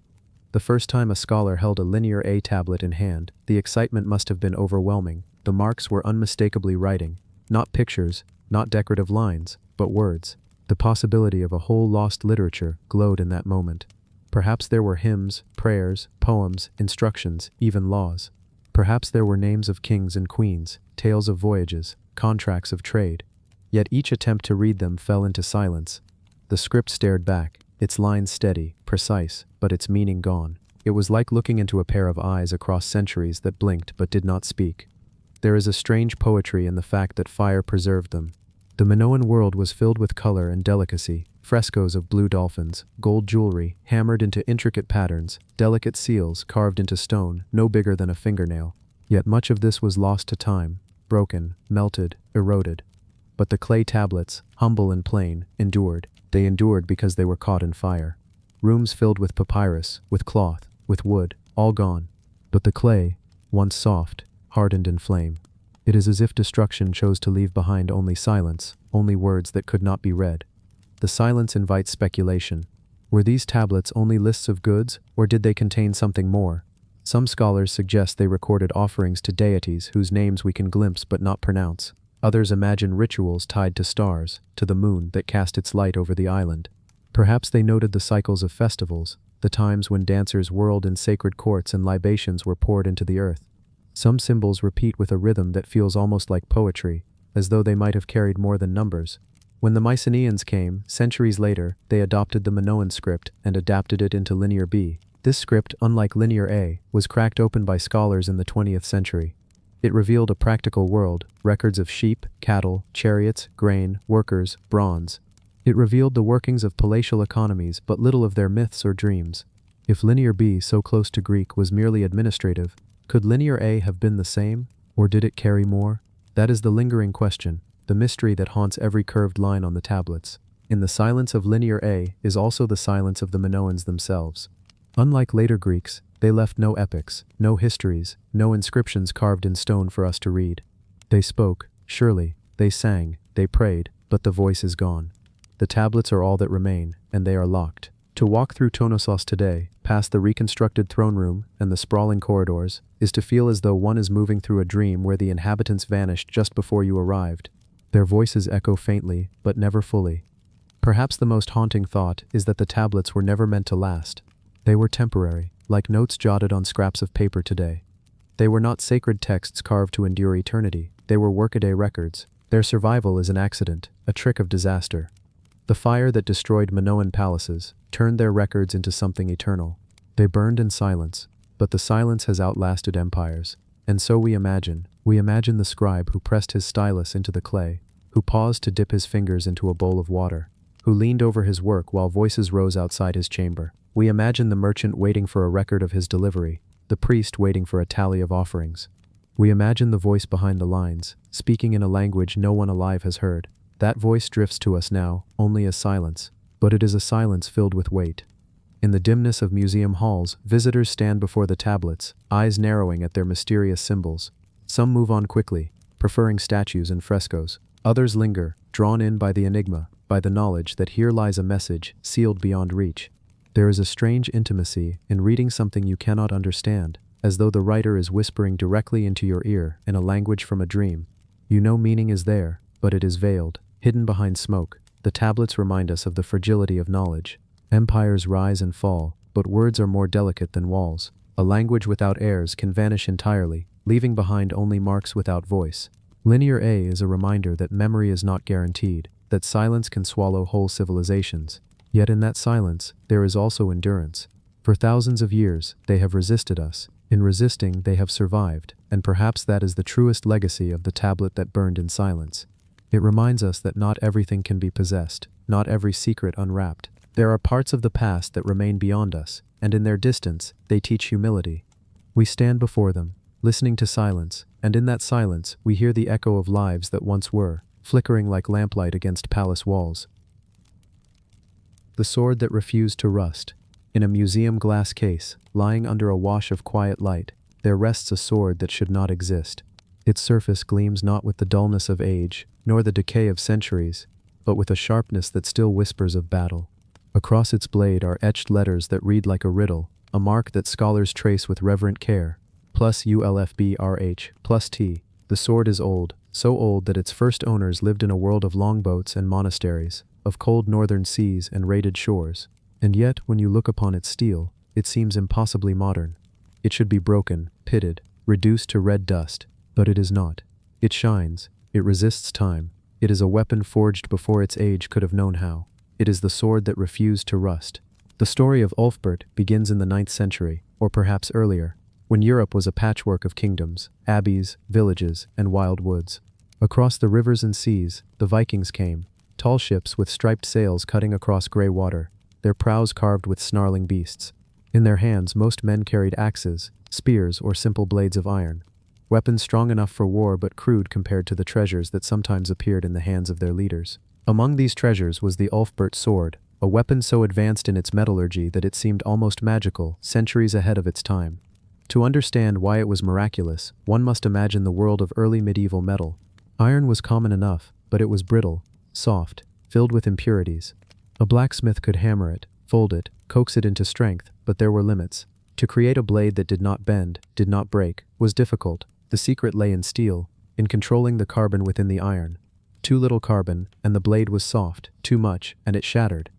The first time a scholar held a linear A tablet in hand, the excitement must have been overwhelming. The marks were unmistakably writing, not pictures, not decorative lines, but words. The possibility of a whole lost literature glowed in that moment. Perhaps there were hymns, prayers, poems, instructions, even laws. Perhaps there were names of kings and queens, tales of voyages, contracts of trade. Yet each attempt to read them fell into silence. The script stared back, its lines steady, precise, but its meaning gone. It was like looking into a pair of eyes across centuries that blinked but did not speak. There is a strange poetry in the fact that fire preserved them. The Minoan world was filled with color and delicacy, frescoes of blue dolphins, gold jewelry hammered into intricate patterns, delicate seals carved into stone no bigger than a fingernail. Yet much of this was lost to time, broken, melted, eroded. But the clay tablets, humble and plain, endured. They endured because they were caught in fire. Rooms filled with papyrus, with cloth, with wood, all gone. But the clay, once soft, hardened in flame. It is as if destruction chose to leave behind only silence, only words that could not be read. The silence invites speculation. Were these tablets only lists of goods, or did they contain something more? Some scholars suggest they recorded offerings to deities whose names we can glimpse but not pronounce. Others imagine rituals tied to stars, to the moon that cast its light over the island. Perhaps they noted the cycles of festivals, the times when dancers whirled in sacred courts and libations were poured into the earth. Some symbols repeat with a rhythm that feels almost like poetry, as though they might have carried more than numbers. When the Mycenaeans came, centuries later, they adopted the Minoan script and adapted it into Linear B. This script, unlike Linear A, was cracked open by scholars in the 20th century. It revealed a practical world, records of sheep, cattle, chariots, grain, workers, bronze. It revealed the workings of palatial economies but little of their myths or dreams. If Linear B, so close to Greek, was merely administrative, could Linear A have been the same, or did it carry more? That is the lingering question, the mystery that haunts every curved line on the tablets. In the silence of Linear A is also the silence of the Minoans themselves. Unlike later Greeks, they left no epics, no histories, no inscriptions carved in stone for us to read. They spoke, surely, they sang, they prayed, but the voice is gone. The tablets are all that remain, and they are locked. To walk through Knossos today, past the reconstructed throne room and the sprawling corridors, is to feel as though one is moving through a dream where the inhabitants vanished just before you arrived. Their voices echo faintly, but never fully. Perhaps the most haunting thought is that the tablets were never meant to last. They were temporary, like notes jotted on scraps of paper today. They were not sacred texts carved to endure eternity. They were workaday records. Their survival is an accident, a trick of disaster. The fire that destroyed Minoan palaces turned their records into something eternal. They burned in silence, but the silence has outlasted empires. And so we imagine the scribe who pressed his stylus into the clay, who paused to dip his fingers into a bowl of water, who leaned over his work while voices rose outside his chamber. We imagine the merchant waiting for a record of his delivery, the priest waiting for a tally of offerings. We imagine the voice behind the lines, speaking in a language no one alive has heard. That voice drifts to us now, only as silence, but it is a silence filled with weight. In the dimness of museum halls, visitors stand before the tablets, eyes narrowing at their mysterious symbols. Some move on quickly, preferring statues and frescoes. Others linger, drawn in by the enigma, by the knowledge that here lies a message sealed beyond reach. There is a strange intimacy in reading something you cannot understand, as though the writer is whispering directly into your ear in a language from a dream. You know meaning is there, but it is veiled, hidden behind smoke. The tablets remind us of the fragility of knowledge. Empires rise and fall, but words are more delicate than walls. A language without heirs can vanish entirely, leaving behind only marks without voice. Linear A is a reminder that memory is not guaranteed, that silence can swallow whole civilizations. Yet in that silence, there is also endurance. For thousands of years, they have resisted us. In resisting, they have survived, and perhaps that is the truest legacy of the tablet that burned in silence. It reminds us that not everything can be possessed, not every secret unwrapped. There are parts of the past that remain beyond us, and in their distance, they teach humility. We stand before them, listening to silence, and in that silence, we hear the echo of lives that once were, flickering like lamplight against palace walls. The sword that refused to rust. In a museum glass case, lying under a wash of quiet light, there rests a sword that should not exist. Its surface gleams not with the dullness of age, nor the decay of centuries, but with a sharpness that still whispers of battle. Across its blade are etched letters that read like a riddle, a mark that scholars trace with reverent care. Plus ULFBRH, plus T. The sword is old, so old that its first owners lived in a world of longboats and monasteries, of cold northern seas and raided shores. And yet, when you look upon its steel, it seems impossibly modern. It should be broken, pitted, reduced to red dust, but it is not. It shines, it resists time. It is a weapon forged before its age could have known how. It is the sword that refused to rust. The story of Ulfberht begins in the 9th century, or perhaps earlier, when Europe was a patchwork of kingdoms, abbeys, villages, and wild woods. Across the rivers and seas, the Vikings came, tall ships with striped sails cutting across gray water, their prows carved with snarling beasts. In their hands most men carried axes, spears, or simple blades of iron, weapons strong enough for war but crude compared to the treasures that sometimes appeared in the hands of their leaders. Among these treasures was the Ulfberht sword, a weapon so advanced in its metallurgy that it seemed almost magical, centuries ahead of its time. To understand why it was miraculous, one must imagine the world of early medieval metal. Iron was common enough, but it was brittle, soft, filled with impurities. A blacksmith could hammer it, fold it, coax it into strength, but there were limits. To create a blade that did not bend, did not break, was difficult. The secret lay in steel, in controlling the carbon within the iron. Too little carbon, and the blade was soft; too much, and it shattered.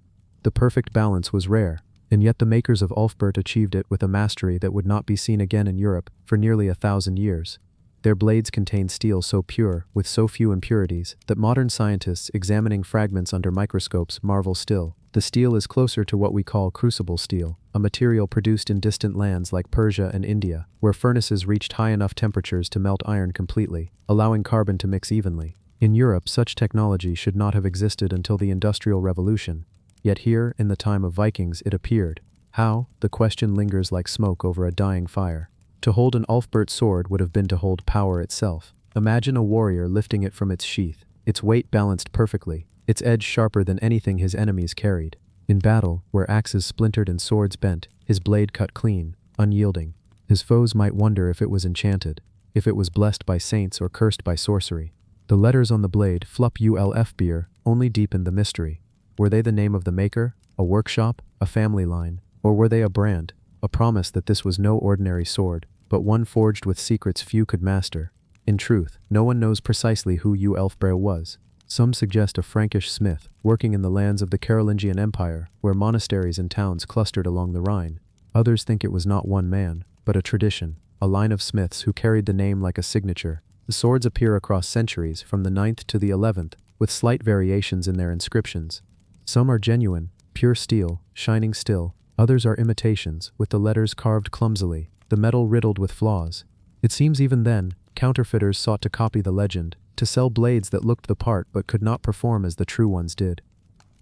The perfect balance was rare, and yet the makers of Ulfberht achieved it with a mastery that would not be seen again in Europe for nearly 1,000 years. Their blades contained steel so pure, with so few impurities, that modern scientists examining fragments under microscopes marvel still. The steel is closer to what we call crucible steel, a material produced in distant lands like Persia and India, where furnaces reached high enough temperatures to melt iron completely, allowing carbon to mix evenly. In Europe, such technology should not have existed until the Industrial Revolution. Yet here, in the time of Vikings, it appeared. How? The question lingers like smoke over a dying fire. To hold an Ulfberht sword would have been to hold power itself. Imagine a warrior lifting it from its sheath, its weight balanced perfectly, its edge sharper than anything his enemies carried. In battle, where axes splintered and swords bent, his blade cut clean, unyielding. His foes might wonder if it was enchanted, if it was blessed by saints or cursed by sorcery. The letters on the blade, Flup ULFBR, only deepened the mystery. Were they the name of the maker, a workshop, a family line, or were they a brand, a promise that this was no ordinary sword, but one forged with secrets few could master? In truth, no one knows precisely who Ulfberht was. Some suggest a Frankish smith, working in the lands of the Carolingian Empire, where monasteries and towns clustered along the Rhine. Others think it was not one man, but a tradition, a line of smiths who carried the name like a signature. The swords appear across centuries, from the 9th to the 11th, with slight variations in their inscriptions. Some are genuine, pure steel, shining still. Others are imitations, with the letters carved clumsily, the metal riddled with flaws. It seems even then, counterfeiters sought to copy the legend, to sell blades that looked the part but could not perform as the true ones did.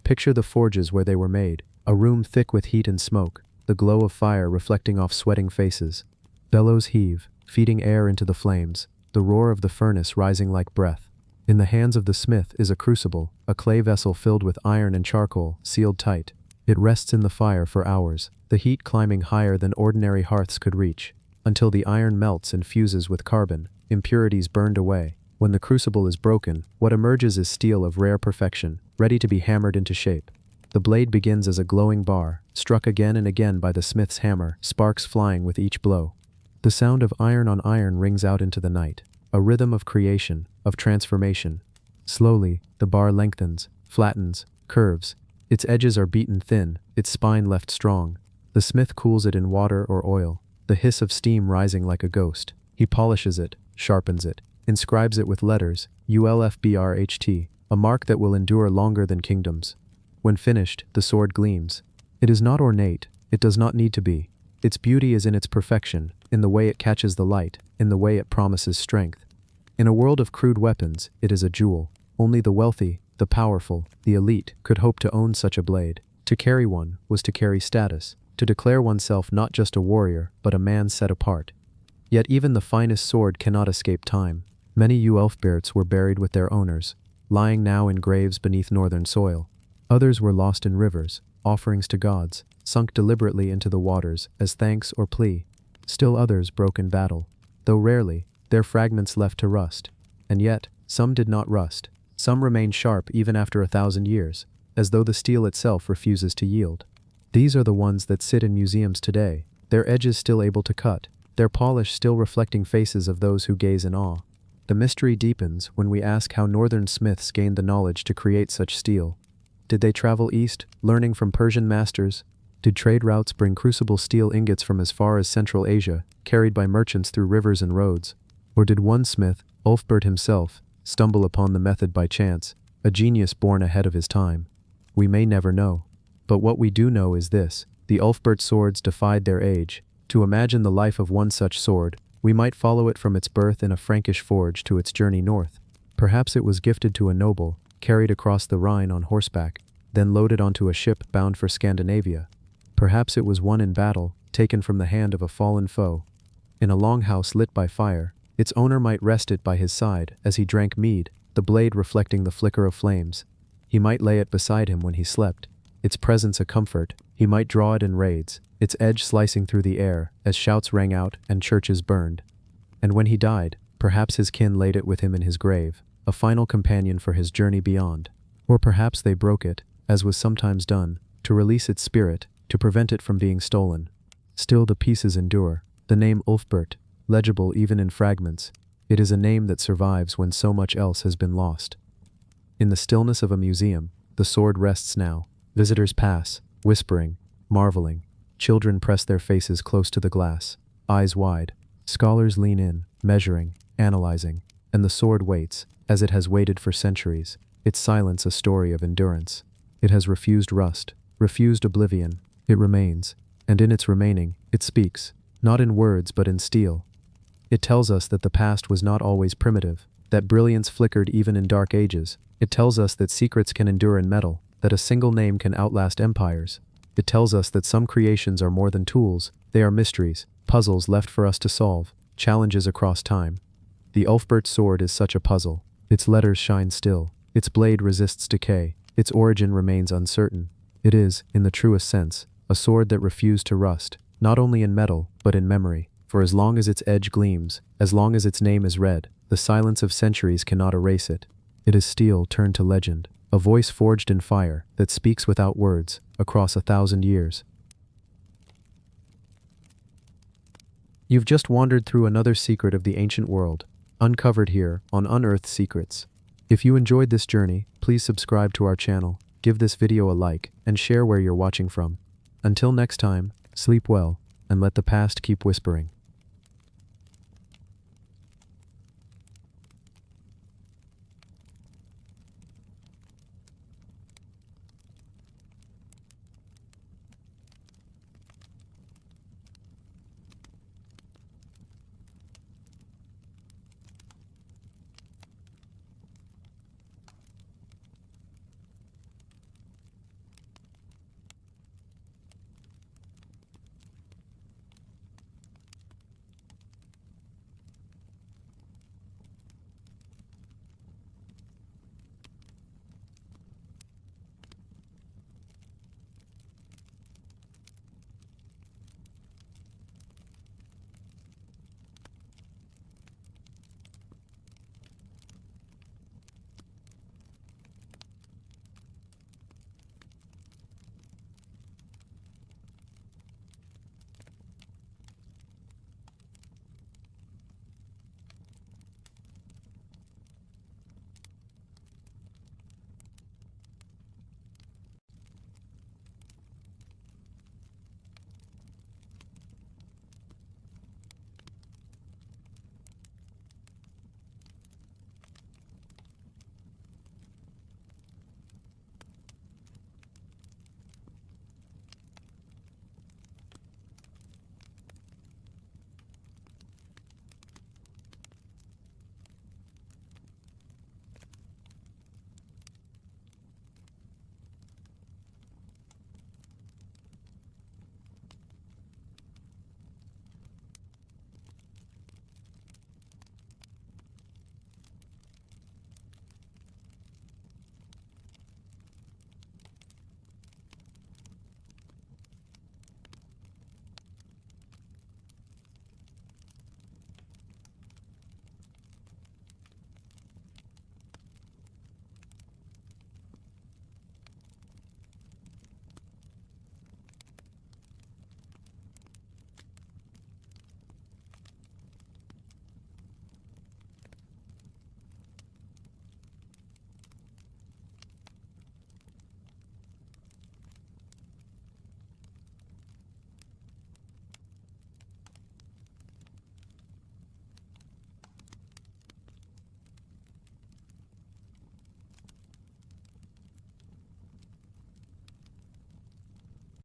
Picture the forges where they were made, a room thick with heat and smoke, the glow of fire reflecting off sweating faces. Bellows heave, feeding air into the flames, the roar of the furnace rising like breath. In the hands of the smith is a crucible, a clay vessel filled with iron and charcoal, sealed tight. It rests in the fire for hours, the heat climbing higher than ordinary hearths could reach, until the iron melts and fuses with carbon, impurities burned away. When the crucible is broken, what emerges is steel of rare perfection, ready to be hammered into shape. The blade begins as a glowing bar, struck again and again by the smith's hammer, sparks flying with each blow. The sound of iron on iron rings out into the night, a rhythm of creation, of transformation. Slowly, the bar lengthens, flattens, curves. Its edges are beaten thin, its spine left strong. The smith cools it in water or oil, the hiss of steam rising like a ghost. He polishes it, sharpens it, inscribes it with letters, ULFBRHT, a mark that will endure longer than kingdoms. When finished, the sword gleams. It is not ornate, it does not need to be. Its beauty is in its perfection, in the way it catches the light, in the way it promises strength. In a world of crude weapons, it is a jewel. Only the wealthy, the powerful, the elite could hope to own such a blade. To carry one was to carry status, to declare oneself not just a warrior, but a man set apart. Yet even the finest sword cannot escape time. Many Ulfberhts were buried with their owners, lying now in graves beneath northern soil. Others were lost in rivers, offerings to gods, sunk deliberately into the waters as thanks or plea. Still others broke in battle, though rarely, their fragments left to rust. And yet, some did not rust. Some remained sharp even after 1,000 years, as though the steel itself refuses to yield. These are the ones that sit in museums today, their edges still able to cut, their polish still reflecting faces of those who gaze in awe. The mystery deepens when we ask how northern smiths gained the knowledge to create such steel. Did they travel east, learning from Persian masters? Did trade routes bring crucible steel ingots from as far as Central Asia, carried by merchants through rivers and roads? Or did one smith, Ulfberht himself, stumble upon the method by chance, a genius born ahead of his time? We may never know. But what we do know is this: the Ulfberht swords defied their age. To imagine the life of one such sword, we might follow it from its birth in a Frankish forge to its journey north. Perhaps it was gifted to a noble, carried across the Rhine on horseback, then loaded onto a ship bound for Scandinavia. Perhaps it was won in battle, taken from the hand of a fallen foe. In a longhouse lit by fire, its owner might rest it by his side as he drank mead, the blade reflecting the flicker of flames. He might lay it beside him when he slept, its presence a comfort. He might draw it in raids, its edge slicing through the air as shouts rang out and churches burned. And when he died, perhaps his kin laid it with him in his grave, a final companion for his journey beyond. Or perhaps they broke it, as was sometimes done, to release its spirit, to prevent it from being stolen. Still the pieces endure, the name Ulfberht, legible even in fragments. It is a name that survives when so much else has been lost. In the stillness of a museum, the sword rests now. Visitors pass, whispering, marveling. Children press their faces close to the glass, eyes wide. Scholars lean in, measuring, analyzing, and the sword waits, as it has waited for centuries, its silence a story of endurance. It has refused rust, refused oblivion. It remains, and in its remaining, it speaks, not in words but in steel. It tells us that the past was not always primitive, that brilliance flickered even in dark ages. It tells us that secrets can endure in metal, that a single name can outlast empires. It tells us that some creations are more than tools, they are mysteries, puzzles left for us to solve, challenges across time. The Ulfberht sword is such a puzzle. Its letters shine still, its blade resists decay, its origin remains uncertain. It is, in the truest sense, a sword that refused to rust, not only in metal, but in memory. For as long as its edge gleams, as long as its name is read, the silence of centuries cannot erase it. It is steel turned to legend, a voice forged in fire that speaks without words, across 1,000 years. You've just wandered through another secret of the ancient world, uncovered here on Unearthed Secrets. If you enjoyed this journey, please subscribe to our channel, give this video a like, and share where you're watching from. Until next time, sleep well, and let the past keep whispering.